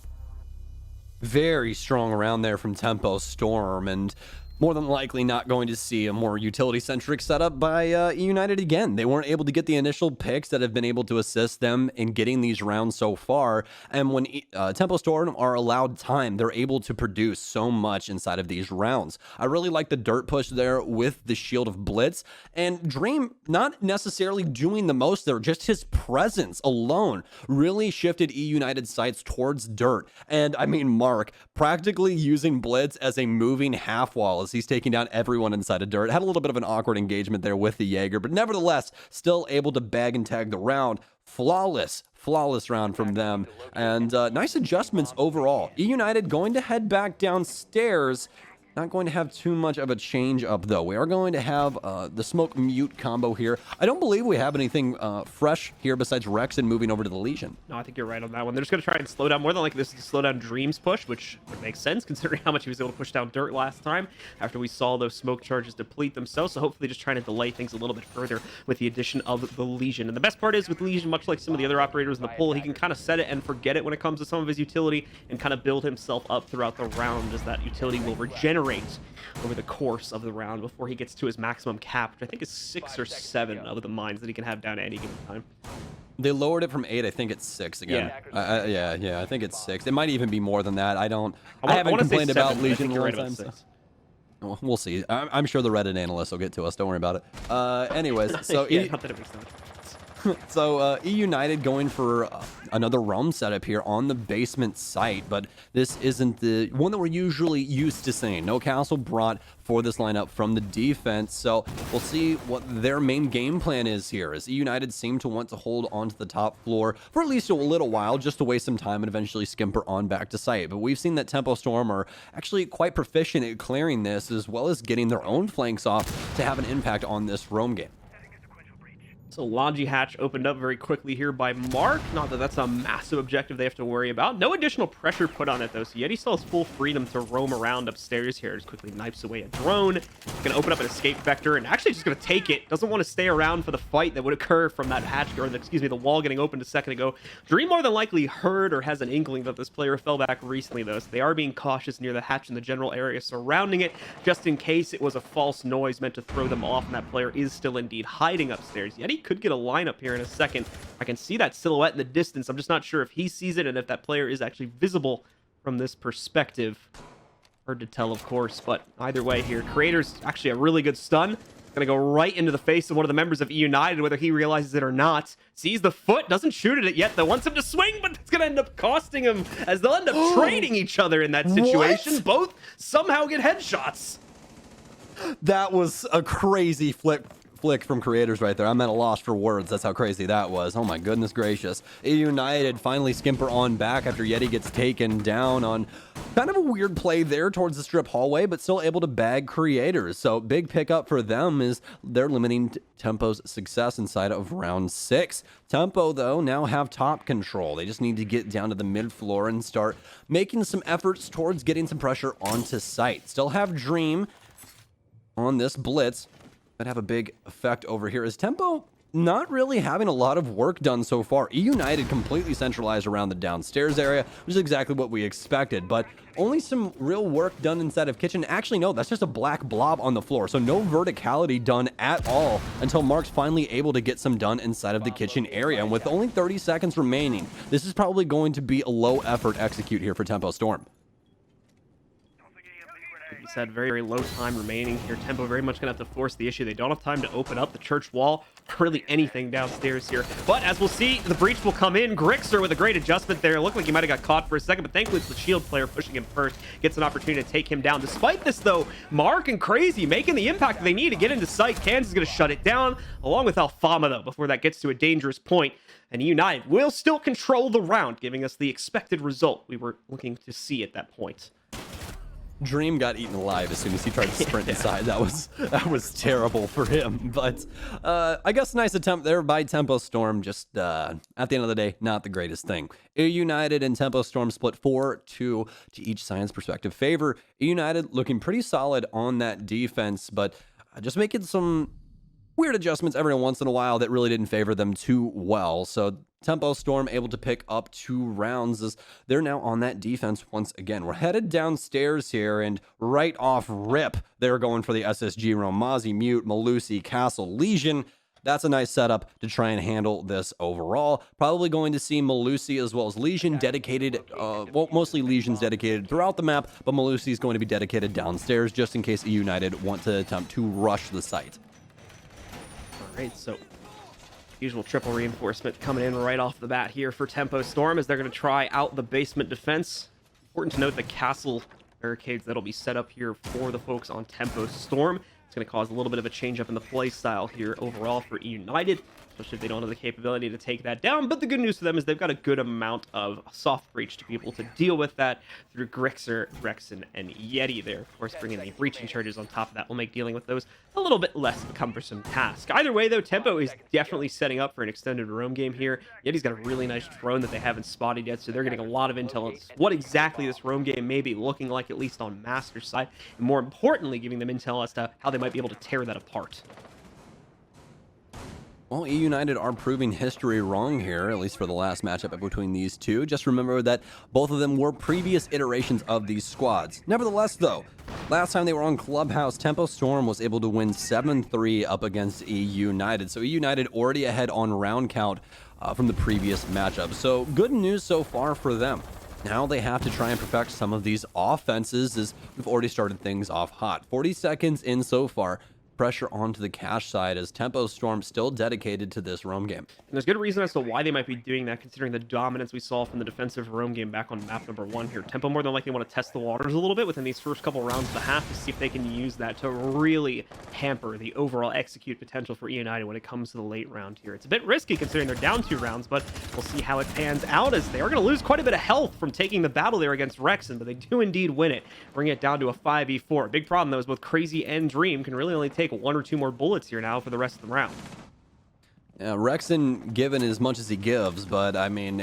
Very strong round there from Tempo Storm, and more than likely not going to see a more utility-centric setup by eUnited again. They weren't able to get the initial picks that have been able to assist them in getting these rounds so far. And when Tempo Storm are allowed time, they're able to produce so much inside of these rounds. I really like the dirt push there with the Shield of Blitz. And Dream not necessarily doing the most there, just his presence alone really shifted eUnited's sights towards dirt. And I mean, Mark practically using Blitz as a moving half wall as he's taking down everyone inside of dirt. Had a little bit of an awkward engagement there with the Jaeger, but nevertheless, still able to bag and tag the round. Flawless round from them, and nice adjustments overall. eUnited going to head back downstairs. Not going to have too much of a change up, though. We are going to have the smoke mute combo here. I don't believe we have anything fresh here besides Rexon moving over to the Legion. No, I think you're right on that one. They're just going to try and slow down. More than likely, this is to slow down Dream's push, which would make sense considering how much he was able to push down dirt last time after we saw those smoke charges deplete themselves. So hopefully just trying to delay things a little bit further with the addition of the Legion. And the best part is with Legion, much like some of the other operators in the pool, he can kind of set it and forget it when it comes to some of his utility and kind of build himself up throughout the round, as that utility will regenerate over the course of the round before he gets to his maximum cap, which I think is 6 or 7 of the mines that he can have down at any given time. They lowered it from 8. I think it's 6 again. Yeah, I think it's 6. It might even be more than that. I haven't complained about Legion a long time. So. We'll see. I'm sure the Reddit analysts will get to us. Don't worry about it. Anyways, so not that it makes sense. So eUnited going for another realm setup here on the basement site, but this isn't the one that we're usually used to seeing. No castle brought for this lineup from the defense, so we'll see what their main game plan is here, as eUnited seem to want to hold onto the top floor for at least a little while, just to waste some time and eventually skimper on back to site. But we've seen that Tempo Storm are actually quite proficient at clearing this, as well as getting their own flanks off to have an impact on this roam game. So Logi Hatch opened up very quickly here by Mark. Not that that's a massive objective they have to worry about. No additional pressure put on it though, so Yeti still has full freedom to roam around upstairs here. Just quickly knifes away a drone. Gonna open up an escape vector and actually just gonna take it. Doesn't want to stay around for the fight that would occur from that hatch, or the wall getting opened a second ago. Dream more than likely heard or has an inkling that this player fell back recently though, so they are being cautious near the hatch in the general area surrounding it, just in case it was a false noise meant to throw them off and that player is still indeed hiding upstairs. Yeti could get a lineup here in a second. I can see that silhouette in the distance. I'm just not sure if he sees it and if that player is actually visible from this perspective. Hard to tell, of course, but either way here, Creator's actually a really good stun. Gonna go right into the face of one of the members of eUnited, whether he realizes it or not. Sees the foot, doesn't shoot at it yet, though. Wants him to swing, but it's gonna end up costing him, as they'll end up trading each other in that situation. What? Both somehow get headshots. That was a crazy flick from Creators right there. I'm at a loss for words. That's how crazy that was. Oh my goodness gracious. eUnited finally skimper on back after Yeti gets taken down on kind of a weird play there towards the strip hallway, but still able to bag Creators. So big pickup for them is they're limiting Tempo's success inside of round 6. Tempo, though, now have top control. They just need to get down to the mid floor and start making some efforts towards getting some pressure onto site. Still have Dream on this blitz. Could have a big effect over here. Is Tempo not really having a lot of work done so far? eUnited completely centralized around the downstairs area, which is exactly what we expected, but only some real work done inside of kitchen. Actually, no, that's just a black blob on the floor, so no verticality done at all until Mark's finally able to get some done inside of the kitchen area. And with only 30 seconds remaining, this is probably going to be a low effort execute here for Tempo Storm. He said very, very low time remaining here. Tempo very much gonna have to force the issue. They don't have time to open up the church wall, really anything downstairs here. But as we'll see, the breach will come in. Grixer with a great adjustment there. Looked like he might have got caught for a second, but thankfully it's the shield player pushing him first. Gets an opportunity to take him down. Despite this though, Mark and Crazy making the impact they need to get into sight. Kansas is gonna shut it down, along with Alfama though, before that gets to a dangerous point. And United will still control the round, giving us the expected result we were looking to see at that point. Dream got eaten alive as soon as he tried to sprint inside. That was terrible for him. But I guess nice attempt there by Tempo Storm. Just at the end of the day, not the greatest thing. eUnited and Tempo Storm split 4-2 to each side's perspective favor. eUnited looking pretty solid on that defense, but just making some weird adjustments every once in a while that really didn't favor them too well. So Tempo Storm able to pick up 2 rounds as they're now on that defense once again. We're headed downstairs here, and right off rip, they're going for the SSG roam. Mozzie, Mute, Malusi, Castle, Legion. That's a nice setup to try and handle this overall. Probably going to see Malusi as well as Legion dedicated, well, mostly Legion's dedicated throughout the map, but Malusi is going to be dedicated downstairs just in case eUnited want to attempt to rush the site. All right, so usual triple reinforcement coming in right off the bat here for Tempo Storm as they're going to try out the basement defense. Important to note the castle barricades that'll be set up here for the folks on Tempo Storm. It's going to cause a little bit of a change up in the play style here overall for eUnited, especially if they don't have the capability to take that down. But the good news for them is they've got a good amount of soft breach to be able to deal with that through Grixer, Rexen, and Yeti there. Of course, bringing the breaching charges on top of that will make dealing with those a little bit less of a cumbersome task. Either way, though, Tempo is definitely setting up for an extended roam game here. Yeti's got a really nice drone that they haven't spotted yet, so they're getting a lot of intel on what exactly this roam game may be looking like, at least on Master's side, and more importantly, giving them intel as to how they might be able to tear that apart. Well, eUnited are proving history wrong here, at least for the last matchup between these two. Just remember that both of them were previous iterations of these squads. Nevertheless, though, last time they were on Clubhouse, Tempo Storm was able to win 7-3 up against eUnited. So eUnited already ahead on round count from the previous matchup. So good news so far for them. Now they have to try and perfect some of these offenses as we've already started things off hot. 40 seconds in so far. Pressure onto the cash side as Tempo Storm still dedicated to this roam game. And there's good reason as to why they might be doing that, considering the dominance we saw from the defensive roam game back on map number 1 here. Tempo more than likely want to test the waters a little bit within these first couple rounds of the half to see if they can use that to really hamper the overall execute potential for eUnited when it comes to the late round here. It's a bit risky considering they're down 2 rounds, but we'll see how it pans out as they are going to lose quite a bit of health from taking the battle there against Rexen, but they do indeed win it, bringing it down to a 5v4. Big problem though is both Crazy and Dream can really only take 1 or 2 more bullets here now for the rest of the round. Rexon given as much as he gives, but I mean,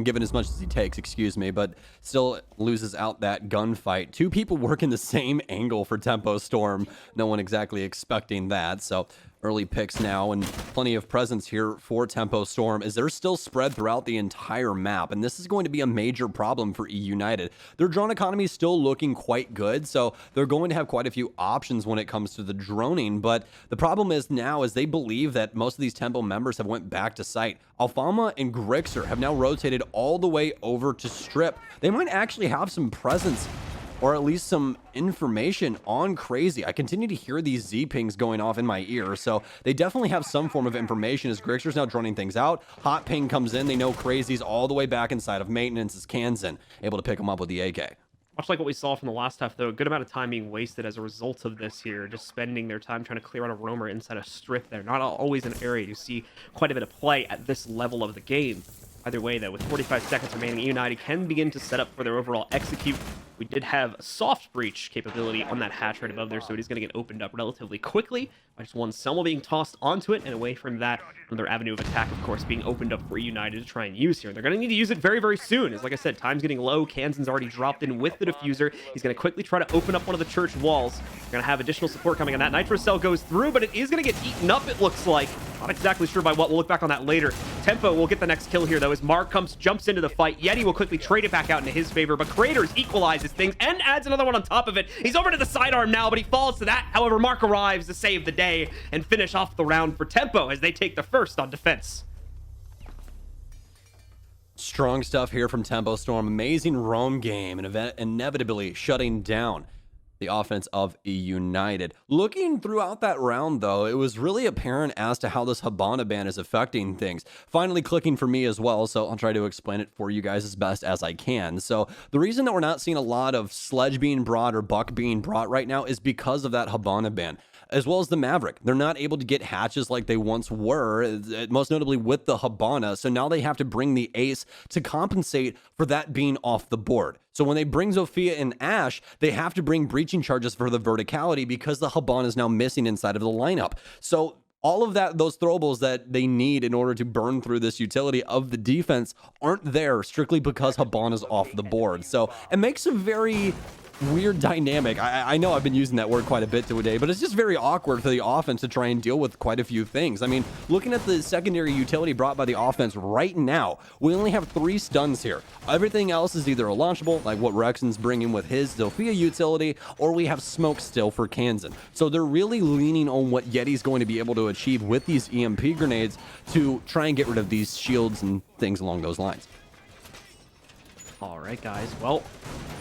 given as much as he takes, excuse me, but still loses out that gunfight. Two people working the same angle for Tempo Storm. No one exactly expecting that, so early picks now and plenty of presence here for Tempo Storm as they're still spread throughout the entire map, and this is going to be a major problem for eUnited. Their drone economy is still looking quite good, so they're going to have quite a few options when it comes to the droning, but the problem is now is they believe that most of these Tempo members have went back to site. Alfama and Grixer have now rotated all the way over to Strip. They might actually have some presence or at least some information on Crazy. I continue to hear these Z pings going off in my ear, so they definitely have some form of information as Grixer's now droning things out. Hot ping comes in, they know Crazy's all the way back inside of maintenance as Kansan able to pick him up with the AK. Much like what we saw from the last half, though, a good amount of time being wasted as a result of this here, just spending their time trying to clear out a roamer inside a strip there. Not always an area you see quite a bit of play at this level of the game. Either way, though, with 45 seconds remaining, United can begin to set up for their overall execute. We did have a soft breach capability on that hatch right above there, so it is going to get opened up relatively quickly by just one Selma being tossed onto it, and away from that, another avenue of attack, of course, being opened up for United to try and use here. They're going to need to use it very, very soon. As like I said, time's getting low. Kansan's already dropped in with the diffuser. He's going to quickly try to open up one of the church walls. They're going to have additional support coming on that. Nitro Cell goes through, but it is going to get eaten up, it looks like. Not exactly sure by what. We'll look back on that later. Tempo will get the next kill here, though, as Mark jumps into the fight. Yeti will quickly trade it back out into his favor, but Craters equalizes things and adds another one on top of it. He's over to the sidearm now, but he falls to that. However, Mark arrives to save the day and finish off the round for Tempo as they take the first on defense. Strong stuff here from Tempo Storm. Amazing roam game and inevitably shutting down the offense of eUnited. Looking throughout that round, though, it was really apparent as to how this Habana ban is affecting things. Finally clicking for me as well, so I'll try to explain it for you guys as best as I can. So the reason that we're not seeing a lot of Sledge being brought or Buck being brought right now is because of that Habana ban, as well as the Maverick. They're not able to get hatches like they once were, most notably with the Habana, so now they have to bring the Ace to compensate for that being off the board. So when they bring Zofia and Ash, they have to bring breaching charges for the verticality because the Habana is now missing inside of the lineup. So all of that, those throwables that they need in order to burn through this utility of the defense aren't there strictly because Habana's off the board. So it makes a very weird dynamic. I know I've been using that word quite a bit today, but it's just very awkward for the offense to try and deal with quite a few things. I mean, looking at the secondary utility brought by the offense right now, we only have 3 stuns here. Everything else is either a launchable, like what Rexon's bringing with his Zofia utility, or we have smoke still for Kansan. So they're really leaning on what Yeti's going to be able to achieve with these EMP grenades to try and get rid of these shields and things along those lines. All right, guys. Well,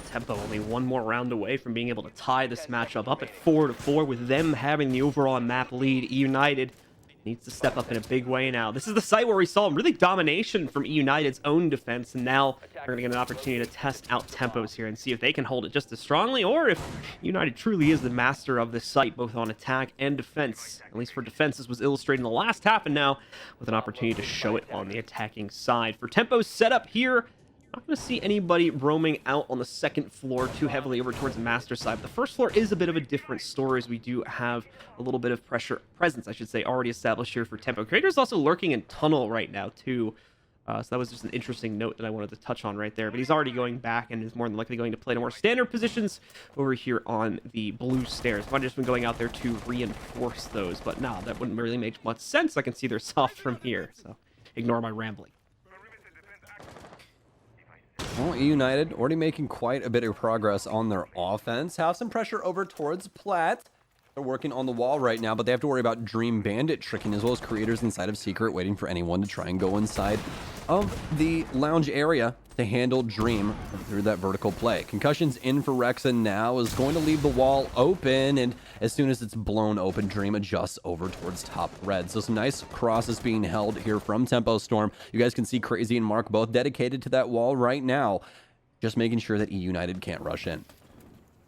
Tempo only one more round away from being able to tie this matchup up at 4-4 with them having the overall map lead. eUnited needs to step up in a big way now. This is the site where we saw really domination from eUnited's own defense, and now they're going to get an opportunity to test out Tempos here and see if they can hold it just as strongly, or if United truly is the master of this site, both on attack and defense. At least for defense, this was illustrated in the last half, and now with an opportunity to show it on the attacking side. For Tempo's setup here, not going to see anybody roaming out on the second floor too heavily over towards the master side. But the first floor is a bit of a different story, as we do have a little bit of presence, I should say, already established here for Tempo. Creator's also lurking in tunnel right now, too. So that was just an interesting note that I wanted to touch on right there. But he's already going back and is more than likely going to play to more standard positions over here on the blue stairs. Might have just been going out there to reinforce those. But no, that wouldn't really make much sense. I can see they're soft from here. So ignore my rambling. Well, eUnited already making quite a bit of progress on their offense. Have some pressure over towards Platt. They're working on the wall right now, but they have to worry about Dream Bandit tricking, as well as creators inside of Secret waiting for anyone to try and go inside of the lounge area to handle Dream through that vertical play. Concussion's in for Rexon now, is going to leave the wall open, and as soon as it's blown open, Dream adjusts over towards top red. So some nice crosses being held here from Tempo Storm. You guys can see Crazy and Mark both dedicated to that wall right now, just making sure that eUnited can't rush in.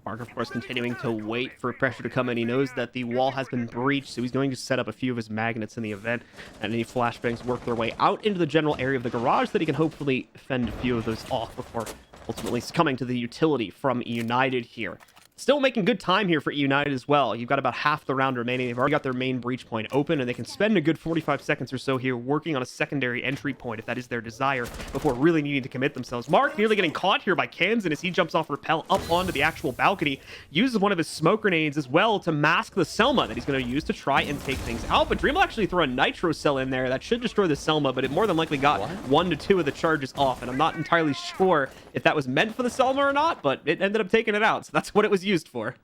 Mark, of course, continuing to wait for pressure to come in. He knows that the wall has been breached, so he's going to set up a few of his magnets in the event, and any flashbangs work their way out into the general area of the garage that he can hopefully fend a few of those off before ultimately coming to the utility from eUnited here. Still making good time here for eUnited as well. You've got about half the round remaining. They've already got their main breach point open, and they can spend a good 45 seconds or so here working on a secondary entry point if that is their desire before really needing to commit themselves. Mark nearly getting caught here by Kansan as he jumps off rappel up onto the actual balcony, uses one of his smoke grenades as well to mask the Selma that he's going to use to try and take things out. But Dream will actually throw a nitro cell in there that should destroy the Selma, but it more than likely got 1 to 2 of the charges off, and I'm not entirely sure if that was meant for the Selma or not, but it ended up taking it out, so that's what it was used for.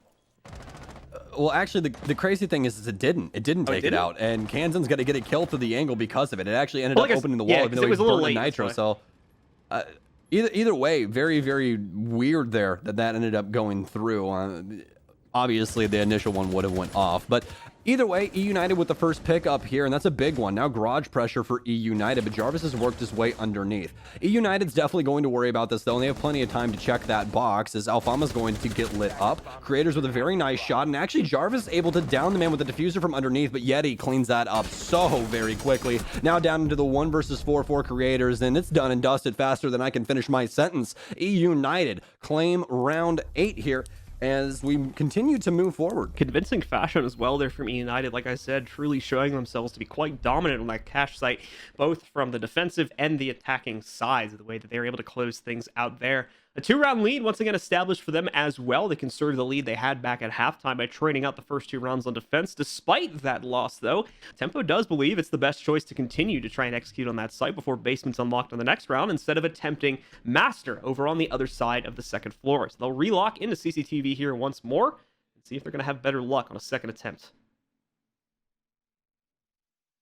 Well, actually, the crazy thing is it didn't take it out, and Kansan's got to get a kill through the angle because of it. It actually ended up opening the wall, even though he was a little late. Nitro, so either way, very, very weird there that ended up going through. Obviously, the initial one would have went off, but either way, eUnited with the first pick up here, and that's a big one. Now garage pressure for eUnited, but Jarvis has worked his way underneath. eUnited's definitely going to worry about this, though, and they have plenty of time to check that box, as Alfama's going to get lit up. Creators with a very nice shot, and actually Jarvis able to down the man with the diffuser from underneath, but Yeti cleans that up so very quickly. Now down into the 1 versus 4 for Creators, and it's done and dusted faster than I can finish my sentence. eUnited claim round 8 here as we continue to move forward. Convincing fashion as well there from eUnited, like I said, truly showing themselves to be quite dominant on that cache site, both from the defensive and the attacking sides, of the way that they were able to close things out there. A 2-round lead once again established for them as well. They conserved the lead they had back at halftime by trading out the first 2 rounds on defense. Despite that loss, though, Tempo does believe it's the best choice to continue to try and execute on that site before basement's unlocked on the next round, instead of attempting Master over on the other side of the second floor. So they'll relock into CCTV here once more and see if they're going to have better luck on a second attempt.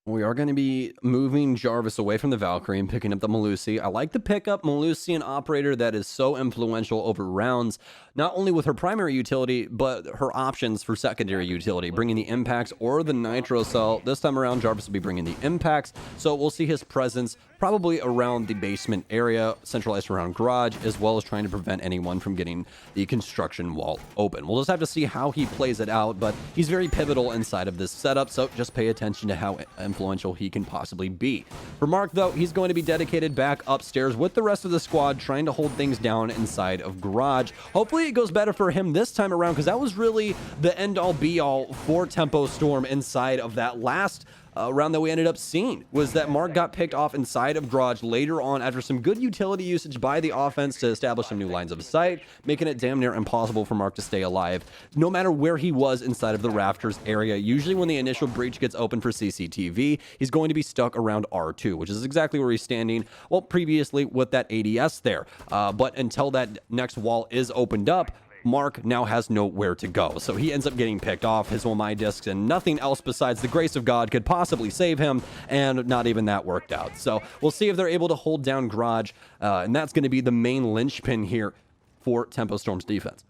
We are going to be moving Jarvis away from the Valkyrie and picking up the Melusi. I like to pick up Melusi, an operator that is so influential over rounds, not only with her primary utility, but her options for secondary utility, bringing the impacts or the nitro cell. This time around, Jarvis will be bringing the impacts, so we'll see his presence probably around the basement area, centralized around garage, as well as trying to prevent anyone from getting the construction wall open. We'll just have to see how he plays it out, but he's very pivotal inside of this setup, so just pay attention to how influential he can possibly be. For Mark, though, he's going to be dedicated back upstairs with the rest of the squad, trying to hold things down inside of garage. Hopefully it goes better for him this time around, because that was really the end-all be-all for Tempo Storm inside of that last round that we ended up seeing, was that Mark got picked off inside of garage later on after some good utility usage by the offense to establish some new lines of sight, making it damn near impossible for Mark to stay alive no matter where he was inside of the rafters area. Usually when the initial breach gets open for CCTV, he's going to be stuck around R2, which is exactly where he's standing, well, previously with that ADS there. But until that next wall is opened up, Mark now has nowhere to go, so he ends up getting picked off. His OMI discs and nothing else besides the grace of God could possibly save him, and not even that worked out. So we'll see if they're able to hold down garage, and that's going to be the main linchpin here for Tempo Storm's defense.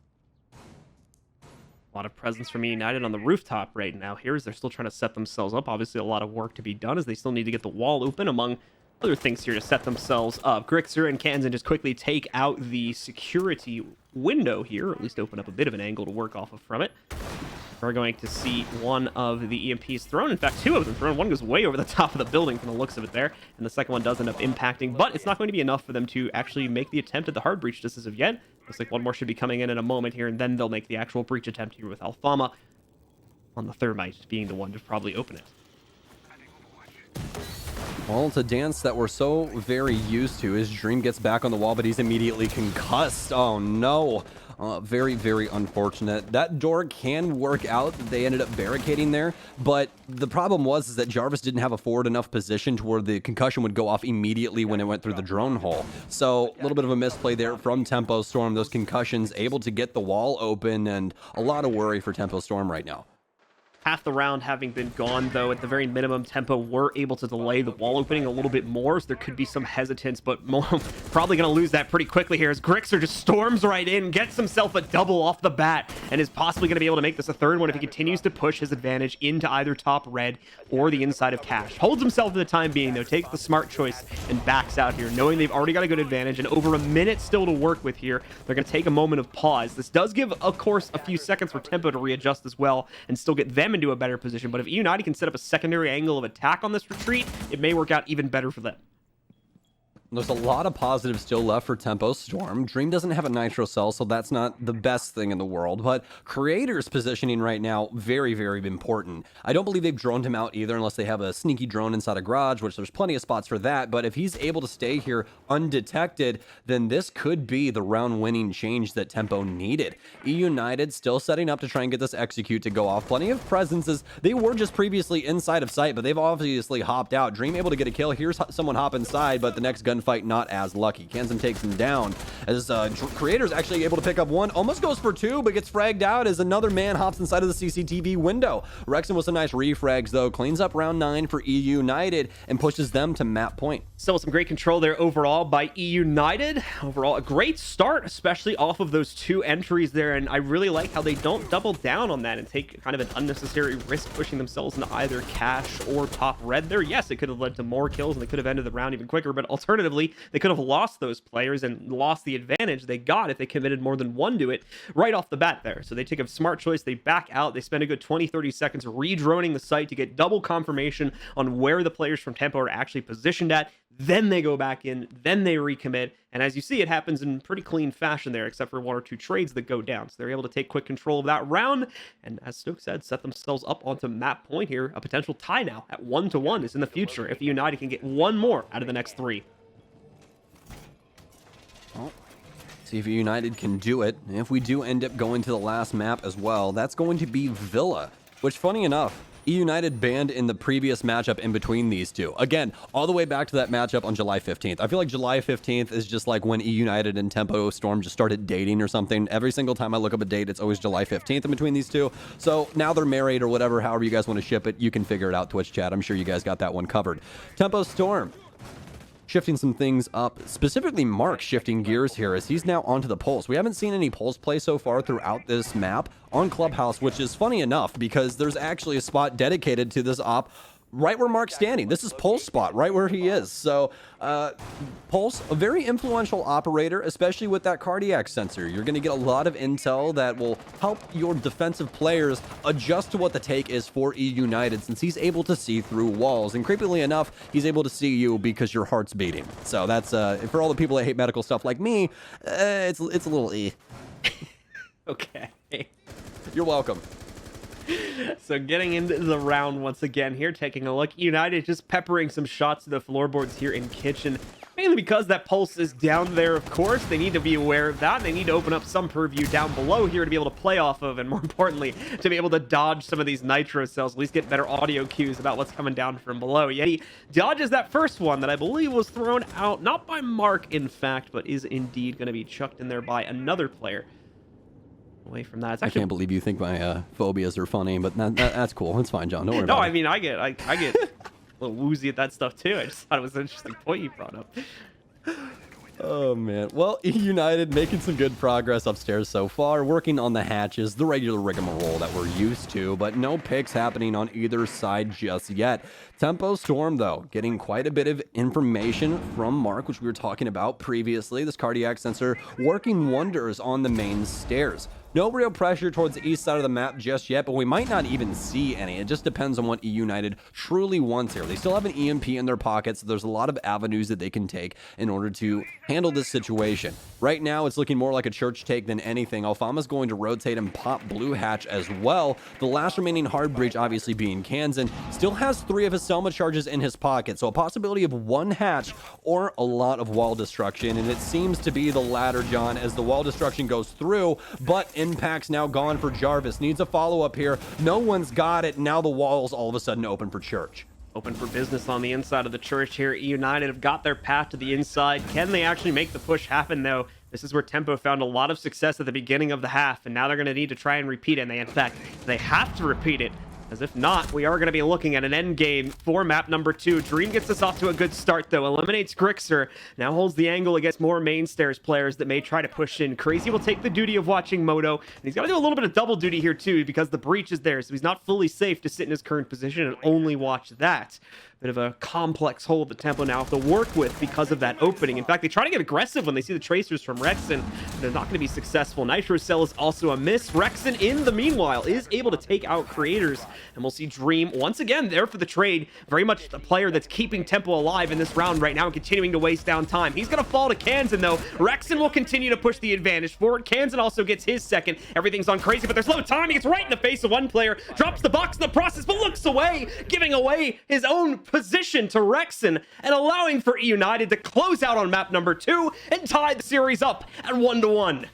A lot of presence from eUnited on the rooftop right now here as they're still trying to set themselves up. Obviously a lot of work to be done as they still need to get the wall open, among other things here to set themselves up. Grixer and Kansan just quickly take out the security window here, or at least open up a bit of an angle to work off of from it. We're going to see one of the EMPs thrown. In fact, 2 of them thrown. One goes way over the top of the building from the looks of it there, and the second one does end up impacting, but it's not going to be enough for them to actually make the attempt at the hard breach just as of yet. Looks like one more should be coming in a moment here, and then they'll make the actual breach attempt here with Alfama on the Thermite being the one to probably open it. Well, it's a dance that we're so very used to. His Dream gets back on the wall, but he's immediately concussed. Oh, no. Very, very unfortunate. That door can work out. They ended up barricading there, but the problem was is that Jarvis didn't have a forward enough position to where the concussion would go off immediately when it went through the drone hole. So a little bit of a misplay there from Tempo Storm. Those concussions able to get the wall open, and a lot of worry for Tempo Storm right now. Half the round having been gone, though, at the very minimum, Tempo were able to delay the wall opening a little bit more, so there could be some hesitance, but probably going to lose that pretty quickly here as Grixer just storms right in, gets himself a double off the bat, and is possibly going to be able to make this a third one if he continues to push his advantage into either top red or the inside of cash. Holds himself for the time being, though, takes the smart choice and backs out here, knowing they've already got a good advantage and over a minute still to work with here. They're going to take a moment of pause. This does give, of course, a few seconds for Tempo to readjust as well and still get them into a better position, but if eUnited can set up a secondary angle of attack on this retreat, it may work out even better for them. There's a lot of positives still left for Tempo Storm. Dream doesn't have a Nitro Cell, so that's not the best thing in the world, but Creator's positioning right now, very, very important. I don't believe they've droned him out either unless they have a sneaky drone inside a garage, which there's plenty of spots for that, but if he's able to stay here undetected, then this could be the round-winning change that Tempo needed. eUnited still setting up to try and get this execute to go off. Plenty of presences. They were just previously inside of sight, but they've obviously hopped out. Dream able to get a kill. Here's someone hop inside, but the next gunfight not as lucky. Kansan takes him down as Creator's actually able to pick up one. Almost goes for two, but gets fragged out as another man hops inside of the CCTV window. Rexon with some nice refrags, though. Cleans up round 9 for eUnited and pushes them to map point. Still some great control there overall by eUnited. Overall, a great start, especially off of those 2 entries there, and I really like how they don't double down on that and take kind of an unnecessary risk pushing themselves into either cash or top red there. Yes, it could have led to more kills and they could have ended the round even quicker, but alternatively, they could have lost those players and lost the advantage they got if they committed more than one to it right off the bat there. So they take a smart choice, they back out, they spend a good 20-30 seconds re-droning the site to get double confirmation on where the players from Tempo are actually positioned at. Then they go back in, then they recommit, and as you see, it happens in pretty clean fashion there, except for 1 or 2 trades that go down. So they're able to take quick control of that round, and as Stokes said, set themselves up onto map point here. A potential tie now at 1-1 is in the future if United can get one more out of the next 3. Well, see if United can do it. If we do end up going to the last map as well, that's going to be Villa, which, funny enough, eUnited banned in the previous matchup in between these two. Again, all the way back to that matchup on July 15th. I feel like July 15th is just like when eUnited and Tempo Storm just started dating or something. Every single time I look up a date, it's always July 15th in between these two. So now they're married or whatever, however you guys want to ship it. You can figure it out, Twitch chat. I'm sure you guys got that one covered. Tempo Storm shifting some things up, specifically Mark shifting gears here as he's now onto the Pulse. We haven't seen any Pulse play so far throughout this map on Clubhouse, which is funny enough because there's actually a spot dedicated to this op right where Mark's standing. This is Pulse spot, right where he is. So, Pulse, a very influential operator, especially with that cardiac sensor. You're going to get a lot of intel that will help your defensive players adjust to what the take is for eUnited, since he's able to see through walls. And creepily enough, he's able to see you because your heart's beating. So that's, for all the people that hate medical stuff like me, it's a little Okay. You're welcome. So getting into the round once again here, taking a look. United just peppering some shots to the floorboards here in Kitchen. Mainly because that Pulse is down there, of course. They need to be aware of that. They need to open up some purview down below here to be able to play off of, and more importantly, to be able to dodge some of these Nitro cells, at least get better audio cues about what's coming down from below. Yet he dodges that first one that I believe was thrown out, not by Mark, in fact, but is indeed going to be chucked in there by another player. Away from that, I can't believe you think my phobias are funny, but that's cool. It's fine, John. Don't worry about it. No, I mean, I get a little woozy at that stuff too. I just thought it was an interesting point you brought up. Oh, man. Well, eUnited making some good progress upstairs so far, working on the hatches, the regular rigmarole that we're used to, but no picks happening on either side just yet. Tempo Storm, though, getting quite a bit of information from Mark, which we were talking about previously. This cardiac sensor working wonders on the main stairs. No real pressure towards the east side of the map just yet, but we might not even see any. It just depends on what eUnited truly wants here. They still have an EMP in their pockets, so there's a lot of avenues that they can take in order to handle this situation. Right now, it's looking more like a church take than anything. Alfama's going to rotate and pop Blue Hatch as well. The last remaining hard breach, obviously being Kansan, still has 3 of his Selma charges in his pocket, so a possibility of 1 hatch or a lot of wall destruction, and it seems to be the latter, John, as the wall destruction goes through, but Impact's now gone for Jarvis. Needs a follow-up here. No one's got it. Now the wall's all of a sudden open for Church. Open for business on the inside of the Church here. United have got their path to the inside. Can they actually make the push happen, though? This is where Tempo found a lot of success at the beginning of the half, and now they're going to need to try and repeat it. And in fact, they have to repeat it. As if not, we are going to be looking at an end game for map number 2. Dream gets us off to a good start, though. Eliminates Grixer. Now holds the angle against more main stairs players that may try to push in. Crazy will take the duty of watching Moto. And he's got to do a little bit of double duty here, too, because the breach is there. So he's not fully safe to sit in his current position and only watch that. bit of a complex hole that Tempo now have to work with because of that opening. In fact, they try to get aggressive when they see the tracers from Rexen. They're not going to be successful. Nitro Cell is also a miss. Rexen, in the meanwhile, is able to take out Creators, and we'll see Dream once again there for the trade. Very much the player that's keeping Tempo alive in this round right now and continuing to waste down time. He's going to fall to Kansan, though. Rexen will continue to push the advantage forward. Kansan also gets his second. Everything's on crazy, but there's no time. He gets right in the face of one player, drops the box in the process, but looks away, giving away his own position to Rexen and allowing for eUnited to close out on map number 2 and tie the series up at 1-1.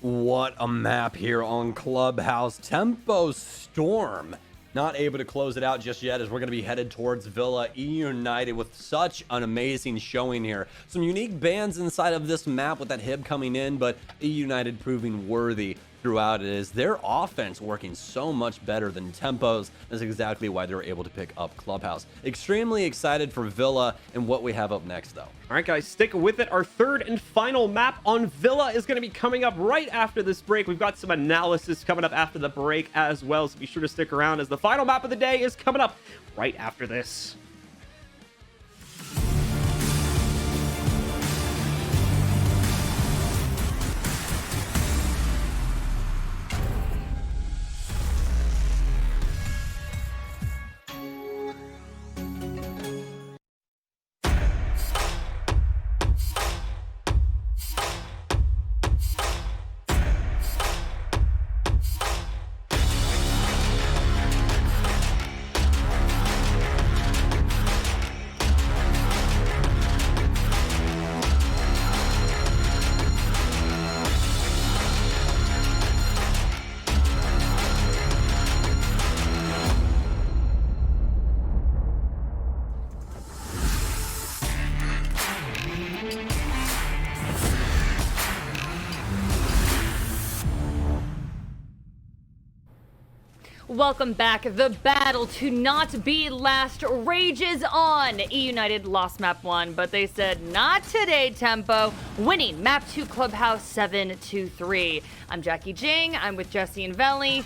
What a map here on Clubhouse. Tempo Storm not able to close it out just yet, as we're going to be headed towards Villa. eUnited with such an amazing showing here. Some unique bans inside of this map with that Hib coming in, but eUnited proving worthy throughout it. Is their offense working so much better than Tempo's. That's exactly why they're able to pick up Clubhouse. Extremely excited for Villa and what we have up next, though. All right, guys, stick with it. Our third and final map on Villa is going to be coming up right after this break. We've got some analysis coming up after the break as well, so be sure to stick around as the final map of the day is coming up right after this. Welcome back. The battle to not be last rages on. eUnited lost map 1, but they said not today, Tempo, winning map 2 Clubhouse 7-3. I'm Jackie Jing. I'm with Jesse and Veli.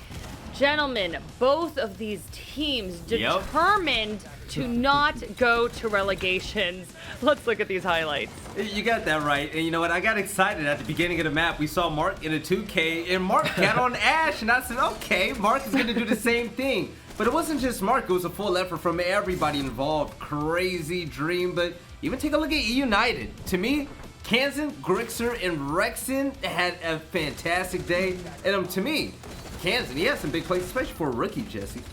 Gentlemen, both of these teams determined to not go to relegations. Let's look at these highlights. You got that right. And you know what? I got excited at the beginning of the map. We saw Mark in a 2K, and Mark got on Ash, and I said, okay, Mark is going to do the same thing. But it wasn't just Mark. It was a full effort from everybody involved. Crazy Dream. But even take a look at eUnited. To me, Kansan, Grixer, and Rexen had a fantastic day. And to me, Kansan, he had some big plays, especially for a rookie, Jesse.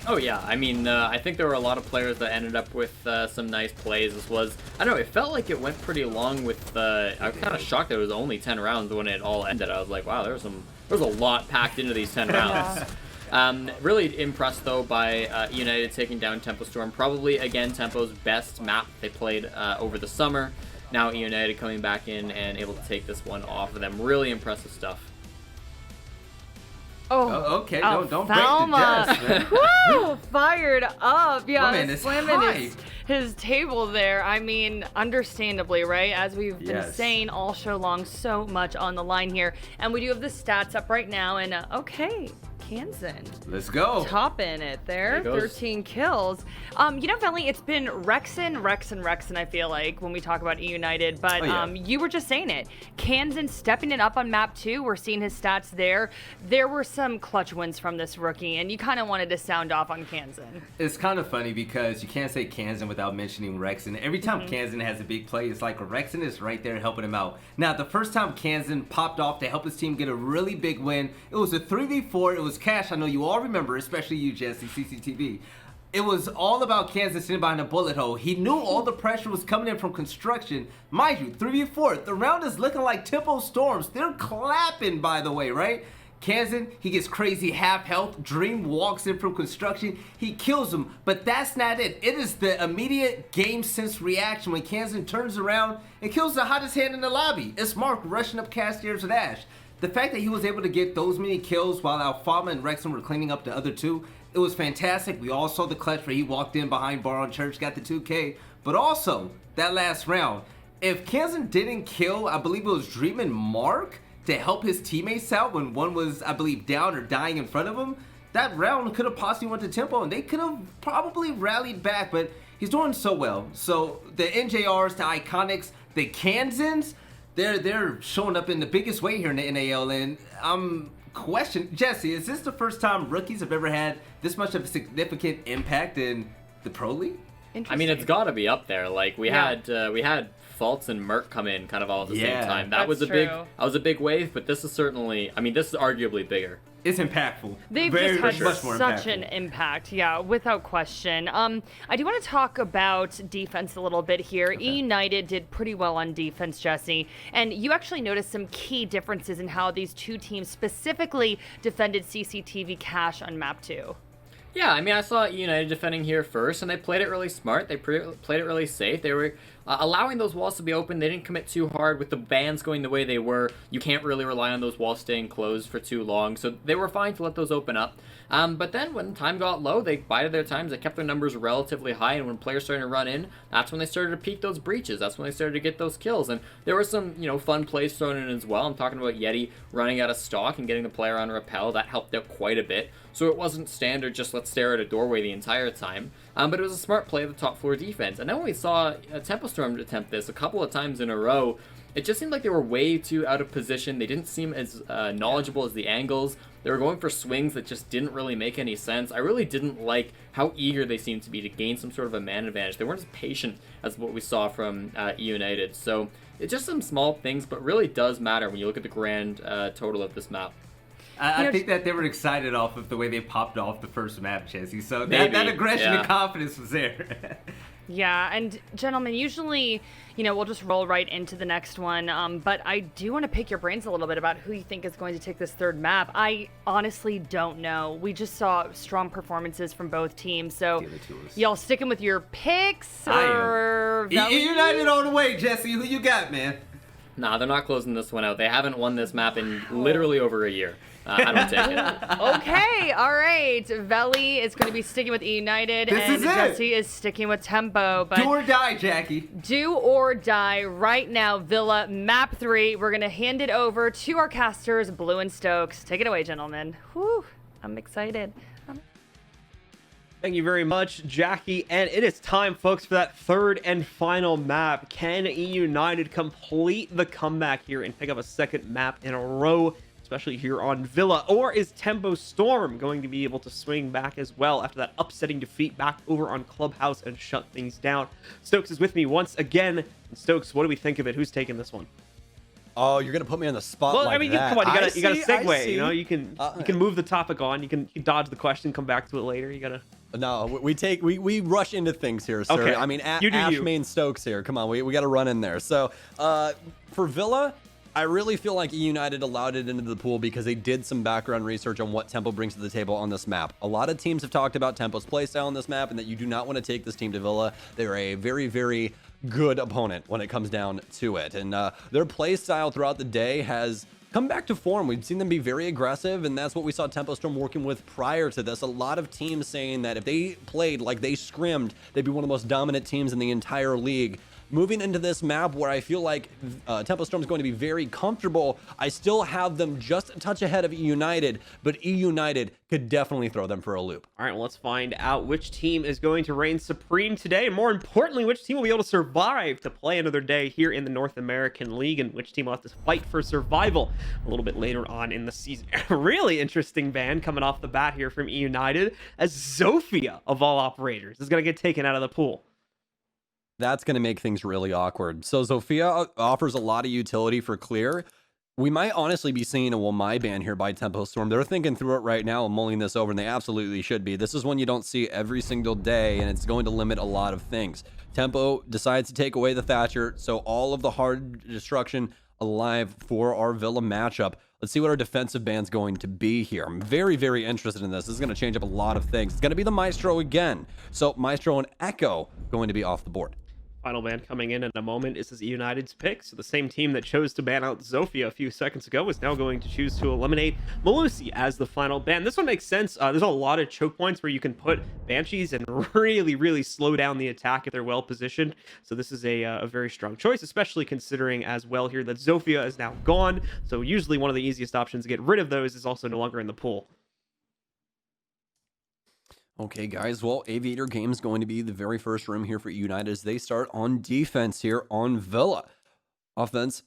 Oh yeah, I mean, I think there were a lot of players that ended up with some nice plays. This was, I don't know, it felt like it went pretty long with, I was kind of shocked that it was only 10 rounds when it all ended. I was like, wow, there was a lot packed into these 10 rounds. Really impressed though by United taking down Tempo Storm. Probably, again, Tempo's best map they played over the summer. Now United coming back in and able to take this one off of them. Really impressive stuff. Okay, don't break the desk, man. Woo! Fired up. Yeah, my man is slamming his table there. I mean, understandably, right? As we've been saying all show long, so much on the line here. And we do have the stats up right now. And okay, Kansan. Let's go. Topping it there. 13 kills. You know, Veli, it's been Rexen, I feel like, when we talk about eUnited. But you were just saying it. Kansan stepping it up on map 2. We're seeing his stats there. There were some clutch wins from this rookie, and you kind of wanted to sound off on Kansan. It's kind of funny because you can't say Kansan without mentioning Rexen. Every time Kansan has a big play, it's like Rexen is right there helping him out. Now, the first time Kansan popped off to help his team get a really big win, it was a 3v4. It was Cash. I know you all remember, especially you, Jesse, CCTV. It was all about Kansan sitting behind a bullet hole. He knew all the pressure was coming in from construction. Mind you, 3v4. The round is looking like Tempo Storms. They're clapping, by the way, right? Kansan, he gets crazy half health. Dream walks in from construction. He kills him, but that's not it. It is the immediate game sense reaction when Kansan turns around and kills the hottest hand in the lobby. It's Mark rushing up cast stairs with Ash. The fact that he was able to get those many kills while Alfama and Rexen were cleaning up the other two, it was fantastic. We all saw the clutch where he walked in behind Bar on Church, got the 2K. But also, that last round, if Kansan didn't kill, I believe it was Dream and Mark, to help his teammates out when one was, I believe, down or dying in front of him, that round could have possibly went to Tempo, and they could have probably rallied back, but he's doing so well. So the NJRs, the Iconics, the Kansans, they're showing up in the biggest way here in the NAL, and I'm questioning, Jesse, is this the first time rookies have ever had this much of a significant impact in the Pro League? I mean, it's got to be up there. Like we had Faults and Merc come in kind of all at the same time. That was a big wave, but this is certainly, I mean, this is arguably bigger. It's impactful. They've just had such an impact, yeah, without question. I do want to talk about defense a little bit here. Okay. eUnited did pretty well on defense, Jesse, and you actually noticed some key differences in how these two teams specifically defended CCTV cache on map 2. Yeah, I mean, I saw eUnited defending here first, and they played it really smart. They played it really safe. They were allowing those walls to be open. They didn't commit too hard with the bans going the way they were. You can't really rely on those walls staying closed for too long, so they were fine to let those open up. But then when time got low, they bided their times. They kept their numbers relatively high, and when players started to run in, that's when they started to peak those breaches. That's when they started to get those kills, and there were some, fun plays thrown in as well. I'm talking about Yeti running out of stock and getting the player on rappel. That helped out quite a bit. So it wasn't standard just let's stare at a doorway the entire time. But it was a smart play of the top floor defense. And then when we saw Tempo Storm attempt this a couple of times in a row, it just seemed like they were way too out of position. They didn't seem as knowledgeable as the angles. They were going for swings that just didn't really make any sense. I really didn't like how eager they seemed to be to gain some sort of a man advantage. They weren't as patient as what we saw from eUnited. So it's just some small things, but really does matter when you look at the grand total of this map. I think that they were excited off of the way they popped off the first map, Jesse. So that aggression and confidence was there. Yeah, and gentlemen, usually, we'll just roll right into the next one. But I do want to pick your brains a little bit about who you think is going to take this third map. I honestly don't know. We just saw strong performances from both teams. So y'all sticking with your picks? Or eUnited all the way, Jesse. Who you got, man? Nah, they're not closing this one out. They haven't won this map in literally over a year. I don't take it. Okay, all right. Veli is going to be sticking with eUnited, and Jesse is sticking with Tempo. But do or die, Jackie. Do or die right now, Villa, map 3. We're going to hand it over to our casters, Blue and Stokes. Take it away, gentlemen. Whew, I'm excited. Thank you very much, Jackie. And it is time, folks, for that third and final map. Can eUnited complete the comeback here and pick up a second map in a row, especially here on Villa? Or is Tempo Storm going to be able to swing back as well after that upsetting defeat back over on Clubhouse and shut things down? Stokes is with me once again. And Stokes, what do we think of it? Who's taking this one? Oh, you're gonna put me on the spot. Well, I mean, that. Come on, you gotta segue. You can move the topic on. You can dodge the question, come back to it later. You gotta. No, we rush into things here, sir. Okay. I mean, Ashmain Stokes here. Come on, we got to run in there. So, for Villa, I really feel like eUnited allowed it into the pool because they did some background research on what Tempo brings to the table on this map. A lot of teams have talked about Tempo's playstyle on this map and that you do not want to take this team to Villa. They're a very, very good opponent when it comes down to it. And their playstyle throughout the day has come back to form. We've seen them be very aggressive, and that's what we saw Tempo Storm working with prior to this. A lot of teams saying that if they played like they scrimmed, they'd be one of the most dominant teams in the entire league. Moving into this map where I feel like Tempo Storm is going to be very comfortable, I still have them just a touch ahead of eUnited, but eUnited could definitely throw them for a loop. All right, well, let's find out which team is going to reign supreme today. And more importantly, which team will be able to survive to play another day here in the North American League, and which team will have to fight for survival a little bit later on in the season. Really interesting ban coming off the bat here from eUnited, as Zofia, of all operators, is going to get taken out of the pool. That's going to make things really awkward. So Zofia offers a lot of utility for clear. We might honestly be seeing a Wamai ban here by Tempo Storm. They're thinking through it right now and mulling this over, and they absolutely should be. This is one you don't see every single day, and it's going to limit a lot of things. Tempo decides to take away the Thatcher, so all of the hard destruction alive for our Villa matchup. Let's see what our defensive ban's going to be here. I'm very, very interested in this. This is going to change up a lot of things. It's going to be the Maestro again. So Maestro and Echo going to be off the board. Final ban coming in a moment. This is eUnited's pick. So the same team that chose to ban out Zofia a few seconds ago is now going to choose to eliminate Malusi as the final ban. This one makes sense. There's a lot of choke points where you can put Banshees and really, really slow down the attack if they're well positioned. So this is a very strong choice, especially considering as well here that Zofia is now gone. So usually one of the easiest options to get rid of those is also no longer in the pool. Okay, guys. Well, Aviator Game's going to be the very first room here for United as they start on defense here on Villa. Offense,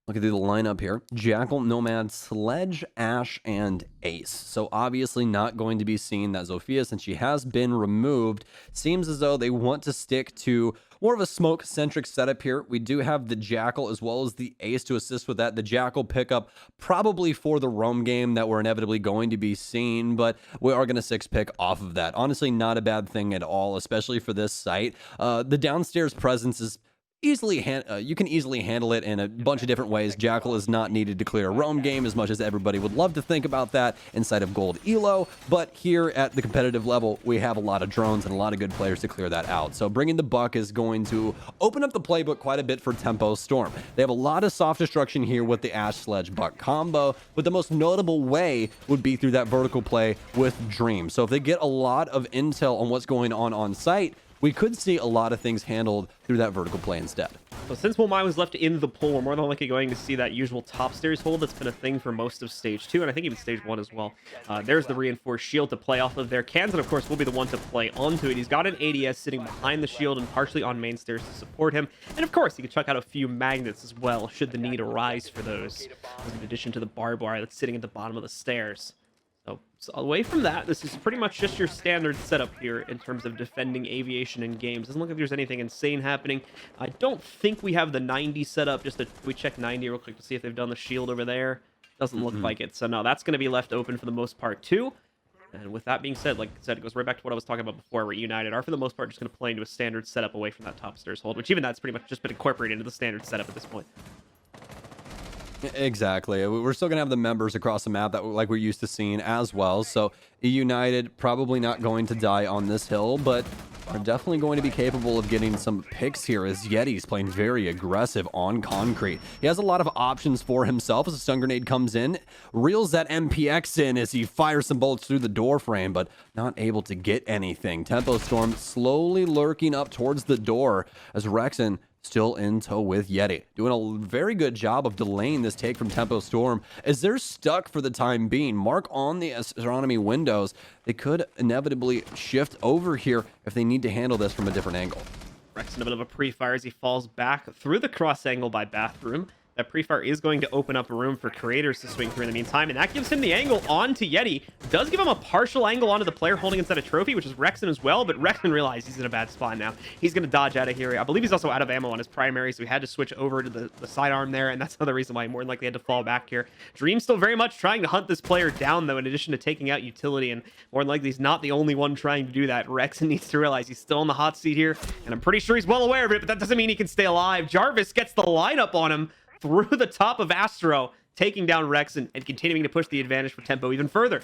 looking through the lineup here. Jackal, Nomad, Sledge, Ash, and Ace. So obviously not going to be seeing that Zofia since she has been removed. Seems as though they want to stick to more of a smoke-centric setup here. We do have the Jackal as well as the Ace to assist with that. The Jackal pickup probably for the roam game that we're inevitably going to be seeing, but we are going to 6-pick off of that. Honestly, not a bad thing at all, especially for this site. The downstairs presence is easily you can easily handle it in a bunch of different ways. Jackal is not needed to clear a roam game as much as everybody would love to think about that inside of gold elo, but here at the competitive level we have a lot of drones and a lot of good players to clear that out. So bringing the buck is going to open up the playbook quite a bit for Tempo Storm. They have a lot of soft destruction here with the Ash Sledge Buck combo, but the most notable way would be through that vertical play with Dream. So if they get a lot of intel on what's going on site, we could see a lot of things handled through that vertical play instead. So since Womai was left in the pool, we're more than likely going to see that usual top stairs hold that's been a thing for most of Stage 2, and I think even Stage 1 as well. There's the reinforced shield to play off of there. Kansan, of course, will be the one to play onto it. He's got an ADS sitting behind the shield and partially on main stairs to support him. And of course, he can chuck out a few magnets as well, should the need arise for those, in addition to the barbed wire that's sitting at the bottom of the stairs. So away from that, this is pretty much just your standard setup here in terms of defending aviation in games. Doesn't look like there's anything insane happening. I don't think we have the 90 set up. We check 90 real quick to see if they've done the shield over there. Doesn't look like it. So no, that's going to be left open for the most part too. And with that being said, like I said, it goes right back to what I was talking about before, where United are for the most part just going to play into a standard setup away from that top stairs hold, which even that's pretty much just been incorporated into the standard setup at this point. Exactly. We're still going to have the members across the map that like we're used to seeing as well. So United probably not going to die on this hill, but are definitely going to be capable of getting some picks here as Yeti's playing very aggressive on concrete. He has a lot of options for himself as a stun grenade comes in, reels that MPX in as he fires some bullets through the door frame, but not able to get anything. Tempo Storm slowly lurking up towards the door as Rexon still in tow with Yeti, doing a very good job of delaying this take from Tempo Storm as they're stuck for the time being. Mark on the astronomy windows. They could inevitably shift over here if they need to handle this from a different angle. Rex in a bit of a pre-fire as he falls back through the cross angle by bathroom. That pre-fire is going to open up a room for creators to swing through in the meantime, and that gives him the angle onto Yeti. Does give him a partial angle onto the player holding inside a trophy, which is Rexon as well, but Rexon realized he's in a bad spot now. He's going to dodge out of here. I believe he's also out of ammo on his primary, so he had to switch over to the sidearm there, and that's another reason why he more than likely had to fall back here. Dream still very much trying to hunt this player down, though, in addition to taking out utility, and more than likely he's not the only one trying to do that. Rexon needs to realize he's still in the hot seat here, and I'm pretty sure he's well aware of it, but that doesn't mean he can stay alive. Jarvis gets the lineup on him through the top of Astro, taking down Rexon and continuing to push the advantage for Tempo even further.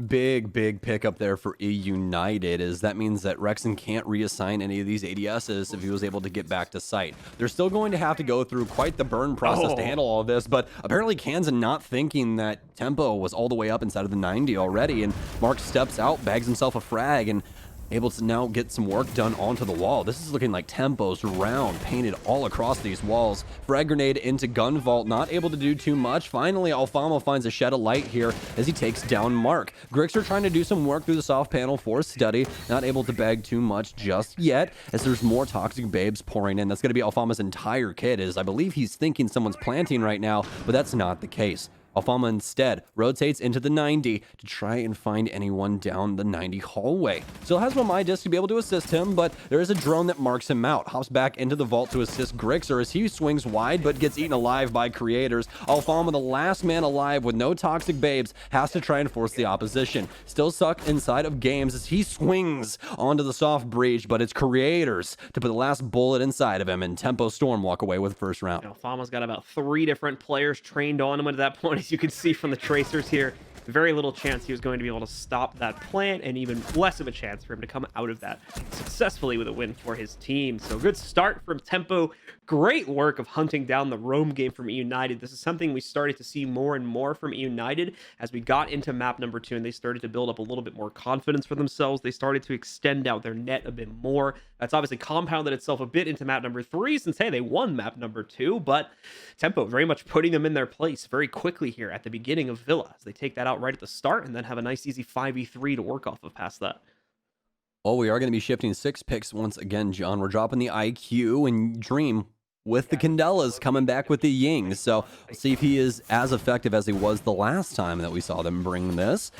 Big pickup there for eUnited, as that means that Rexon can't reassign any of these ADSs if he was able to get back to site. They're still going to have to go through quite the burn process to handle all of this, but apparently Kansan not thinking that Tempo was all the way up inside of the 90 already, and Mark steps out, bags himself a frag, and able to now get some work done onto the wall. This is looking like Tempo's round painted all across these walls. Frag grenade into gun vault, not able to do too much. Finally, Alfamo finds a shed of light here as he takes down Mark. Grixer trying to do some work through the soft panel for Study, not able to bag too much just yet as there's more toxic babes pouring in. That's going to be Alfama's entire kit, as I believe he's thinking someone's planting right now, but that's not the case. Alfama instead rotates into the 90 to try and find anyone down the 90 hallway. Still has one my disc to be able to assist him, but there is a drone that marks him out. Hops back into the vault to assist Grixer as he swings wide but gets eaten alive by creators. Alfama, the last man alive with no toxic babes, has to try and force the opposition. Still stuck inside of games as he swings onto the soft breach, but it's creators to put the last bullet inside of him, and Tempo Storm walk away with the first round. Alfama's got about 3 different players trained on him at that point. As you can see from the tracers here, very little chance he was going to be able to stop that plant, and even less of a chance for him to come out of that successfully with a win for his team. So good start from Tempo. Great work of hunting down the roam game from eUnited. This is something we started to see more and more from eUnited as we got into map number 2, and they started to build up a little bit more confidence for themselves. They started to extend out their net a bit more. That's obviously compounded itself a bit into map number 3 since, hey, they won map number 2, but Tempo very much putting them in their place very quickly here at the beginning of Villa as they take that out out right at the start and then have a nice easy 5v3 to work off of past that. Well, we are going to be shifting 6 picks once again, John. We're dropping the IQ and Dream with the Candelas coming back with the Ying. So we'll see if he is as effective as he was the last time that we saw them bring this.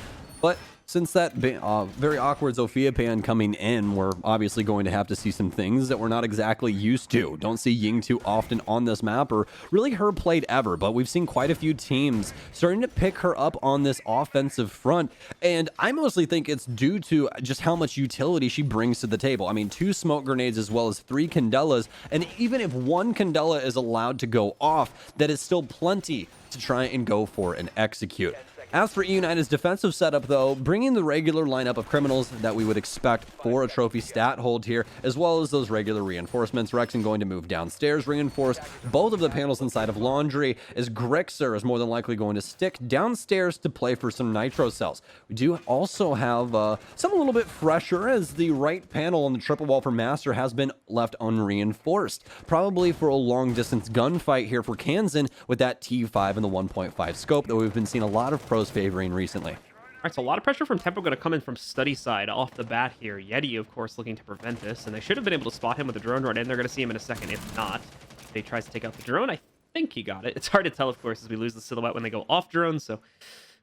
But since that very awkward Zofia pan coming in, we're obviously going to have to see some things that we're not exactly used to. Don't see Ying too often on this map, or really her played ever, but we've seen quite a few teams starting to pick her up on this offensive front, and I mostly think it's due to just how much utility she brings to the table. I mean, 2 smoke grenades as well as 3 Candelas, and even if 1 Candela is allowed to go off, that is still plenty to try and go for and execute. As for eUnited's defensive setup, though, bringing the regular lineup of criminals that we would expect for a trophy stat hold here, as well as those regular reinforcements. Rexon going to move downstairs, reinforce both of the panels inside of laundry, as Grixer is more than likely going to stick downstairs to play for some nitro cells. We do also have something a little bit fresher, as the right panel on the triple wall for Master has been left unreinforced, probably for a long distance gunfight here for Kansan with that T5 and the 1.5 scope that we've been seeing a lot of pros favoring recently. All right, so a lot of pressure from Tempo going to come in from study side off the bat here. Yeti, of course, looking to prevent this, and they should have been able to spot him with a drone run in. They're going to see him in a second. If not, if he tries to take out the drone, I think he got it. It's hard to tell, of course, as we lose the silhouette when they go off drone, so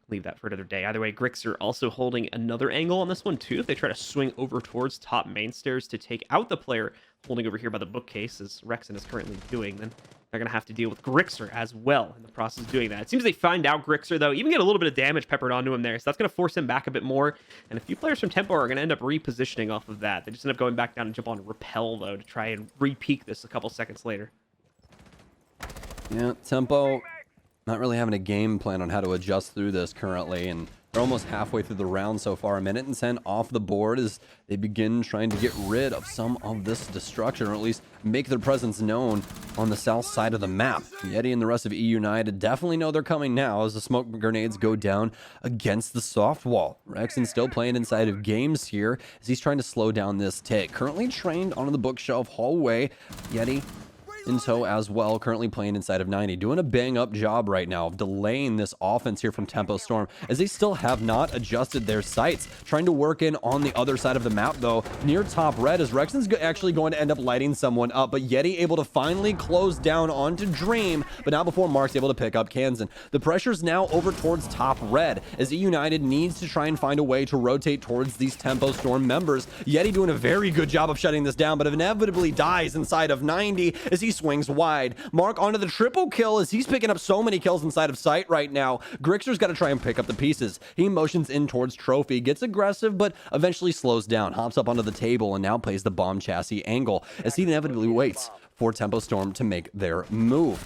leave that for another day. Either way, Grixer also holding another angle on this one, too. If they try to swing over towards top main stairs to take out the player holding over here by the bookcase, as Rexon is currently doing, then they're going to have to deal with Grixer as well in the process of doing that. It seems they find out Grixer, though, even get a little bit of damage peppered onto him there, so that's going to force him back a bit more, and a few players from Tempo are going to end up repositioning off of that. They just end up going back down and jump on Repel, though, to try and re-peak this a couple seconds later. Yeah, Tempo not really having a game plan on how to adjust through this currently, and they're almost halfway through the round so far. 1 minute and 10 off the board as they begin trying to get rid of some of this destruction, or at least make their presence known on the south side of the map. Yeti and the rest of eUnited definitely know they're coming now as the smoke grenades go down against the soft wall. Rexon still playing inside of games here as he's trying to slow down this take. Currently trained onto the bookshelf hallway. Yeti in tow as well, currently playing inside of 90, doing a bang up job right now of delaying this offense here from Tempo Storm, as they still have not adjusted their sights. Trying to work in on the other side of the map, though, near top red, as Rexon's actually going to end up lighting someone up, but Yeti able to finally close down onto Dream, but not before Mark's able to pick up Kansan. The pressure's now over towards top red, as eUnited needs to try and find a way to rotate towards these Tempo Storm members. Yeti doing a very good job of shutting this down, but inevitably dies inside of 90 as he swings wide. Mark onto the triple kill as he's picking up so many kills inside of sight right now. Grixer's got to try and pick up the pieces. He motions in towards Trophy, gets aggressive, but eventually slows down, hops up onto the table, and now plays the bomb chassis angle as he inevitably waits for Tempo Storm to make their move.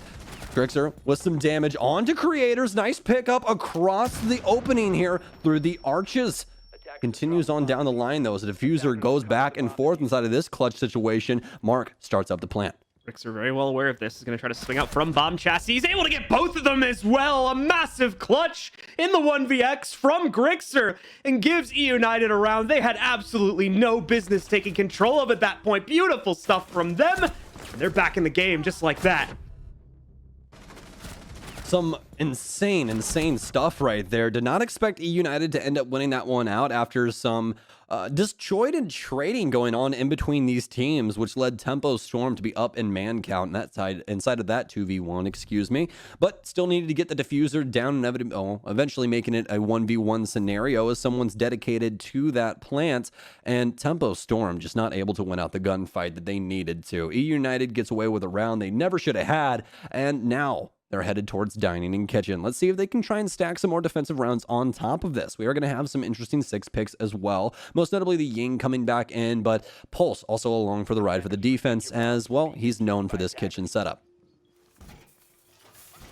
Grixer with some damage onto Creators. Nice pickup across the opening here through the arches. Continues on down the line, though, as the diffuser goes back and forth inside of this clutch situation. Mark starts up the plant. Grixer very well aware of this. Is going to try to swing out from bomb chassis. He's able to get both of them as well. A massive clutch in the 1vx from Grixer and gives eUnited a round they had absolutely no business taking control of at that point. Beautiful stuff from them. And they're back in the game just like that. Some insane stuff right there. Did not expect eUnited to end up winning that one out after some disjointed trading going on in between these teams, which led Tempo Storm to be up in man count that side, inside of that 2v1, excuse me, but still needed to get the diffuser down and eventually making it a 1v1 scenario as someone's dedicated to that plant, and Tempo Storm just not able to win out the gunfight that they needed to. eUnited gets away with a round they never should have had, and now they're headed towards dining and kitchen. Let's see if they can try and stack some more defensive rounds on top of this. We are going to have some interesting 6 picks as well. Most notably the Ying coming back in, but Pulse also along for the ride for the defense as well. He's known for this kitchen setup.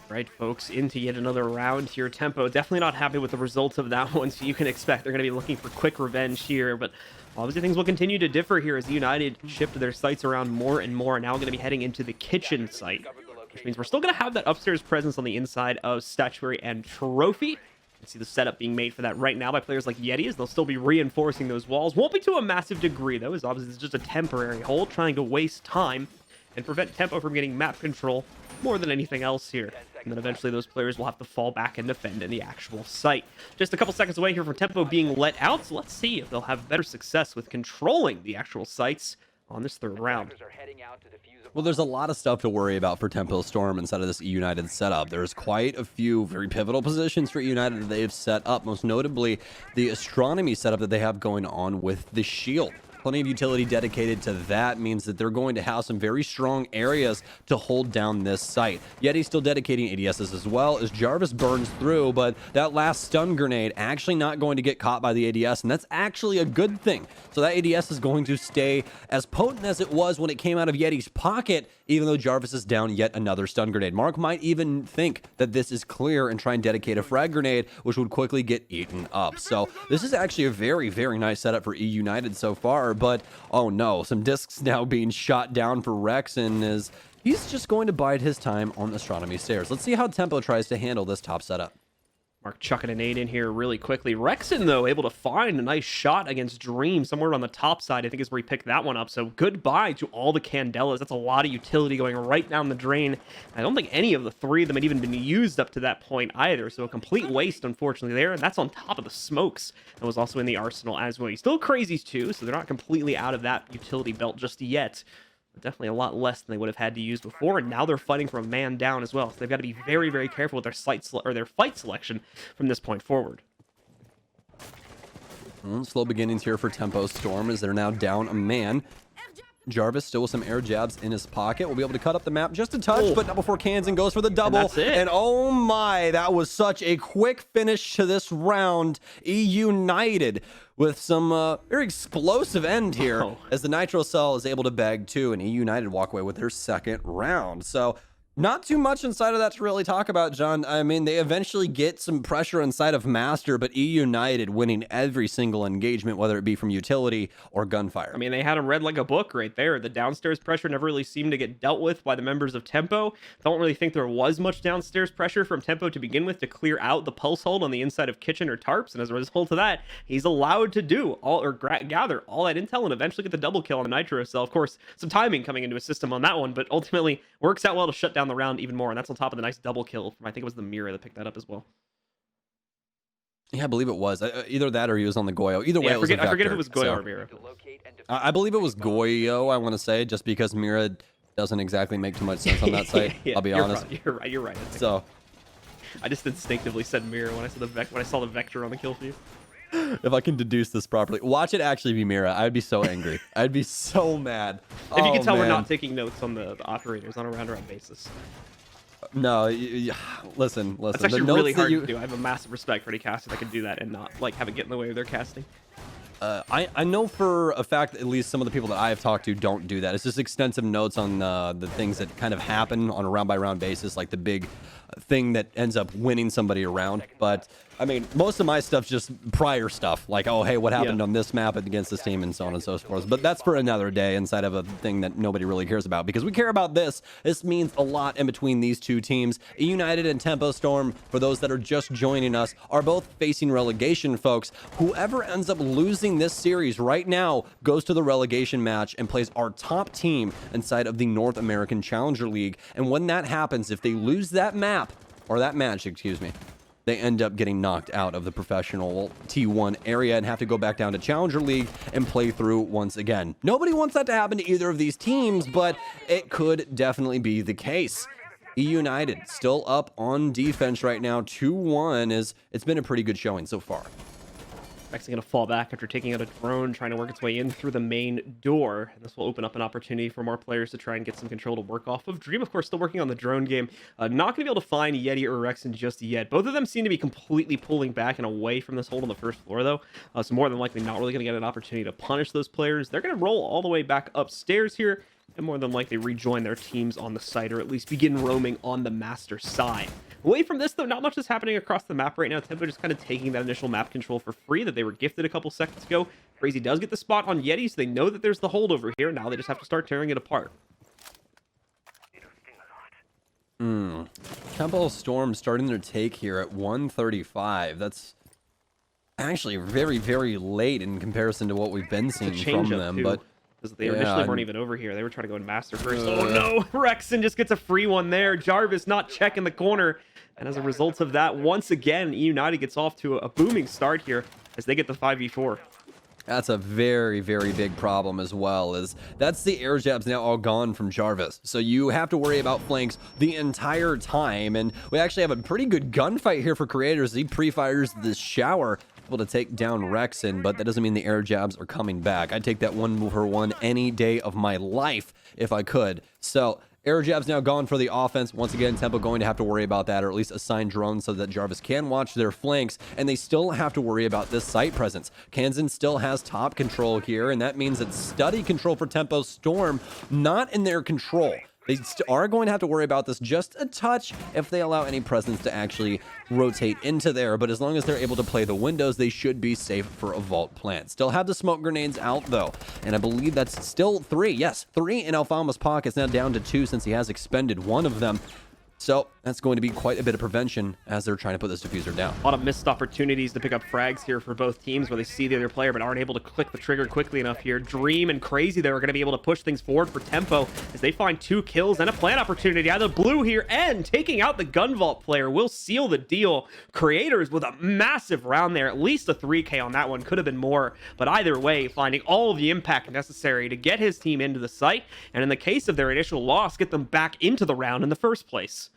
Right, folks, into yet another round here. Tempo definitely not happy with the results of that one, so you can expect they're going to be looking for quick revenge here, but obviously things will continue to differ here as United shift their sights around more and more, and now going to be heading into the kitchen site, which means we're still going to have that upstairs presence on the inside of Statuary and Trophy. You can see the setup being made for that right now by players like Yeti, as they'll still be reinforcing those walls. Won't be to a massive degree, though, as obviously it's just a temporary hold, trying to waste time and prevent Tempo from getting map control more than anything else here. And then eventually those players will have to fall back and defend in the actual site. Just a couple seconds away here from Tempo being let out, so let's see if they'll have better success with controlling the actual sites on this third round. Attackers are heading out to defuse a Well, there's a lot of stuff to worry about for Tempo Storm inside of this eUnited setup. There's quite a few very pivotal positions for eUnited that they've set up, most notably the astronomy setup that they have going on with the shield. Plenty of utility dedicated to that means that they're going to have some very strong areas to hold down this site. Yeti's still dedicating ADSs as well as Jarvis burns through, but that last stun grenade actually not going to get caught by the ADS, and that's actually a good thing. So that ADS is going to stay as potent as it was when it came out of Yeti's pocket, even though Jarvis is down yet another stun grenade. Mark might even think that this is clear and try and dedicate a frag grenade, which would quickly get eaten up. So this is actually a very, very nice setup for eUnited so far, but oh no, some discs now being shot down for Rexon as he's just going to bide his time on astronomy stairs. Let's see how Tempo tries to handle this top setup. Mark chucking a nade in here really quickly. Rexon, though, able to find a nice shot against Dream somewhere on the top side, I think is where he picked that one up. So goodbye to all the Candelas. That's a lot of utility going right down the drain. I don't think any of the three of them had even been used up to that point either. So a complete waste, unfortunately, there. And that's on top of the smokes that was also in the arsenal as well. He's still crazies, too, so they're not completely out of that utility belt just yet. But definitely a lot less than they would have had to use before, and now they're fighting for a man down as well. So they've got to be very, very careful with their their fight selection from this point forward. Slow beginnings here for Tempo Storm as they're now down a man. Jarvis still with some air jabs in his pocket. Will be able to cut up the map just a touch, but not before Kansan goes for the double. And that's it. And oh my, that was such a quick finish to this round. eUnited with some very explosive end here as the Nitro Cell is able to bag two, and eUnited walk away with their second round. So not too much inside of that to really talk about, John. I mean, they eventually get some pressure inside of Master, but eUnited winning every single engagement, whether it be from utility or gunfire. I mean, they had him read like a book right there. The downstairs pressure never really seemed to get dealt with by the members of Tempo. Don't really think there was much downstairs pressure from Tempo to begin with to clear out the pulse hold on the inside of Kitchen or Tarps, and as a result of that, he's allowed to do all or gather all that intel and eventually get the double kill on the Nitro Cell. Of course, some timing coming into his system on that one, but ultimately works out well to shut down the round even more, and that's on top of the nice double kill from, I think it was the Mira that picked that up as well. Yeah, I believe it was. Either that or he was on the Goyo. Either way, it was a I forget if Vector, it was Goyo so. or Mira. I believe it was Goyo, I want to say, just because Mira doesn't exactly make too much sense on that site. Yeah, I'll be honest. You're right. So I just instinctively said Mira when I saw the Vector on the kill feed. if I can deduce this properly, watch it actually be Mira. I'd be so angry. I'd be so mad. If you can tell, man. we're not taking notes on the operators on a round-around basis. No, listen. That's actually The notes really that hard you- to do. I have a massive respect for any caster that can do that and not like have it get in the way of their casting. I know for a fact at least some of the people that I have talked to don't do that. It's just extensive notes on the things that kind of happen on a round-by-round basis, like the big thing that ends up winning somebody around. But I mean, most of my stuff's just prior stuff, like, oh, hey, what happened on this map against this team and so on and so forth. But that's for another day inside of a thing that nobody really cares about, because we care about this. This means a lot in between these two teams. eUnited and Tempo Storm, for those that are just joining us, are both facing relegation, folks. Whoever ends up losing this series right now goes to the relegation match and plays our top team inside of the North American Challenger League. And when that happens, if they lose that map, or that match, excuse me, they end up getting knocked out of the professional T1 area and have to go back down to Challenger League and play through once again. Nobody wants that to happen to either of these teams, but it could definitely be the case. eUnited still up on defense right now, 2-1, as it's been a pretty good showing so far. Actually going to fall back after taking out a drone, trying to work its way in through the main door. And this will open up an opportunity for more players to try and get some control to work off of. Dream, of course, still working on the drone game. Not going to be able to find Yeti or Rexon just yet. Both of them seem to be completely pulling back and away from this hold on the first floor, though. So more than likely not really going to get an opportunity to punish those players. They're going to roll all the way back upstairs here and more than likely rejoin their teams on the site, or at least begin roaming on the master side. Away from this, though, not much is happening across the map right now. Tempo just kind of taking that initial map control for free that they were gifted a couple seconds ago. Crazy does get the spot on Yeti, so they know that there's the hold over here. Now they just have to start tearing it apart. Tempo Storm starting their take here at 1:35. That's actually very, very late in comparison to what we've been seeing from them. Too. But because they initially weren't even over here. They were trying to go in master first. Oh no, Rexon just gets a free one there. Jarvis not checking the corner. And as a result of that, once again, eUnited gets off to a booming start here as they get the 5v4. That's a very, very big problem as well, is that's the air jabs now all gone from Jarvis. So you have to worry about flanks the entire time. And we actually have a pretty good gunfight here for creators. He pre-fires the shower, able to take down Rexon, but that doesn't mean the air jabs are coming back. I'd take that 1-for-1 any day of my life if I could. So air jabs now gone for the offense. Once again, Tempo going to have to worry about that, or at least assign drones so that Jarvis can watch their flanks, and they still have to worry about this site presence. Kansan still has top control here, and that means that study control for Tempo Storm not in their control. They are going to have to worry about this just a touch if they allow any presence to actually rotate into there, but as long as they're able to play the windows, they should be safe for a vault plant. Still have the smoke grenades out though, and I believe that's still 3. Yes, 3 in Alfama's pockets, now down to 2 since he has expended one of them. So that's going to be quite a bit of prevention as they're trying to put this diffuser down. A lot of missed opportunities to pick up frags here for both teams where they see the other player but aren't able to click the trigger quickly enough here. Dream and Crazy, they are going to be able to push things forward for Tempo as they find 2 kills and a plant opportunity out of blue here, and taking out the gun vault player will seal the deal. Creators with a massive round there, at least a 3K on that one, could have been more, but either way, finding all of the impact necessary to get his team into the site, and in the case of their initial loss, get them back into the round in the first place.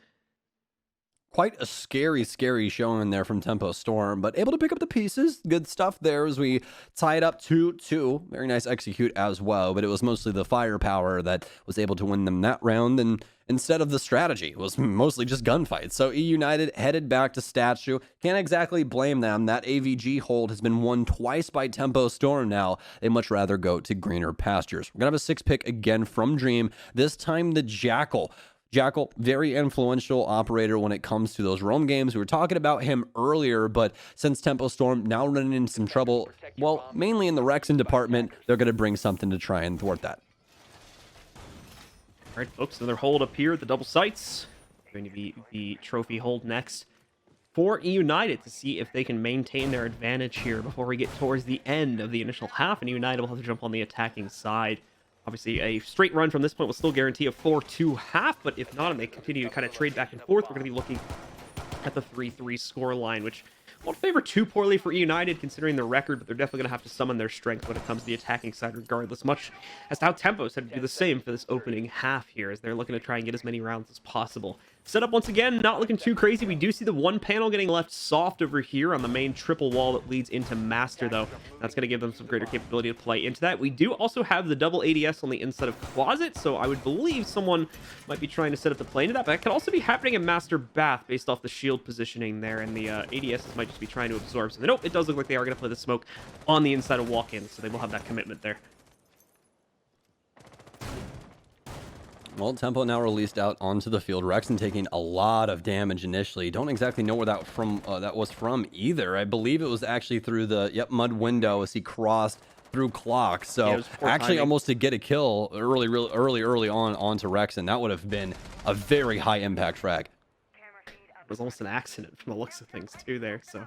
Quite a scary showing there from Tempo Storm, but able to pick up the pieces. Good stuff there as we tie it up 2-2. Very nice execute as well, but it was mostly the firepower that was able to win them that round, and instead of the strategy, it was mostly just gunfights. So eUnited headed back to Statue. Can't exactly blame them. That AVG hold has been won twice by Tempo Storm now. They much rather go to greener pastures. We're going to have a 6 pick again from Dream, this time the Jackal. Jackal, very influential operator when it comes to those roam games. We were talking about him earlier, but since Tempo Storm now running into some trouble, well, mainly in the Rexon department, they're going to bring something to try and thwart that. All right, folks, another hold up here at the double sites. Going to be the trophy hold next for eUnited to see if they can maintain their advantage here before we get towards the end of the initial half, and eUnited will have to jump on the attacking side. Obviously, a straight run from this point will still guarantee a 4-2 half, but if not, and they continue to kind of trade back and forth, we're going to be looking at the 3-3 score line, which won't favor too poorly for eUnited considering their record, but they're definitely going to have to summon their strength when it comes to the attacking side regardless, much as to how Tempo said to do the same for this opening half here, as they're looking to try and get as many rounds as possible. Setup once again, not looking too crazy. We do see the one panel getting left soft over here on the main triple wall that leads into Master, though. That's going to give them some greater capability to play into that. We do also have the double ADS on the inside of Closet, so I would believe someone might be trying to set up the play into that, but that could also be happening in Master Bath based off the shield positioning there, and the ADSs might just be trying to absorb. So nope, it does look like they are going to play the smoke on the inside of walk-in, so they will have that commitment there. Well, Tempo now released out onto the field. Rexon taking a lot of damage initially. Don't exactly know where that was from either. I believe it was actually through the mud window as he crossed through clock. So actually almost to get a kill early on onto Rexon. That would have been a very high impact frag. It was almost an accident from the looks of things too there, so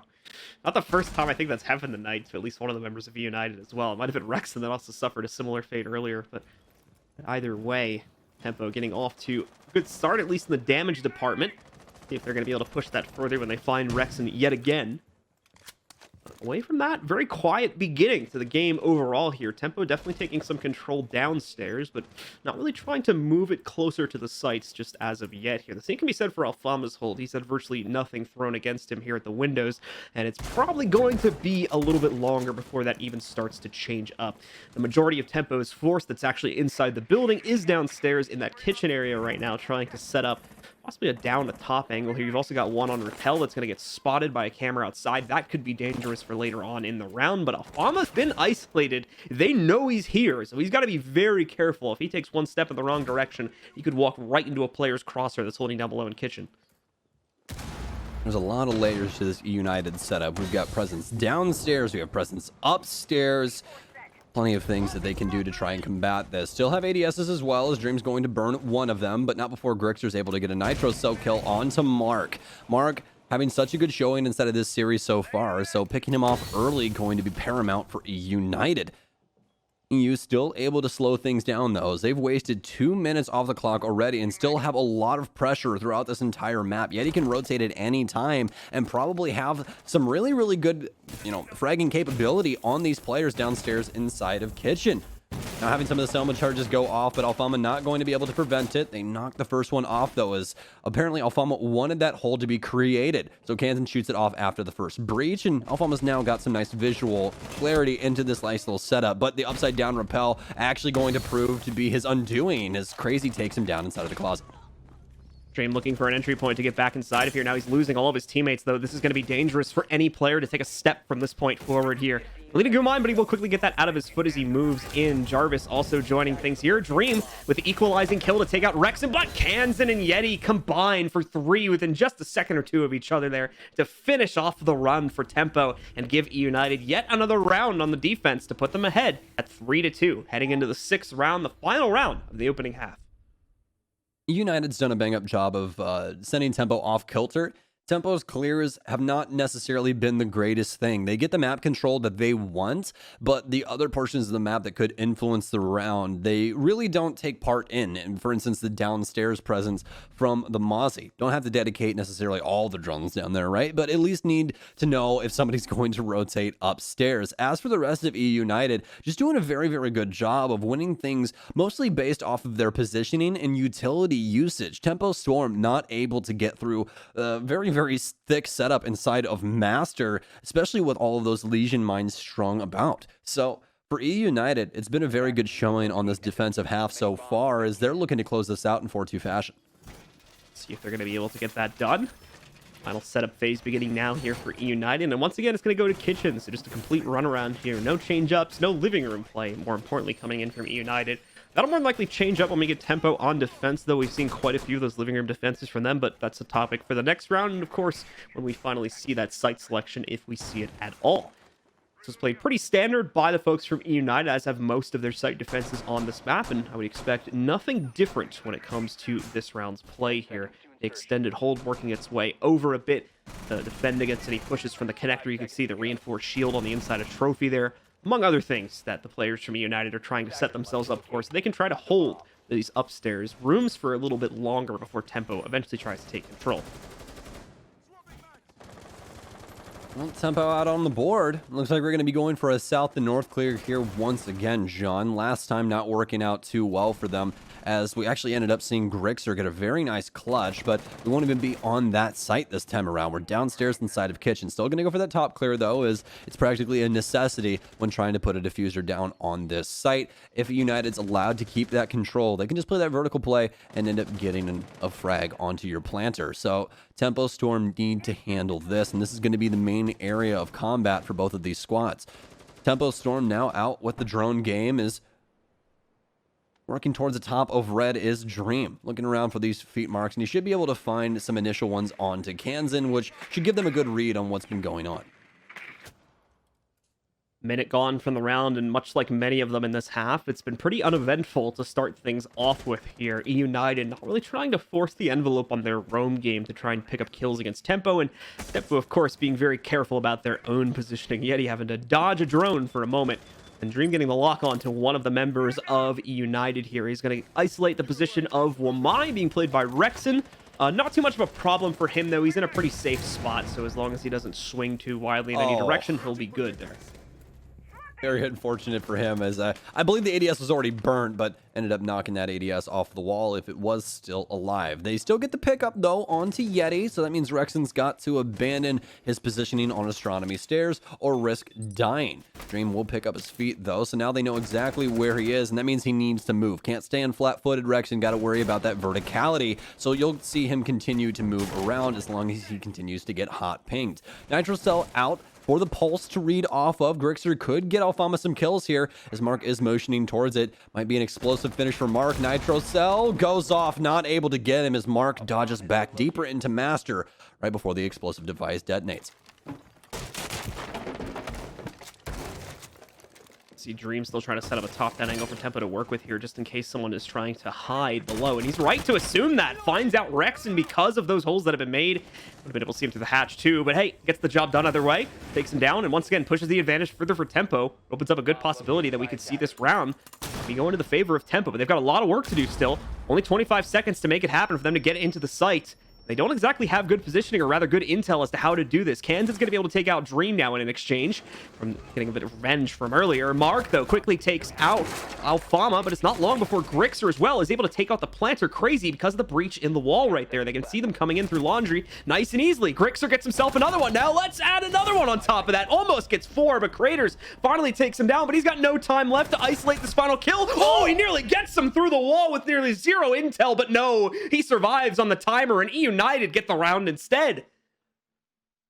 not the first time I think that's happened tonight to at least one of the members of eUnited as well. It might have been Rexon that also suffered a similar fate earlier, but either way, Tempo getting off to a good start, at least in the damage department. See if they're going to be able to push that further when they find Rexon yet again. Away from that, very quiet beginning to the game overall here. Tempo definitely taking some control downstairs, but not really trying to move it closer to the sites just as of yet here. The same can be said for Alfama's hold. He's had virtually nothing thrown against him here at the windows, and it's probably going to be a little bit longer before that even starts to change up. The majority of Tempo's force that's actually inside the building is downstairs in that kitchen area right now, trying to set up possibly a down to top angle here. You've also got one on Raquel that's going to get spotted by a camera outside. That could be dangerous for later on in the round, but Alfama's been isolated. They know he's here, so he's got to be very careful. If he takes one step in the wrong direction, he could walk right into a player's crosshair that's holding down below in kitchen. There's a lot of layers to this eUnited setup. We've got presence downstairs, we have presence upstairs. Plenty of things that they can do to try and combat this. Still have ADSs as well, as Dream's going to burn one of them, but not before Grixer's able to get a Nitro Cell kill onto Mark. Mark having such a good showing inside of this series so far, so picking him off early going to be paramount for eUnited. EU still able to slow things down though, as they've wasted 2 minutes off the clock already and still have a lot of pressure throughout this entire map. Yet he can rotate at any time and probably have some really, really good, fragging capability on these players downstairs inside of Kitchen. Now having some of the Selma charges go off, but Alfama not going to be able to prevent it. They knocked the first one off though, as apparently Alfama wanted that hole to be created. So Kansan shoots it off after the first breach, and Alfama's now got some nice visual clarity into this nice little setup. But the upside down rappel actually going to prove to be his undoing, as Crazy takes him down inside of the closet. Dream looking for an entry point to get back inside of here. Now he's losing all of his teammates, though. This is going to be dangerous for any player to take a step from this point forward here. Leading Gumine, but he will quickly get that out of his foot as he moves in. Jarvis also joining things here. Dream with the equalizing kill to take out Rexon, but Kansan and Yeti combine for 3 within just a second or two of each other there to finish off the run for Tempo and give eUnited yet another round on the defense to put them ahead at 3-2, heading into the 6th round, the final round of the opening half. United's done a bang-up job of sending Tempo off kilter. Tempo's clears have not necessarily been the greatest thing. They get the map control that they want, but the other portions of the map that could influence the round, they really don't take part in. And for instance, the downstairs presence from the Mozzie. Don't have to dedicate necessarily all the drones down there, right? But at least need to know if somebody's going to rotate upstairs. As for the rest of eUnited, just doing a very, very good job of winning things mostly based off of their positioning and utility usage. Tempo Storm not able to get through very, very thick setup inside of Master, especially with all of those Legion mines strung about. So for eUnited, it's been a very good showing on this defensive half so far, as they're looking to close this out in 4-2 fashion. See if they're going to be able to get that done. Final setup phase beginning now here for eUnited, and once again it's going to go to Kitchen, so just a complete run around here. No change-ups, no living room play, more importantly coming in from eUnited. That'll more than likely change up when we get Tempo on defense, though. We've seen quite a few of those living room defenses from them, but that's a topic for the next round, and of course, when we finally see that site selection, if we see it at all. This was played pretty standard by the folks from eUnited, as have most of their site defenses on this map, and I would expect nothing different when it comes to this round's play here. The extended hold working its way over a bit, defend against any pushes from the connector. You can see the reinforced shield on the inside of Trophy there, among other things that the players from eUnited are trying to set themselves up for, so they can try to hold these upstairs rooms for a little bit longer before Tempo eventually tries to take control. Well, Tempo out on the board. Looks like we're going to be going for a south and north clear here once again, John. Last time not working out too well for them, as we actually ended up seeing Grixer get a very nice clutch, but we won't even be on that site this time around. We're downstairs inside of Kitchen. Still going to go for that top clear, though, as it's practically a necessity when trying to put a diffuser down on this site. If United's allowed to keep that control, they can just play that vertical play and end up getting a frag onto your planter. So Tempo Storm need to handle this, and this is going to be the main area of combat for both of these squads. Tempo Storm now out with the drone game, is working towards the top of red is Dream. Looking around for these feet marks, and he should be able to find some initial ones onto Kansan, which should give them a good read on what's been going on. Minute gone from the round, and much like many of them in this half, it's been pretty uneventful to start things off with here. eUnited not really trying to force the envelope on their roam game to try and pick up kills against Tempo, and Tempo, of course, being very careful about their own positioning. Yeti having to dodge a drone for a moment, and Dream getting the lock on to one of the members of eUnited here. He's going to isolate the position of Wamai, being played by Rexon. Not too much of a problem for him, though. He's in a pretty safe spot, so as long as he doesn't swing too wildly in any direction, he'll be good there. Very unfortunate for him, as I believe the ADS was already burnt, but ended up knocking that ADS off the wall if it was still alive. They still get the pickup, though, onto Yeti, so that means Rexon's got to abandon his positioning on Astronomy Stairs or risk dying. Dream will pick up his feet, though, so now they know exactly where he is, and that means he needs to move. Can't stand flat-footed. Rexon got to worry about that verticality, so you'll see him continue to move around as long as he continues to get hot pinged. Nitro Cell out for the pulse to read off of. Grixer could get Alfama some kills here, as Mark is motioning towards it. Might be an explosive finish for Mark. Nitro Cell goes off, not able to get him as Mark dodges back deeper into Master right before the explosive device detonates. See Dream still trying to set up a top-down angle for Tempo to work with here, just in case someone is trying to hide below. And he's right to assume that. Finds out Rex, and because of those holes that have been made, would have been able to see him through the hatch too. But hey, gets the job done either way. Takes him down, and once again pushes the advantage further for Tempo. Opens up a good possibility that we could see this round be going to the favor of Tempo. But they've got a lot of work to do still. Only 25 seconds to make it happen for them to get into the site. They don't exactly have good positioning, or rather good intel as to how to do this. Kansas is going to be able to take out Dream now in an exchange from getting a bit of revenge from earlier. Mark, though, quickly takes out Alfama, but it's not long before Grixer as well is able to take out the Planter. Crazy because of the breach in the wall right there. They can see them coming in through Laundry nice and easily. Grixer gets himself another one. Now let's add another one on top of that. Almost gets 4, but Craters finally takes him down, but he's got no time left to isolate this final kill. Oh, he nearly gets him through the wall with nearly 0 intel, but no, he survives on the timer, and eUnited get the round instead.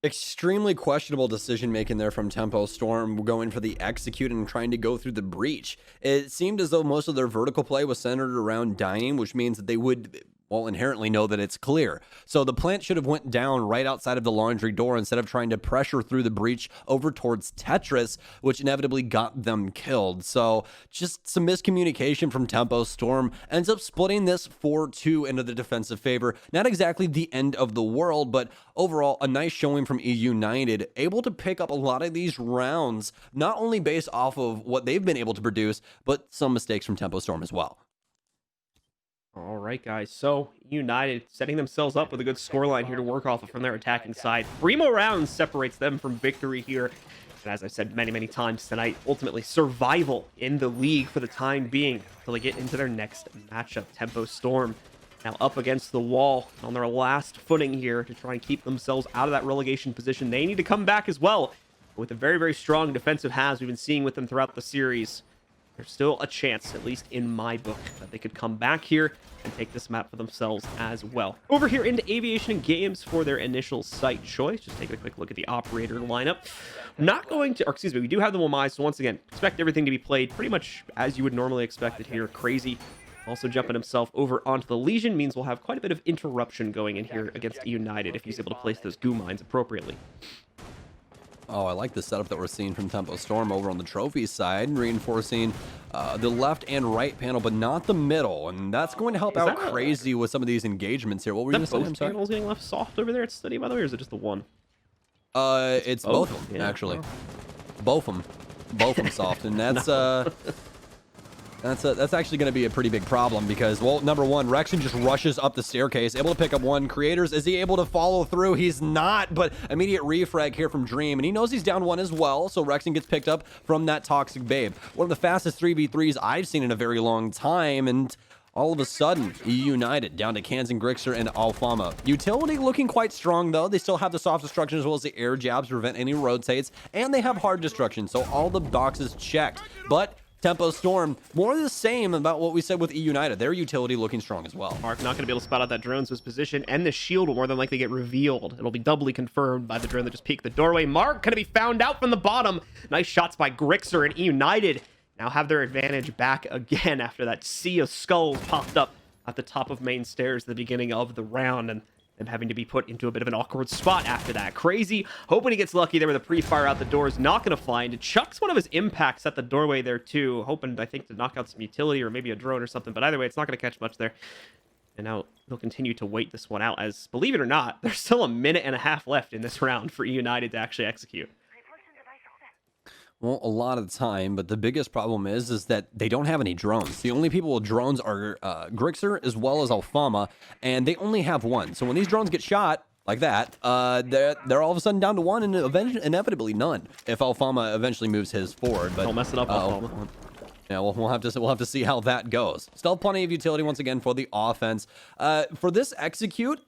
Extremely questionable decision making there from Tempo Storm, going for the execute and trying to go through the breach. It seemed as though most of their vertical play was centered around dying, which means that they would, well, inherently know that it's clear. So the plant should have went down right outside of the laundry door instead of trying to pressure through the breach over towards Tetris, which inevitably got them killed. So just some miscommunication from Tempo Storm ends up splitting this 4-2 into the defensive favor. Not exactly the end of the world, but overall a nice showing from eUnited, able to pick up a lot of these rounds, not only based off of what they've been able to produce, but some mistakes from Tempo Storm as well. All right, guys. So United setting themselves up with a good scoreline here to work off of from their attacking side. 3 more rounds separates them from victory here. And as I've said many, many times tonight, ultimately survival in the league for the time being until they get into their next matchup. Tempo Storm now up against the wall on their last footing here to try and keep themselves out of that relegation position. They need to come back as well. With a very, very strong defensive halves we've been seeing with them throughout the series, there's still a chance, at least in my book, that they could come back here and take this map for themselves as well. Over here into Aviation and Games for their initial site choice. Just taking a quick look at the operator lineup. Not going to, or excuse me, we do have the Wamai, so once again, expect everything to be played pretty much as you would normally expect it here. Crazy. Also jumping himself over onto the Legion means we'll have quite a bit of interruption going in here against United if he's able to place those goo mines appropriately. Oh, I like the setup that we're seeing from Tempo Storm over on the trophy side, reinforcing the left and right panel, but not the middle, and that's going to help out Crazy with some of these engagements here. What were you going to say? Both panels getting left soft over there at study, by the way, or is it just the one? It's both of them, actually. Wow. Both of them soft, and that's That's actually going to be a pretty big problem because, well, number one, Rexon just rushes up the staircase, able to pick up one. Creators, is he able to follow through? He's not, but immediate refrag here from Dream, and he knows he's down one as well, so Rexon gets picked up from that Toxic Babe. One of the fastest 3v3s I've seen in a very long time, and all of a sudden, eUnited down to Kansan, Grixer, and Alfama. Utility looking quite strong, though. They still have the soft destruction as well as the air jabs to prevent any rotates, and they have hard destruction, so all the boxes checked. But Tempo Storm, more of the same about what we said with eUnited. Their utility looking strong as well. Mark not going to be able to spot out that drone, so his position and the shield will more than likely get revealed. It'll be doubly confirmed by the drone that just peeked the doorway. Mark going to be found out from the bottom. Nice shots by Grixer, and eUnited now have their advantage back again after that sea of skulls popped up at the top of main stairs at the beginning of the round, and them having to be put into a bit of an awkward spot after that. Crazy, hoping he gets lucky there with a pre-fire out the door, is not going to find. Chucks one of his impacts at the doorway there too, hoping, I think, to knock out some utility or maybe a drone or something, but either way, it's not going to catch much there. And now they'll continue to wait this one out, as, believe it or not, there's still a minute and a half left in this round for eUnited to actually execute. Well, a lot of the time, but the biggest problem is that they don't have any drones. The only people with drones are Grixer as well as Alfama, and they only have one. So when these drones get shot like that, they're all of a sudden down to one, and inevitably none if Alfama eventually moves his forward. But don't mess it up, Alfama. Yeah, well, we'll have to see how that goes. Still plenty of utility once again for the offense. For this execute,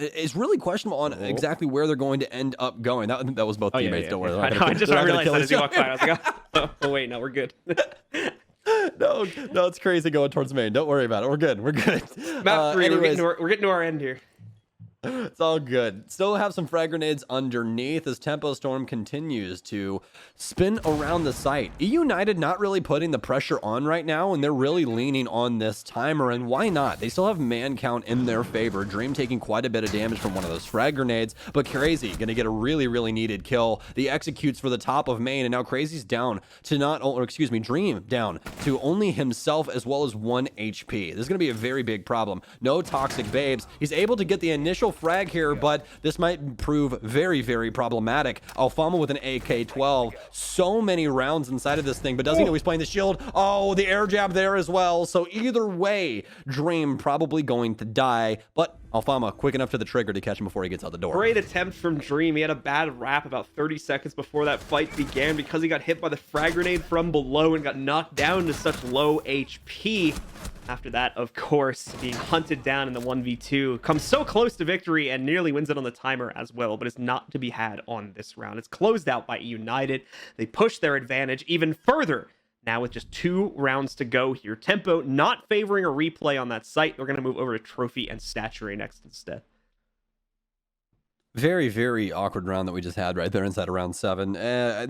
it's really questionable on exactly where they're going to end up going. That was both teammates. Don't worry. I just realized that as you walked by. I was like, oh wait, no, we're good. no, it's crazy going towards main. Don't worry about it. We're good. Map 3, we're getting to our end here. It's all good. Still have some frag grenades underneath as Tempo Storm continues to spin around the site. eUnited not really putting the pressure on right now, and they're really leaning on this timer, and why not? They still have man count in their favor. Dream taking quite a bit of damage from one of those frag grenades, but Crazy gonna get a really, really needed kill. The executes for the top of main, and now Crazy's down to Dream down to only himself as well as 1 HP. This is gonna be a very big problem. No toxic babes. He's able to get the initial frag here, but this might prove very, very problematic. Alfama with an AK-12. So many rounds inside of this thing, but doesn't know he's playing the shield. Oh, the air jab there as well. So either way, Dream probably going to die, but Alfama quick enough to the trigger to catch him before he gets out the door. Great attempt from Dream. He had a bad wrap about 30 seconds before that fight began because he got hit by the frag grenade from below and got knocked down to such low HP. After that, of course, being hunted down in the 1v2, comes so close to victory and nearly wins it on the timer as well, but it's not to be had on this round. It's closed out by eUnited. They push their advantage even further. Now with just 2 rounds to go here. Tempo not favoring a replay on that site. We're going to move over to Trophy and Stature next instead. Very, very awkward round that we just had right there inside of round 7.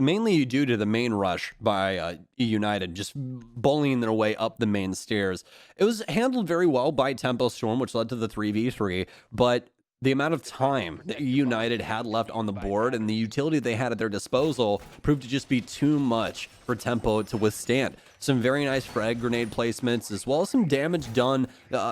Mainly due to the main rush by eUnited, just bullying their way up the main stairs. It was handled very well by Tempo Storm, which led to the 3v3, but the amount of time that eUnited had left on the board and the utility they had at their disposal proved to just be too much for Tempo to withstand. Some very nice frag grenade placements, as well as some damage done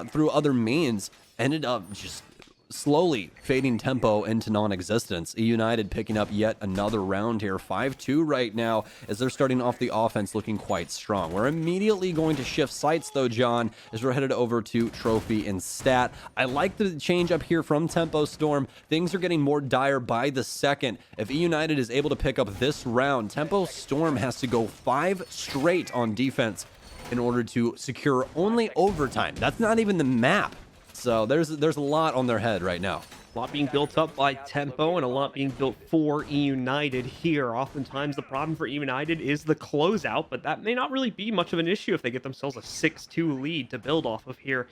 through other means, ended up just slowly fading Tempo into non-existence. eUnited picking up yet another round here. 5-2 right now as they're starting off the offense looking quite strong. We're immediately going to shift sites though, John, as we're headed over to Trophy and Stat. I like the change up here from Tempo Storm. Things are getting more dire by the second. If eUnited is able to pick up this round, Tempo Storm has to go 5 straight on defense in order to secure only overtime. That's not even the map. So there's a lot on their head right now. A lot being built up by Tempo and a lot being built for eUnited here. Oftentimes the problem for eUnited is the closeout, but that may not really be much of an issue if they get themselves a 6-2 lead to build off of here.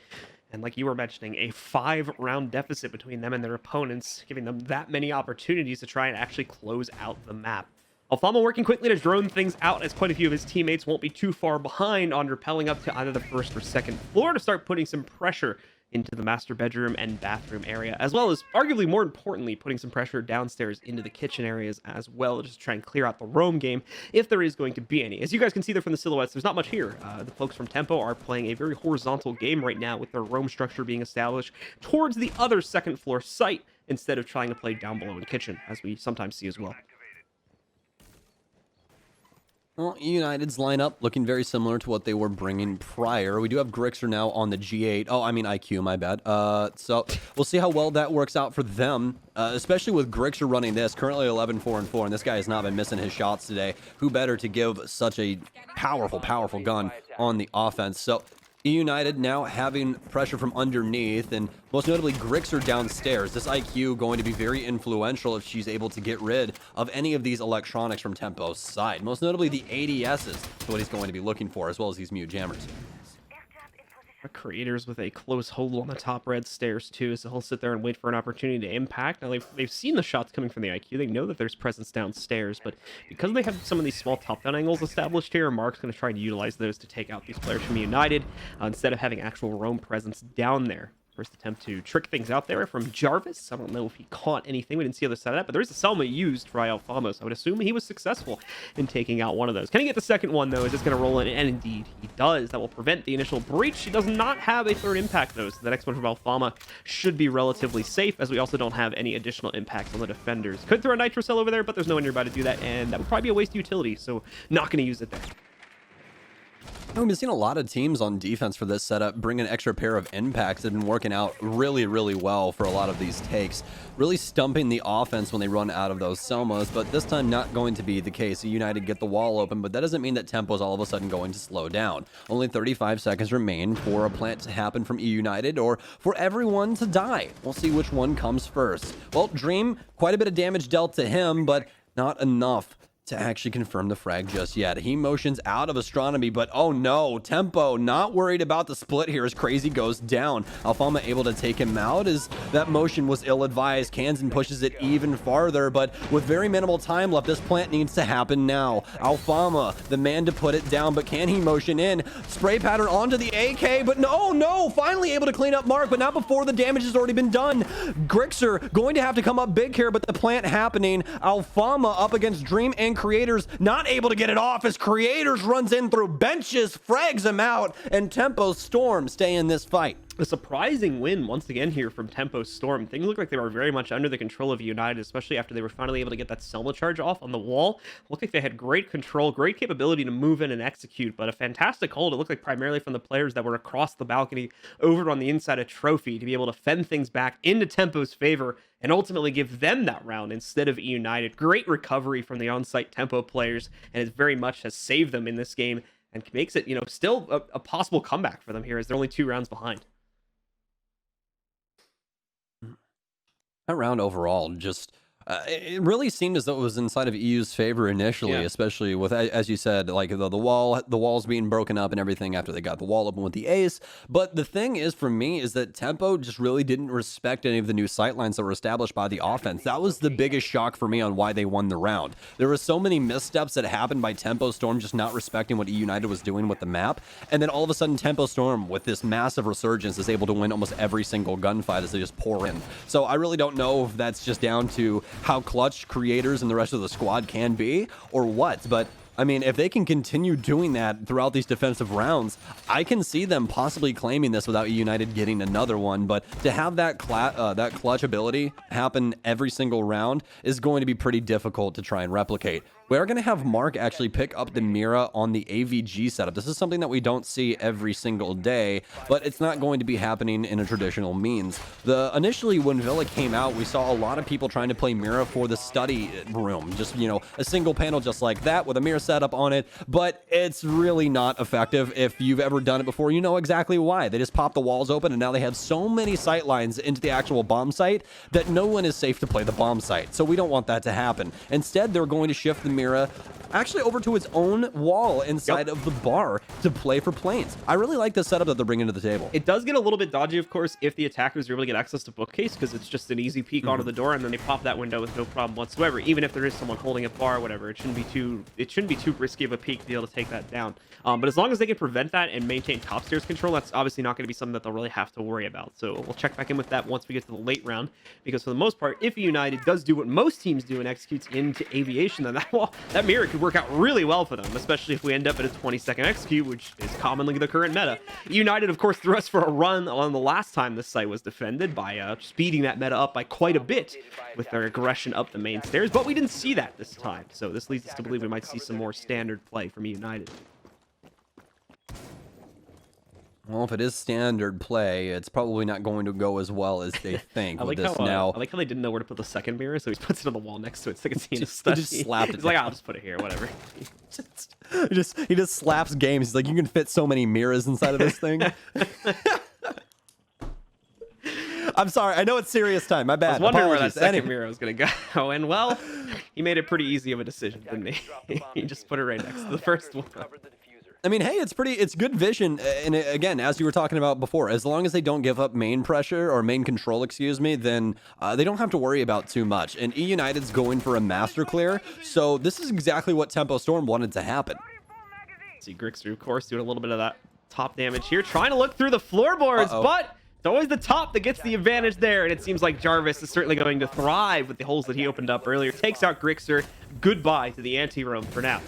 And like you were mentioning, a 5-round deficit between them and their opponents, giving them that many opportunities to try and actually close out the map. Alfama working quickly to drone things out as quite a few of his teammates won't be too far behind on rappelling up to either the first or second floor to start putting some pressure into the master bedroom and bathroom area, as well as, arguably more importantly, putting some pressure downstairs into the kitchen areas as well, just to try and clear out the roam game, if there is going to be any. As you guys can see there from the silhouettes, there's not much here. The folks from Tempo are playing a very horizontal game right now, with their roam structure being established towards the other second floor site, instead of trying to play down below in the kitchen, as we sometimes see as well. Well, eUnited's lineup looking very similar to what they were bringing prior. We do have Grixer now on the G8. Oh, I mean IQ, my bad. So we'll see how well that works out for them, especially with Grixer running this. Currently 11-4-4, and this guy has not been missing his shots today. Who better to give such a powerful, powerful gun on the offense? So eUnited now having pressure from underneath, and most notably Grixer downstairs. This IQ going to be very influential if she's able to get rid of any of these electronics from Tempo's side. Most notably the ADSs is what he's going to be looking for, as well as these mute jammers. Creators with a close hold on the top red stairs too, so he'll sit there and wait for an opportunity to impact. Now they've seen the shots coming from the IQ. They know that there's presence downstairs, but because they have some of these small top-down angles established here, Mark's going to try to utilize those to take out these players from United instead of having actual roam presence down there. First attempt to trick things out there from Jarvis. I don't know if he caught anything. We didn't see the other side of that, but there is a Selma used by Alfama, so I would assume he was successful in taking out one of those. Can he get the second one, though? Is this going to roll in? And indeed, he does. That will prevent the initial breach. He does not have a third impact, though, so the next one from Alfama should be relatively safe, as we also don't have any additional impacts on the defenders. Could throw a Nitro Cell over there, but there's no one nearby to do that, and that would probably be a waste of utility, so not going to use it there. We've been seeing a lot of teams on defense for this setup bring an extra pair of impacts that have been working out really, really well for a lot of these takes. Really stumping the offense when they run out of those Selmas, but this time not going to be the case. United get the wall open, but that doesn't mean that tempo is all of a sudden going to slow down. Only 35 seconds remain for a plant to happen from eUnited or for everyone to die. We'll see which one comes first. Well, Dream, quite a bit of damage dealt to him, but not enough to actually confirm the frag just yet. He motions out of astronomy, but oh no, Tempo not worried about the split here as Crazy goes down. Alfama able to take him out as that motion was ill-advised. Kansan pushes it even farther, but with very minimal time left, this plant needs to happen now. Alfama, the man to put it down, but can he motion in? Spray pattern onto the AK, but no, finally able to clean up Mark, but not before the damage has already been done. Grixer going to have to come up big here, but the plant happening. Alfama up against Dream and Creators, not able to get it off as Creators runs in through benches, frags him out, and Tempo Storm stay in this fight. A surprising win once again here from Tempo Storm. Things look like they were very much under the control of United, especially after they were finally able to get that Selma charge off on the wall. Looked like they had great control, great capability to move in and execute, but a fantastic hold. It looked like primarily from the players that were across the balcony over on the inside of Trophy to be able to fend things back into Tempo's favor and ultimately give them that round instead of eUnited. Great recovery from the on-site Tempo players, and it very much has saved them in this game and makes it, still a possible comeback for them here as they're only 2 rounds behind. That round overall just it really seemed as though it was inside of EU's favor initially, especially with, as you said, like the walls being broken up and everything after they got the wall open with the ace. But the thing is, for me, is that Tempo just really didn't respect any of the new sightlines that were established by the offense. That was the biggest shock for me on why they won the round. There were so many missteps that happened by Tempo Storm just not respecting what eUnited was doing with the map. And then all of a sudden, Tempo Storm, with this massive resurgence, is able to win almost every single gunfight as they just pour in. So I really don't know if that's just down to how clutch Creators and the rest of the squad can be or what, but I mean, if they can continue doing that throughout these defensive rounds, I can see them possibly claiming this without United getting another one. But to have that clutch ability happen every single round is going to be pretty difficult to try and replicate. We are going to have Mark actually pick up the Mira on the AVG setup. This is something that we don't see every single day, but it's not going to be happening in a traditional means. Initially, when Villa came out, we saw a lot of people trying to play Mira for the study room. Just, a single panel just like that with a Mira setup on it, but it's really not effective. If you've ever done it before, you know exactly why. They just pop the walls open, and now they have so many sight lines into the actual bomb site that no one is safe to play the bomb site. So we don't want that to happen. Instead, they're going to shift the Mira actually over to its own wall inside of the bar to play for planes. I really like the setup that they're bringing to the table. It does get a little bit dodgy, of course, if the attackers are able to get access to bookcase, because it's just an easy peek onto the door, and then they pop that window with no problem whatsoever. Even if there is someone holding a bar or whatever, it shouldn't be too risky of a peek to be able to take that down. But as long as they can prevent that and maintain top stairs control, that's obviously not going to be something that they'll really have to worry about. So we'll check back in with that once we get to the late round, because for the most part, if United does do what most teams do and executes into aviation, then that mirror could work out really well for them, especially if we end up at a 20-second execute, which is commonly the current meta. United, of course, threw us for a run on the last time this site was defended by speeding that meta up by quite a bit with their aggression up the main stairs, but we didn't see that this time. So this leads us to believe we might see some more standard play from United. Well, if it is standard play, it's probably not going to go as well as they think. I like how they didn't know where to put the second mirror, so he puts it on the wall next to it so they can see in his study. He just slapped it. He's like, I'll just put it here, whatever. he just slaps games. He's like, you can fit so many mirrors inside of this thing. I'm sorry. I know it's serious time. My bad. I was wondering Apologies. where that second mirror was going to go, and well, he made it pretty easy of a decision, didn't he? He just put it right next to the first one. I mean, hey, it's good vision. And again, as you were talking about before, as long as they don't give up main pressure or main control, then they don't have to worry about too much. And eUnited's going for a master clear. So this is exactly what Tempo Storm wanted to happen. See Grixer, of course, doing a little bit of that top damage here, trying to look through the floorboards, but it's always the top that gets the advantage there. And it seems like Jarvis is certainly going to thrive with the holes that he opened up earlier. Takes out Grixer. Goodbye to the anti-roam for now.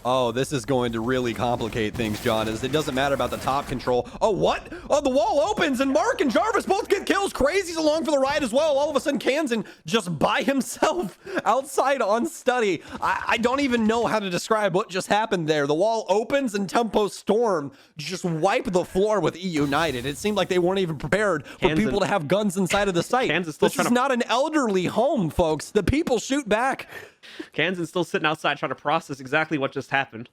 Oh, this is going to really complicate things, John, as it doesn't matter about the top control. Oh, what? Oh, the wall opens, and Mark and Jarvis both get kills. Crazy's along for the ride as well. All of a sudden, Kansan just by himself outside on study. I don't even know how to describe what just happened there. The wall opens, and Tempo Storm just wipe the floor with eUnited. It seemed like they weren't even prepared for people to have guns inside of the site. This is not an elderly home, folks. The people shoot back. Kansan's still sitting outside trying to process exactly what just happened.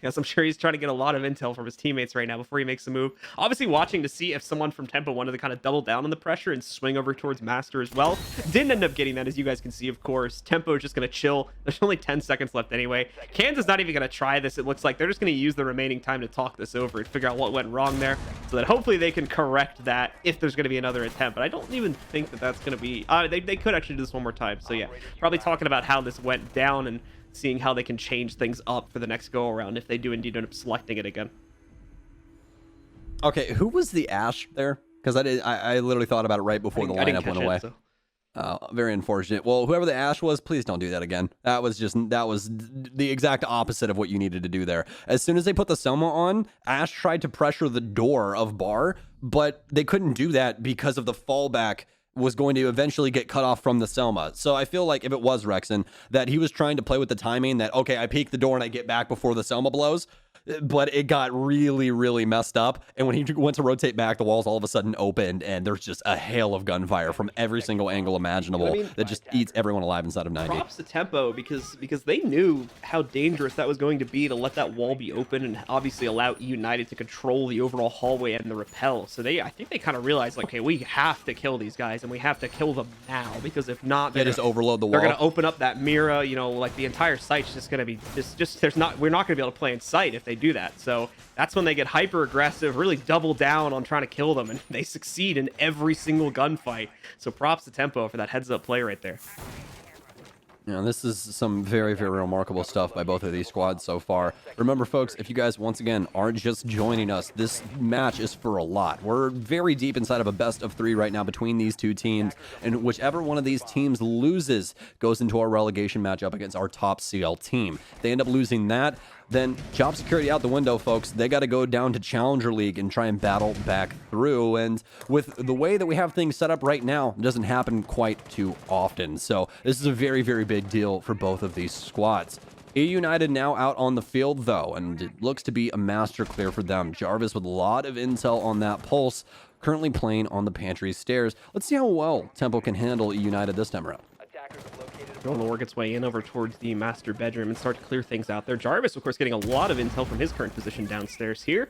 Yes, I'm sure he's trying to get a lot of intel from his teammates right now before he makes a move. Obviously watching to see if someone from Tempo wanted to kind of double down on the pressure and swing over towards Master as well. Didn't end up getting that, as you guys can see, of course. Tempo is just going to chill. There's only 10 seconds left anyway. Kansas not even going to try this. It looks like they're just going to use the remaining time to talk this over and figure out what went wrong there so that hopefully they can correct that if there's going to be another attempt. But I don't even think that that's going to be... They could actually do this one more time. So yeah, probably talking about how this went down and seeing how they can change things up for the next go around if they do indeed end up selecting it again. Okay, who was the Ash there? Because I literally thought about it right before the lineup went away. Very unfortunate. Well, whoever the Ash was, please don't do that again. That was the exact opposite of what you needed to do there. As soon as they put the Selma on, Ash tried to pressure the door of Bar, but they couldn't do that because of the fallback was going to eventually get cut off from the Selma. So I feel like if it was Rexon, that he was trying to play with the timing that, okay, I peek the door and I get back before the Selma blows, but it got really, really messed up. And when he went to rotate back, the walls all of a sudden opened and there's just a hail of gunfire from every single angle imaginable that just eats everyone alive inside of 90. Props to Tempo because they knew how dangerous that was going to be to let that wall be open and obviously allow eUnited to control the overall hallway and the rappel. So I think they kind of realized, like, hey, we have to kill these guys and we have to kill them now, because if not, they just overload the wall. They're going to open up that Mira, like the entire site's just going to be we're not going to be able to play in sight if they do that. So that's when they get hyper aggressive, really double down on trying to kill them, and they succeed in every single gunfight. So props to Tempo for that heads up play right there. Yeah, this is some very, very remarkable stuff by both of these squads so far. Remember, folks, if you guys, once again, aren't just joining us, this match is for a lot. We're very deep inside of a best-of-3 right now between these two teams, and whichever one of these teams loses goes into our relegation matchup against our top CL team. If they end up losing that, then job security out the window, folks. They got to go down to Challenger League and try and battle back through. And with the way that we have things set up right now, it doesn't happen quite too often. So this is a very, very big deal for both of these squads. eUnited now out on the field, though, and it looks to be a master clear for them. Jarvis with a lot of intel on that pulse, currently playing on the pantry stairs. Let's see how well Tempo can handle eUnited this time around. Going to work its way in over towards the master bedroom and start to clear things out there. Jarvis, of course, getting a lot of intel from his current position downstairs here.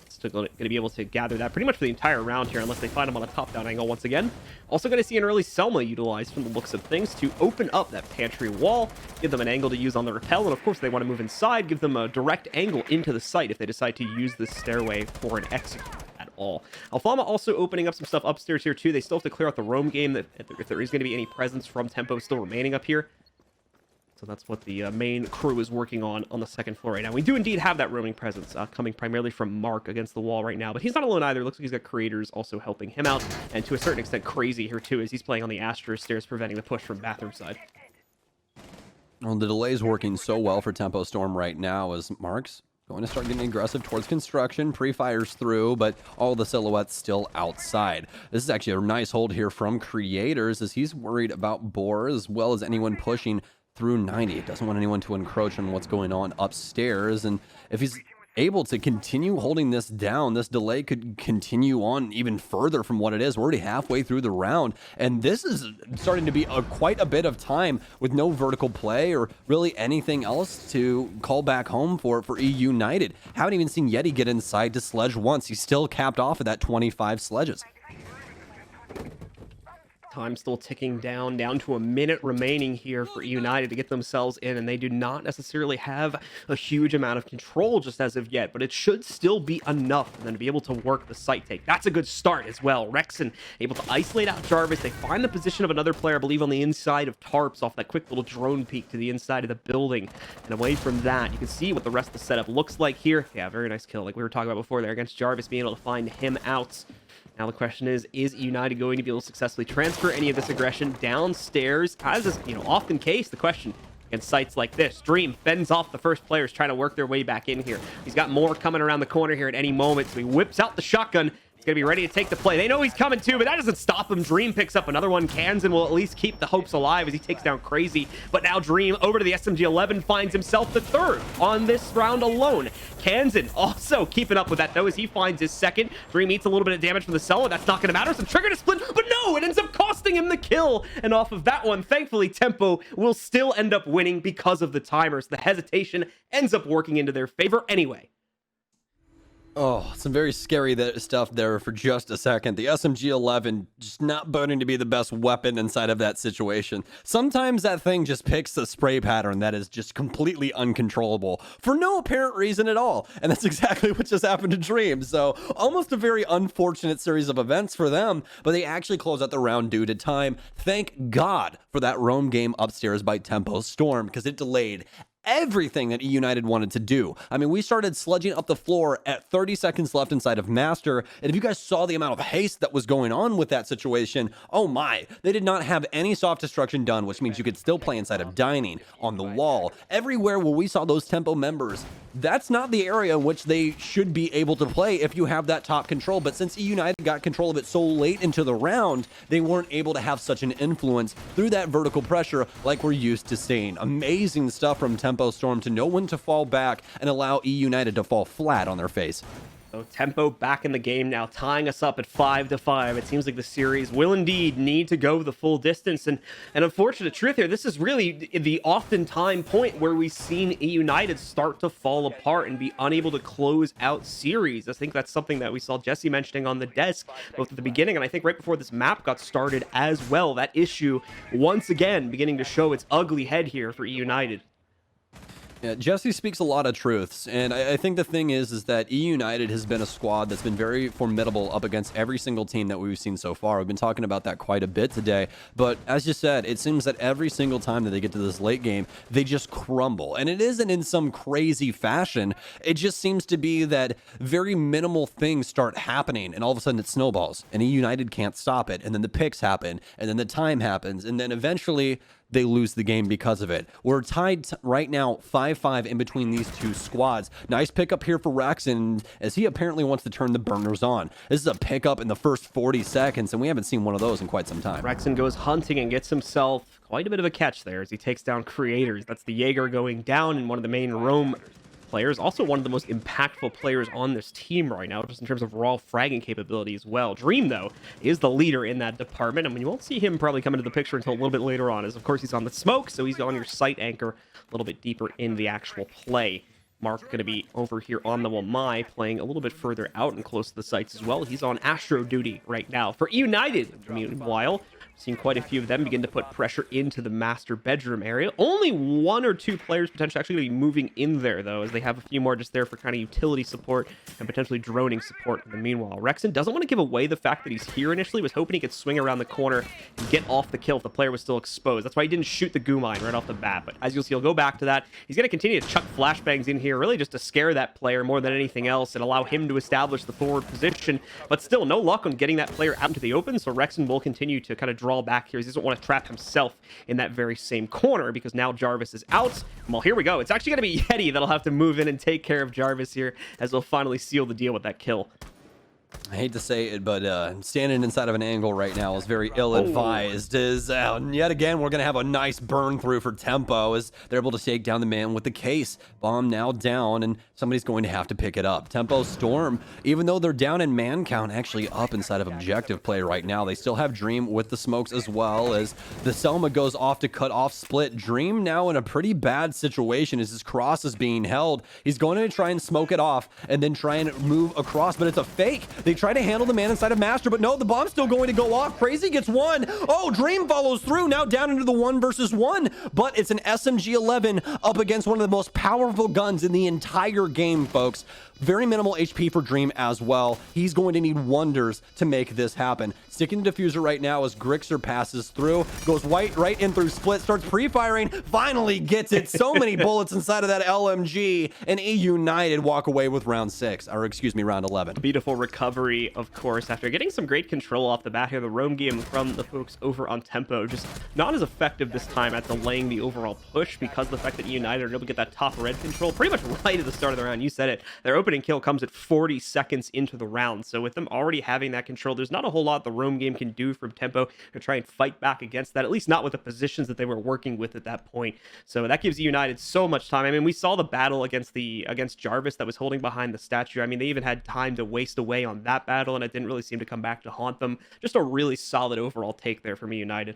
Still going to be able to gather that pretty much for the entire round here, unless they find him on a top-down angle once again. Also going to see an early Selma utilized from the looks of things to open up that pantry wall, give them an angle to use on the rappel, and of course they want to move inside, give them a direct angle into the site if they decide to use this stairway for an execute at all. Alfama also opening up some stuff upstairs here too. They still have to clear out the roam game, that if there is going to be any presence from Tempo still remaining up here. So that's what the main crew is working on the second floor right now. We do indeed have that roaming presence coming primarily from Mark against the wall right now, but he's not alone either. Looks like he's got creators also helping him out, and to a certain extent Crazy here too, as he's playing on the Astra stairs, preventing the push from bathroom side. Well, the delay is working so well for Tempo Storm right now as Mark's going to start getting aggressive towards construction. Pre-fires through, but all the silhouettes still outside. This is actually a nice hold here from Creators as he's worried about Boar as well as anyone pushing through 90. It doesn't want anyone to encroach on what's going on upstairs, and if he's able to continue holding this down, this delay could continue on even further from what it is. We're already halfway through the round, and this is starting to be quite a bit of time with no vertical play or really anything else to call back home for eUnited. Haven't even seen Yeti get inside to sledge once. He's still capped off at that 25 sledges. Time still ticking down to a minute remaining here for eUnited to get themselves in, and they do not necessarily have a huge amount of control just as of yet, but it should still be enough for them to be able to work the site take. That's a good start as well. Rexon able to isolate out Jarvis. They find the position of another player, I believe, on the inside of Tarps off that quick little drone peek to the inside of the building. And away from that, you can see what the rest of the setup looks like here. Yeah, very nice kill, like we were talking about before there, against Jarvis, being able to find him out. Now the question is eUnited going to be able to successfully transfer any of this aggression downstairs? As is, often case, the question against sites like this. Dream fends off the first players trying to work their way back in here. He's got more coming around the corner here at any moment, so he whips out the shotgun, He's going to be ready to take the play. They know he's coming too, but that doesn't stop him. Dream picks up another one. Kansan will at least keep the hopes alive as he takes down Crazy. But now Dream over to the SMG-11 finds himself the third on this round alone. Kansan also keeping up with that though as he finds his second. Dream eats a little bit of damage from the cello. That's not going to matter. Some trigger to split, but no, it ends up costing him the kill. And off of that one, thankfully, Tempo will still end up winning because of the timers. The hesitation ends up working into their favor anyway. Oh, some very scary stuff there for just a second. The SMG-11 just not boning to be the best weapon inside of that situation. Sometimes that thing just picks a spray pattern that is just completely uncontrollable for no apparent reason at all. And that's exactly what just happened to Dream. So almost a very unfortunate series of events for them, but they actually close out the round due to time. Thank God for that roam game upstairs by Tempo Storm, because it delayed everything that eUnited wanted to do. I mean, we started sludging up the floor at 30 seconds left inside of Master, and if you guys saw the amount of haste that was going on with that situation, oh my, they did not have any soft destruction done, which means you could still play inside of Dining, on the wall, everywhere where we saw those Tempo members. That's not the area in which they should be able to play if you have that top control, but since eUnited got control of it so late into the round, they weren't able to have such an influence through that vertical pressure like we're used to seeing. Amazing stuff from Tempo Storm to know when to fall back and allow eUnited to fall flat on their face. So Tempo back in the game now, tying us up at 5-5. It seems like the series will indeed need to go the full distance. And an unfortunate truth here, this is really the oftentimes point where we've seen eUnited start to fall apart and be unable to close out series. I think that's something that we saw Jesse mentioning on the desk, both at the beginning and I think right before this map got started as well. That issue, once again, beginning to show its ugly head here for eUnited. Yeah, Jesse speaks a lot of truths, and I think the thing is that eUnited has been a squad that's been very formidable up against every single team that we've seen so far. We've been talking about that quite a bit today, but as you said, it seems that every single time that they get to this late game, they just crumble, and it isn't in some crazy fashion. It just seems to be that very minimal things start happening, and all of a sudden it snowballs, and eUnited can't stop it, and then the picks happen, and then the time happens, and then eventually they lose the game because of it. We're tied right now 5-5 in between these two squads. Nice pickup here for Rex, and as he apparently wants to turn the burners on. This is a pickup in the first 40 seconds, and we haven't seen one of those in quite some time. Rexon goes hunting and gets himself quite a bit of a catch there as he takes down Creators. That's the Jaeger going down and one of the main roam players. Also one of the most impactful players on this team right now, just in terms of raw fragging capability as well. Dream, though, is the leader in that department. I mean, you won't see him probably come into the picture until a little bit later on, as of course he's on the smoke, so he's on your sight anchor a little bit deeper in the actual play. Mark going to be over here on the Wamai, playing a little bit further out and close to the sites as well. He's on Astro duty right now. For eUnited, meanwhile, seen quite a few of them begin to put pressure into the master bedroom area. Only one or two players potentially actually going to be moving in there, though, as they have a few more just there for kind of utility support and potentially droning support in the meanwhile. Rexon doesn't want to give away the fact that he's here initially. Was hoping he could swing around the corner and get off the kill if the player was still exposed. That's why he didn't shoot the goo mine right off the bat. But as you'll see, he'll go back to that. He's going to continue to chuck flashbangs in here, really just to scare that player more than anything else and allow him to establish the forward position. But still, no luck on getting that player out into the open, so Rexon will continue to kind of draw back here. He doesn't want to trap himself in that very same corner because now Jarvis is out. Well, here we go. It's actually going to be Yeti that'll have to move in and take care of Jarvis here as they'll finally seal the deal with that kill. I hate to say it, but standing inside of an angle right now is very ill-advised. Yet again, we're going to have a nice burn through for Tempo as they're able to shake down the man with the case. Bomb now down, and somebody's going to have to pick it up. Tempo Storm, even though they're down in man count, actually up inside of objective play right now. They still have Dream with the smokes as well as the Selma goes off to cut off Split. Dream now in a pretty bad situation as his cross is being held. He's going to try and smoke it off and then try and move across, but it's a fake. They try to handle the man inside of Master, but no, the bomb's still going to go off. Crazy gets one. Oh, Dream follows through, now down into the 1 versus 1, but it's an SMG-11 up against one of the most powerful guns in the entire game, folks. Very minimal HP for Dream as well. He's going to need wonders to make this happen. Sticking the diffuser right now as Grixer passes through, goes right in through Split, starts pre-firing, finally gets it. So many bullets inside of that LMG, and eUnited walk away with round 6, or excuse me, round 11. Beautiful recovery recovery, of course, after getting some great control off the bat here. The roam game from the folks over on Tempo, just not as effective this time at delaying the overall push because of the fact that eUnited are able to get that top red control pretty much right at the start of the round. You said it. Their opening kill comes at 40 seconds into the round. So with them already having that control, there's not a whole lot the roam game can do from Tempo to try and fight back against that, at least not with the positions that they were working with at that point. So that gives eUnited so much time. I mean, we saw the battle against Jarvis that was holding behind the statue. I mean, they even had time to waste away on that battle, and it didn't really seem to come back to haunt them. Just a really solid overall take there from eUnited.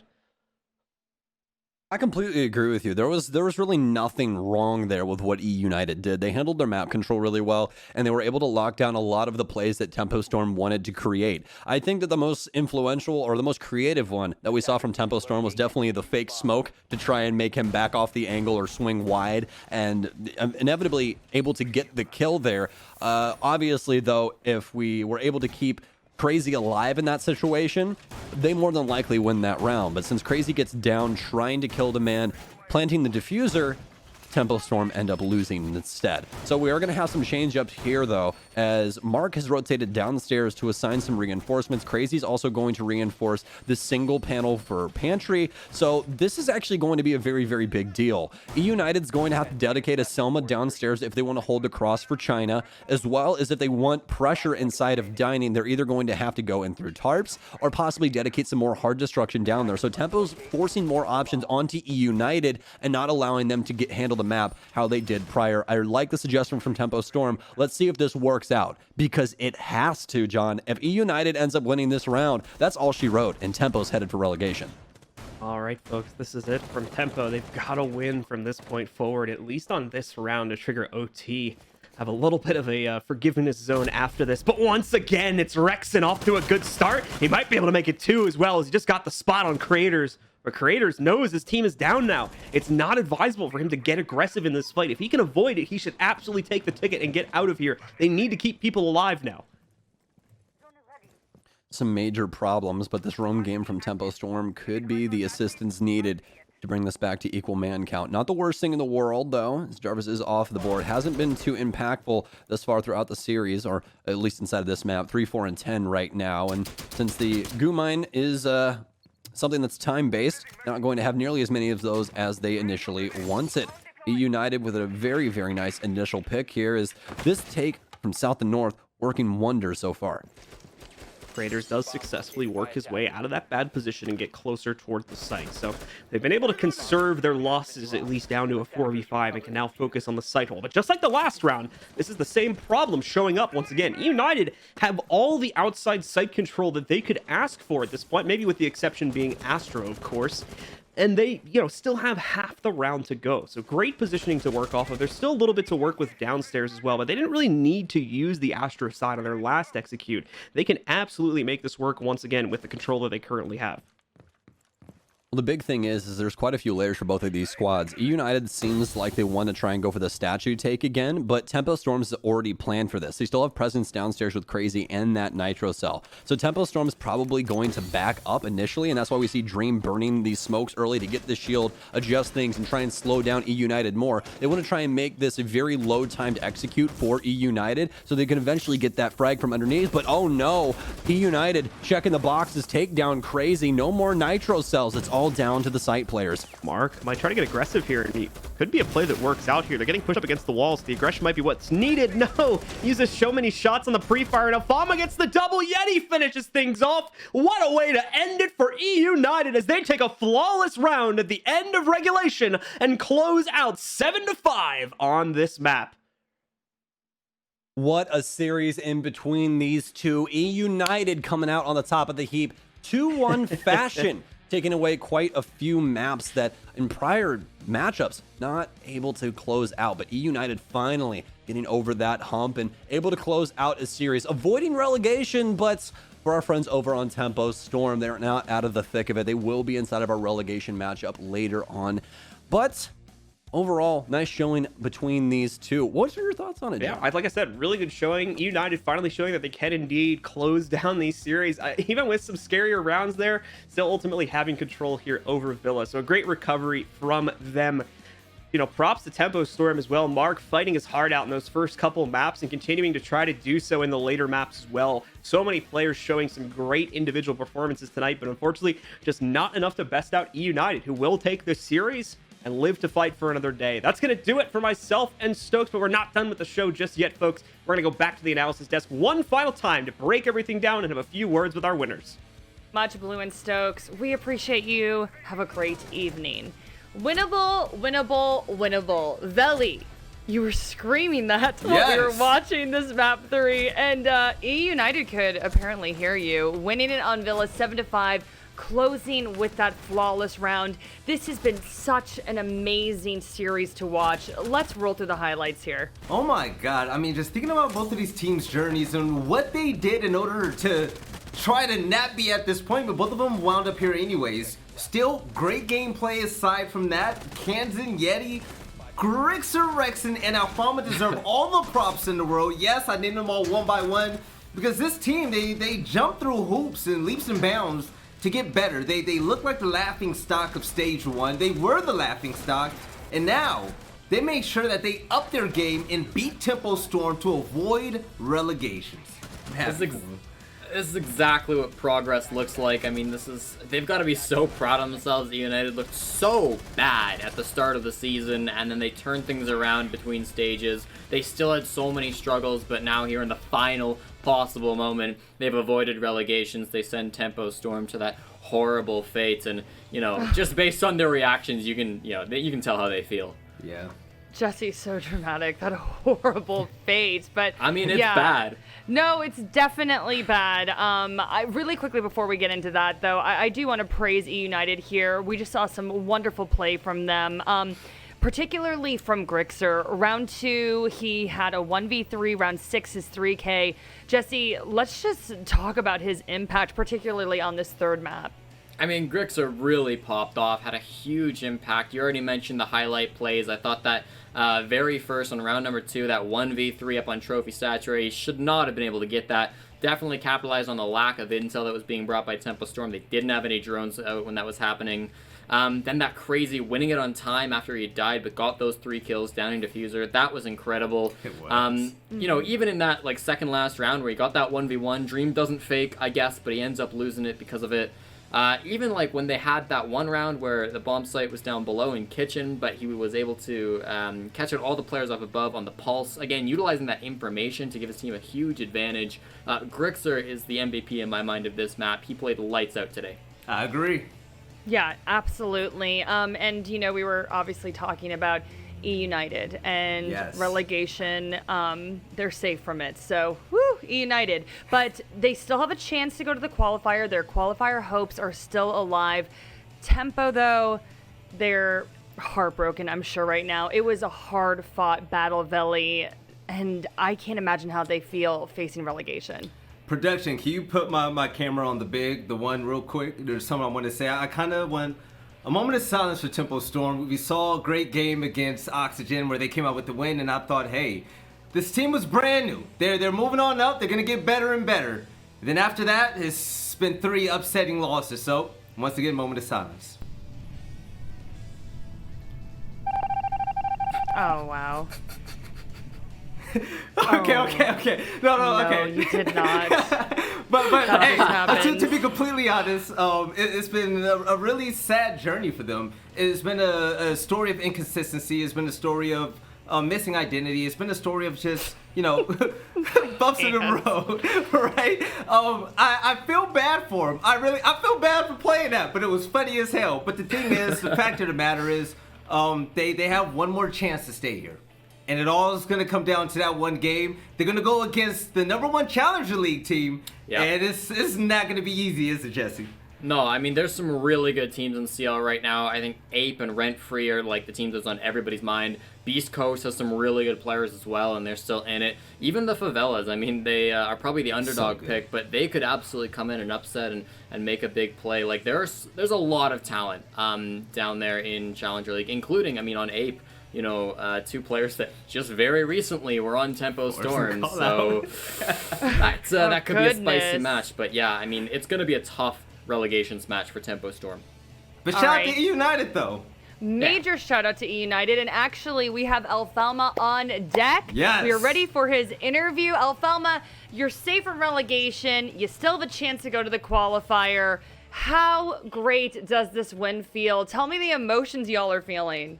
I completely agree with you. There was really nothing wrong there with what eUnited did. They handled their map control really well, and they were able to lock down a lot of the plays that Tempo Storm wanted to create. I think that the most influential or the most creative one that we saw from Tempo Storm was definitely the fake smoke to try and make him back off the angle or swing wide, and inevitably able to get the kill there. Obviously, though, if we were able to keep Crazy alive in that situation, they more than likely win that round. But since Crazy gets down trying to kill the man, planting the diffuser, Tempo Storm end up losing instead. So we are going to have some change-ups here, though, as Mark has rotated downstairs to assign some reinforcements. Crazy's also going to reinforce the single panel for Pantry. So this is actually going to be a very, very big deal. eUnited's going to have to dedicate a Selma downstairs if they want to hold the cross for China, as well as if they want pressure inside of Dining, they're either going to have to go in through tarps or possibly dedicate some more hard destruction down there. So Tempo's forcing more options onto eUnited and not allowing them to handle the map how they did prior. I like the suggestion from Tempo Storm. Let's see if this works out, because it has to, John. If eUnited ends up winning this round, that's all she wrote, and Tempo's headed for relegation. All right, folks, this is it from Tempo. They've got to win from this point forward, at least on this round, to trigger OT. Have a little bit of a forgiveness zone after this, but once again, it's Rexon off to a good start. He might be able to make it two as well, as he just got the spot on Creators. But Creators knows his team is down now. It's not advisable for him to get aggressive in this fight. If he can avoid it, he should absolutely take the ticket and get out of here. They need to keep people alive now. Some major problems, but this roam game from Tempo Storm could be the assistance needed to bring this back to equal man count. Not the worst thing in the world, though, as Jarvis is off the board. Hasn't been too impactful thus far throughout the series, or at least inside of this map. 3, 4, and 10 right now. And since the goo mine is something that's time-based, not going to have nearly as many of those as they initially wanted. eUnited with a very, very nice initial pick here. Is this take from south to north working wonders so far? Creators does successfully work his way out of that bad position and get closer toward the site. So they've been able to conserve their losses at least down to a 4v5 and can now focus on the site hole. But just like the last round, this is the same problem showing up once again. eUnited have all the outside site control that they could ask for at this point, maybe with the exception being Astro, of course. And they, still have half the round to go. So great positioning to work off of. There's still a little bit to work with downstairs as well, but they didn't really need to use the Astro side on their last execute. They can absolutely make this work once again with the control that they currently have. Well, the big thing is there's quite a few layers for both of these squads. eUnited seems like they want to try and go for the statue take again, but Tempo Storm's already planned for this. They still have presence downstairs with Crazy and that Nitro Cell. So Tempo Storm's probably going to back up initially, and that's why we see Dream burning these smokes early to get the shield, adjust things, and try and slow down eUnited more. They want to try and make this a very low time to execute for eUnited, so they can eventually get that frag from underneath, but oh no, eUnited checking the boxes, take down Crazy, no more Nitro Cells, it's all down to the site players. Mark might try to get aggressive here, and he could be a play that works out here. They're getting pushed up against the walls. The aggression might be what's needed. No, uses so many shots on the pre-fire, and Alfama gets the double Yeti, finishes things off. What a way to end it for eUnited as they take a flawless round at the end of regulation and close out 7-5 on this map. What a series in between these two. eUnited coming out on the top of the heap, 2-1 fashion. Taking away quite a few maps that in prior matchups not able to close out, but eUnited finally getting over that hump and able to close out a series, avoiding relegation. But for our friends over on Tempo Storm, they're not out of the thick of it. They will be inside of our relegation matchup later on, but overall, nice showing between these two. What's your thoughts on it, John? Yeah, like I said, really good showing. eUnited finally showing that they can indeed close down these series, even with some scarier rounds there, still ultimately having control here over Villa. So a great recovery from them. props to Tempo Storm as well. Mark fighting his heart out in those first couple maps and continuing to try to do so in the later maps as well. So many players showing some great individual performances tonight, but unfortunately just not enough to best out eUnited, who will take this series and live to fight for another day. That's going to do it for myself and Stokes, but we're not done with the show just yet, folks. We're going to go back to the analysis desk one final time to break everything down and have a few words with our winners. Much, Blue and Stokes. We appreciate you. Have a great evening. Winnable, winnable, winnable. Veli, you were screaming that while we were watching this map 3, and eUnited could apparently hear you. Winning it on Villa 7-5, closing with that flawless round. This has been such an amazing series to watch. Let's roll through the highlights here. Oh my god, I mean, just thinking about both of these teams' journeys and what they did in order to try to not be at this point, but both of them wound up here anyways. Still, great gameplay aside from that. Kansan, Yeti, Grixer, Rexen, and Alfama deserve all the props in the world. Yes, I named them all one by one because this team, they jump through hoops and leaps and bounds to get better. They look like the laughing stock of stage 1. They were the laughing stock, and now they make sure that they up their game and beat Tempo Storm to avoid relegations. This is exactly what progress looks like. I mean, they've got to be so proud of themselves. United looked so bad at the start of the season, and then they turned things around between stages. They still had so many struggles, but now here in the final possible moment, they've avoided relegations. They send Tempo Storm to that horrible fate, and just based on their reactions, you can tell how they feel. Yeah. Jesse's so dramatic. That horrible fate, but I mean, it's bad. No, it's definitely bad. Really quickly before we get into that, though, I do want to praise eUnited here. We just saw some wonderful play from them, particularly from Grixer. Round 2, he had a 1v3. Round 6 is 3K. Jesse, let's just talk about his impact, particularly on this third map. I mean, Grixer really popped off, had a huge impact. You already mentioned the highlight plays. I thought that very first on round number 2, that 1v3 up on Trophy Statue, he should not have been able to get that. Definitely capitalized on the lack of intel that was being brought by Tempo Storm. They didn't have any drones out when that was happening. Then that crazy winning it on time after he died, but got those 3 kills, downing Diffuser. That was incredible. It was. Even in that second last round where he got that 1v1, Dream doesn't fake, I guess, but he ends up losing it because of it. Even when they had that one round where the bomb site was down below in Kitchen, but he was able to catch out all the players up above on the pulse. Again, utilizing that information to give his team a huge advantage. Grixer is the MVP in my mind of this map. He played lights out today. I agree. Yeah, absolutely. And we were obviously talking about eUnited and relegation. They're safe from it. So, woo, eUnited. But they still have a chance to go to the qualifier. Their qualifier hopes are still alive. Tempo, though, they're heartbroken, I'm sure, right now. It was a hard-fought battle, Veli, and I can't imagine how they feel facing relegation. Production, can you put my camera on the one real quick? There's something I want to say. I kind of want a moment of silence for Tempo Storm. We saw a great game against Oxygen where they came out with the win, and I thought, hey, this team was brand new. They're moving on up. They're going to get better and better. And then after that, it's been 3 upsetting losses. So, once again, moment of silence. Oh, wow. Okay. No, okay. You did not. but hey, happened. to be completely honest, it's been a really sad journey for them. It's been a story of inconsistency. It's been a story of missing identity. It's been a story of just, bumps in the road, right? I feel bad for him. I feel bad for playing that, but it was funny as hell. But the thing is, the fact of the matter is, they have one more chance to stay here. And it all is going to come down to that one game. They're going to go against the #1 Challenger League team. Yep. And it's not going to be easy, is it, Jesse? No, I mean, there's some really good teams in CL right now. I think Ape and Rent Free are the teams that's on everybody's mind. Beast Coast has some really good players as well, and they're still in it. Even the Favelas, I mean, they are probably the underdog pick, but they could absolutely come in and upset and make a big play. There's a lot of talent down there in Challenger League, including, on Ape. 2 players that just very recently were on Tempo Storm, so that could be a spicy match. But yeah, it's going to be a tough relegations match for Tempo Storm. But shout out to eUnited, though. Major shout out to eUnited, and actually we have Elfalma on deck. Yes. We are ready for his interview. Elfalma, you're safe from relegation. You still have a chance to go to the qualifier. How great does this win feel? Tell me the emotions y'all are feeling.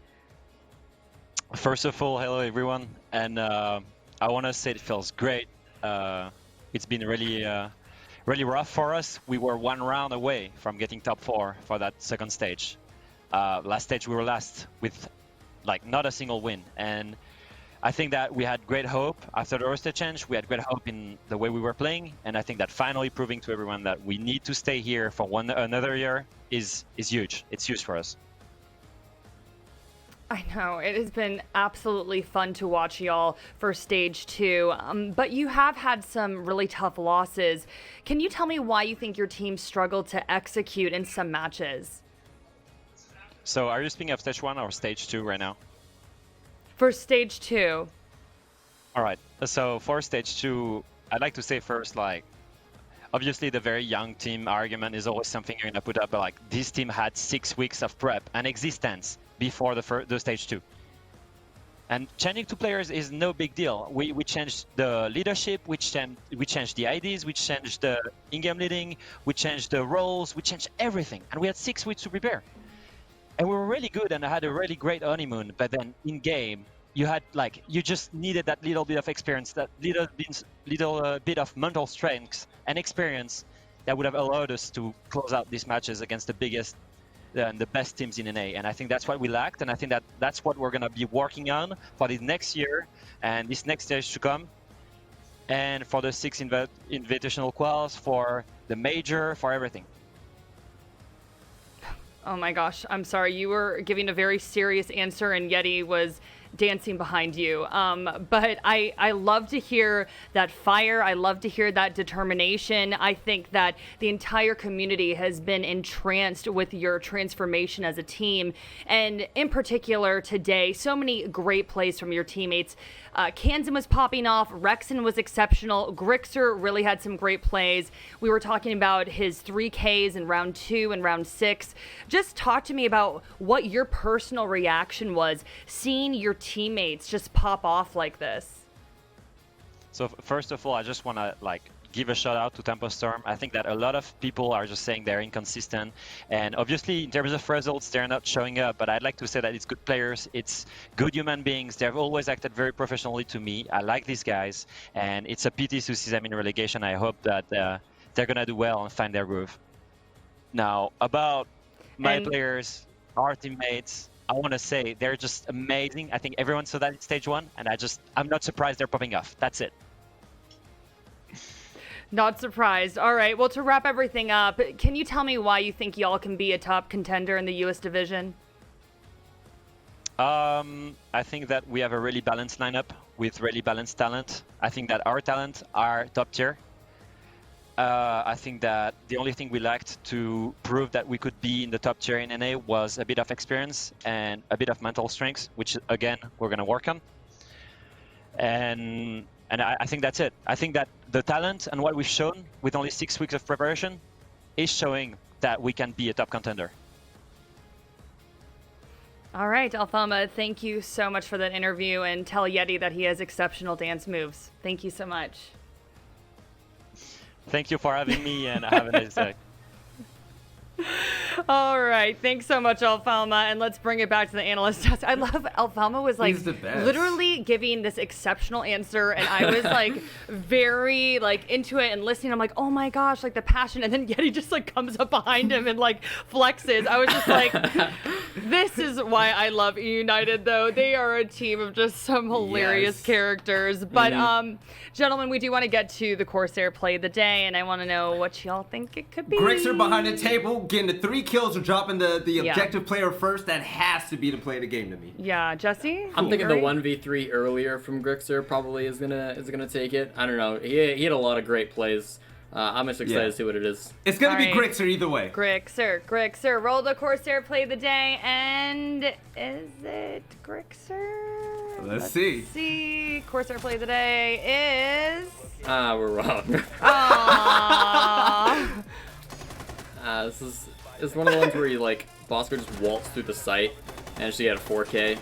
First of all, hello everyone, and I want to say it feels great. It's been really rough for us. We were one round away from getting top 4 for that second stage. Last stage we were last with like not a single win, and I think that we had great hope after the roster change. We had great hope in the way we were playing, and I think that finally proving to everyone that we need to stay here for another year is huge. It's huge for us. I know, it has been absolutely fun to watch y'all for stage 2, but you have had some really tough losses. Can you tell me why you think your team struggled to execute in some matches? So are you speaking of stage 1 or stage 2 right now? For stage 2. All right. So for stage 2, I'd like to say first, like, obviously the very young team argument is always something you're gonna put up, but like this team had 6 weeks of prep and existence before the stage 2. And changing to players is no big deal. We changed the leadership, we changed the IDs, we changed the in-game leading, we changed the roles, we changed everything. And we had 6 weeks to prepare. And we were really good and I had a really great honeymoon, but then in game, you just needed that little bit of experience, that little bit of mental strength and experience that would have allowed us to close out these matches against the biggest and the best teams in NA. And I think that's what we lacked, and I think that's what we're gonna be working on for this next year and this next stage to come, and for the 6 invitational quals, for the major, for everything. Oh my gosh, I'm sorry. You were giving a very serious answer and Yeti was dancing behind you. But I love to hear that fire. I love to hear that determination. I think that the entire community has been entranced with your transformation as a team. And in particular today, so many great plays from your teammates. Kansan was popping off. Rexon was exceptional. Grixer really had some great plays. We were talking about his 3Ks in round 2 and round 6. Just talk to me about what your personal reaction was seeing your teammates just pop off like this. So first of all, I just want to give a shout out to Tempo Storm. I think that a lot of people are just saying they're inconsistent, and obviously in terms of results they're not showing up, but I'd like to say that it's good players, it's good human beings. They've always acted very professionally to me. I like these guys, and it's a pity to see them in relegation. I hope that they're gonna do well and find their groove. Now about my players, our teammates, I want to say they're just amazing. I think everyone saw that in stage 1, and I'm not surprised they're popping off. That's it. Not surprised. All right, well, to wrap everything up, can you tell me why you think y'all can be a top contender in the US division? I think that we have a really balanced lineup with really balanced talent. I think that our talent are top tier. I think that the only thing we lacked to prove that we could be in the top tier in NA was a bit of experience and a bit of mental strength, which again, we're going to work on. And I think that's it. I think that the talent and what we've shown with only 6 weeks of preparation is showing that we can be a top contender. All right, Elfalma, thank you so much for that interview, and tell Yeti that he has exceptional dance moves. Thank you so much. Thank you for having me, and have a nice day. All right, thanks so much, Elfalma, and let's bring it back to the analyst test. I love Elfalma was like literally giving this exceptional answer, and I was like very into it and listening. I'm like, oh my gosh, like the passion, and then Yeti just comes up behind him and flexes. I was just like, this is why I love eUnited, though. They are a team of just some hilarious characters. But gentlemen, we do want to get to the Corsair play of the day, and I want to know what y'all think it could be. Grixer behind the table, getting the 3 kills or dropping the objective player first. That has to be the play of the game to me. Yeah, Jesse? I'm thinking the 1v3 earlier from Grixer probably is gonna take it. I don't know. He had a lot of great plays. I'm just excited to see what it is. It's gonna be Grixer either way. Grixer. Roll the Corsair play of the day, and is it Grixer? Let's see. Corsair play of the day is... We're wrong. Aww. This is one of the ones where you Bosco just waltz through the site And she had a 4K.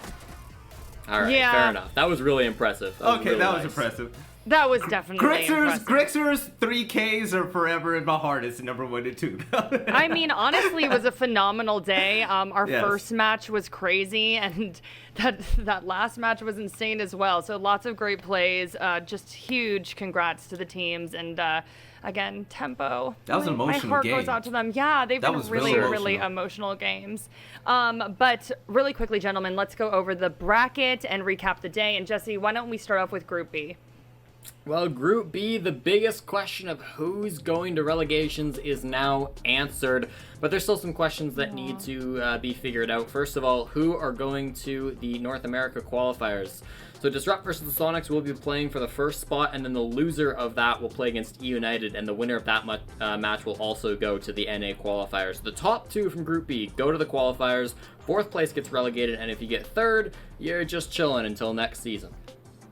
All right, Yeah. fair enough. That was really impressive. Okay, that was nice. impressive. That was definitely impressive. Grixer's 3Ks are forever in my heart as number 1 and 2. I mean, honestly, it was a phenomenal day. Our Yes. first match was crazy, and that last match was insane as well. So lots of great plays. Just huge congrats to the teams, and again, Tempo. That was an My emotional heart game. goes out to them. Yeah, they've That been was really, really really emotional games. But really quickly, gentlemen, let's go over the bracket and recap the day. And Jesse, why don't we start off with Group B? Well, Group B, the biggest question of who's going to relegations is now answered, but there's still some questions that need to be figured out. First of all, who are going to the North America qualifiers? So Disrupt versus the Sonics will be playing for the first spot, and then the loser of that will play against eUnited, and the winner of that match will also go to the NA qualifiers. The top 2 from Group B go to the qualifiers, 4th place gets relegated, and if you get 3rd, you're just chilling until next season.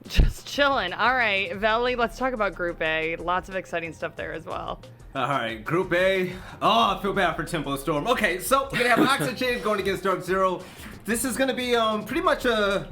Just chilling. All right, Veli, let's talk about Group A. Lots of exciting stuff there as well. All right, Group A. Oh, I feel bad for Tempo Storm. Okay, so we're going to have Oxygen going against Dark Zero. This is going to be pretty much a...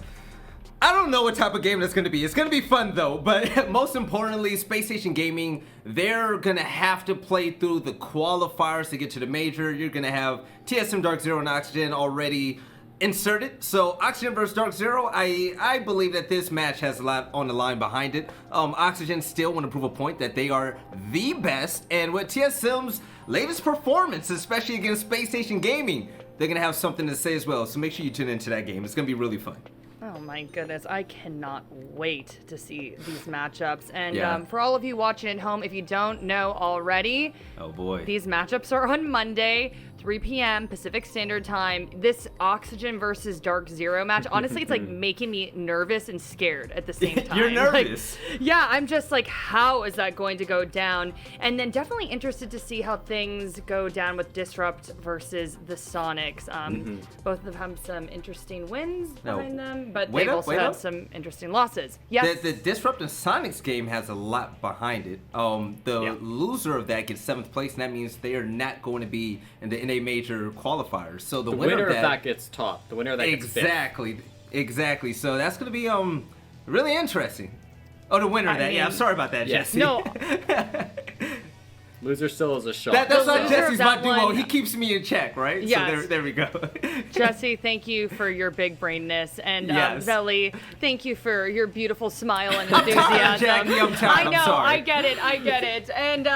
I don't know what type of game that's going to be. It's going to be fun, though. But most importantly, Space Station Gaming, they're going to have to play through the qualifiers to get to the major. You're going to have TSM Dark Zero and Oxygen already inserted. So Oxygen versus Dark Zero, I believe that this match has a lot on the line behind it. Oxygen still want to prove a point that they are the best, and with TSM's latest performance, especially against Space Station Gaming, they're gonna have something to say as well. So make sure you tune into that game. It's gonna be really fun. Oh my goodness, I cannot wait to see these matchups. And Yeah. for all of you watching at home, if you don't know already, Oh boy. these matchups are on Monday, 3 p.m. Pacific Standard Time. This Oxygen versus Dark Zero match, honestly, it's like making me nervous and scared at the same time. You're Like, nervous. yeah, I'm just like, how is that going to go down? And then definitely interested to see how things go down with Disrupt versus the Sonics. Both of them have some interesting wins behind them, but Wait they've up, also wait had up. some interesting losses. Yes. The Disrupt and Sonics game has a lot behind it. The loser of that gets 7th place, and that means they are not going to be in the NA major qualifiers. So the winner of that gets top. The winner of that gets 5th. Exactly. So that's going to be really interesting. Oh, the winner of that. Yeah, I'm sorry about that, Yes. Jesse. No. Loser still is a shot. That's The why loser Jesse's of my that duo. one- He keeps me in check, right? Yes. So there we go. Jesse, thank you for your big brainness, and Yes. Veli, thank you for your beautiful smile and I'm enthusiasm. tired, Jackie, I'm tired, I I'm know, sorry. I get it, and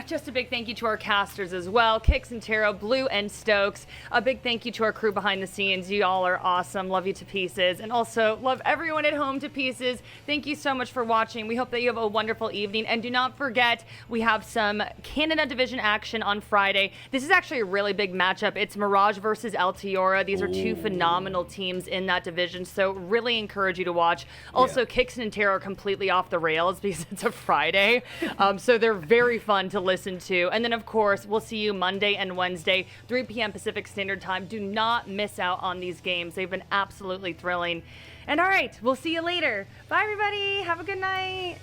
just a big thank you to our casters as well, Kix and Taro, Blue and Stokes. A big thank you to our crew behind the scenes. You all are awesome. Love you to pieces, and also love everyone at home to pieces. Thank you so much for watching. We hope that you have a wonderful evening, and do not forget we have some Canada Division action on Friday. This is actually a really big matchup. It's Mirage versus Altiora. These are two phenomenal teams in that division, so really encourage you to watch. Also, Kixon and Taro are completely off the rails because it's a Friday, so they're very fun to listen to. And then, of course, we'll see you Monday and Wednesday, 3 p.m. Pacific Standard Time. Do not miss out on these games. They've been absolutely thrilling. And all right, we'll see you later. Bye, everybody. Have a good night.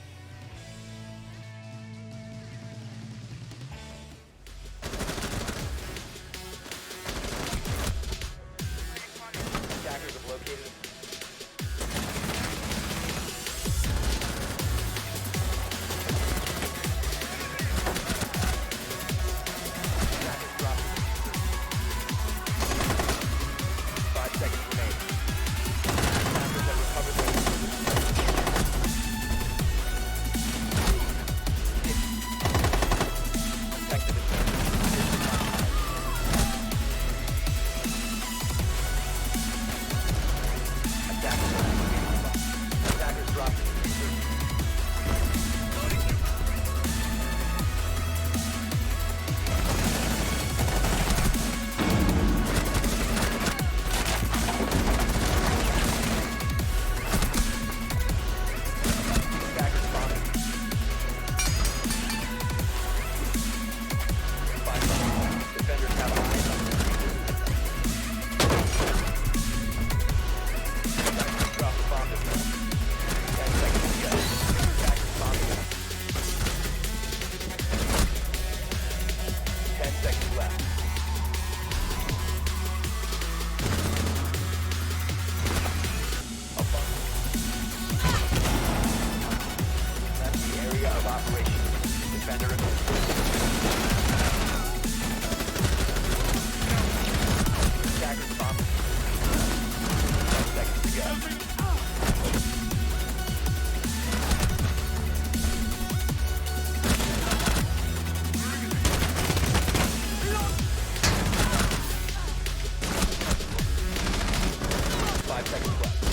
Attackers have located attackers dropped. 5 seconds remain. Attackers have recovered their protect the attackers dropped. Attackers bombing. 5 seconds. Defenders have eyes on the attackers dropped. Clutch.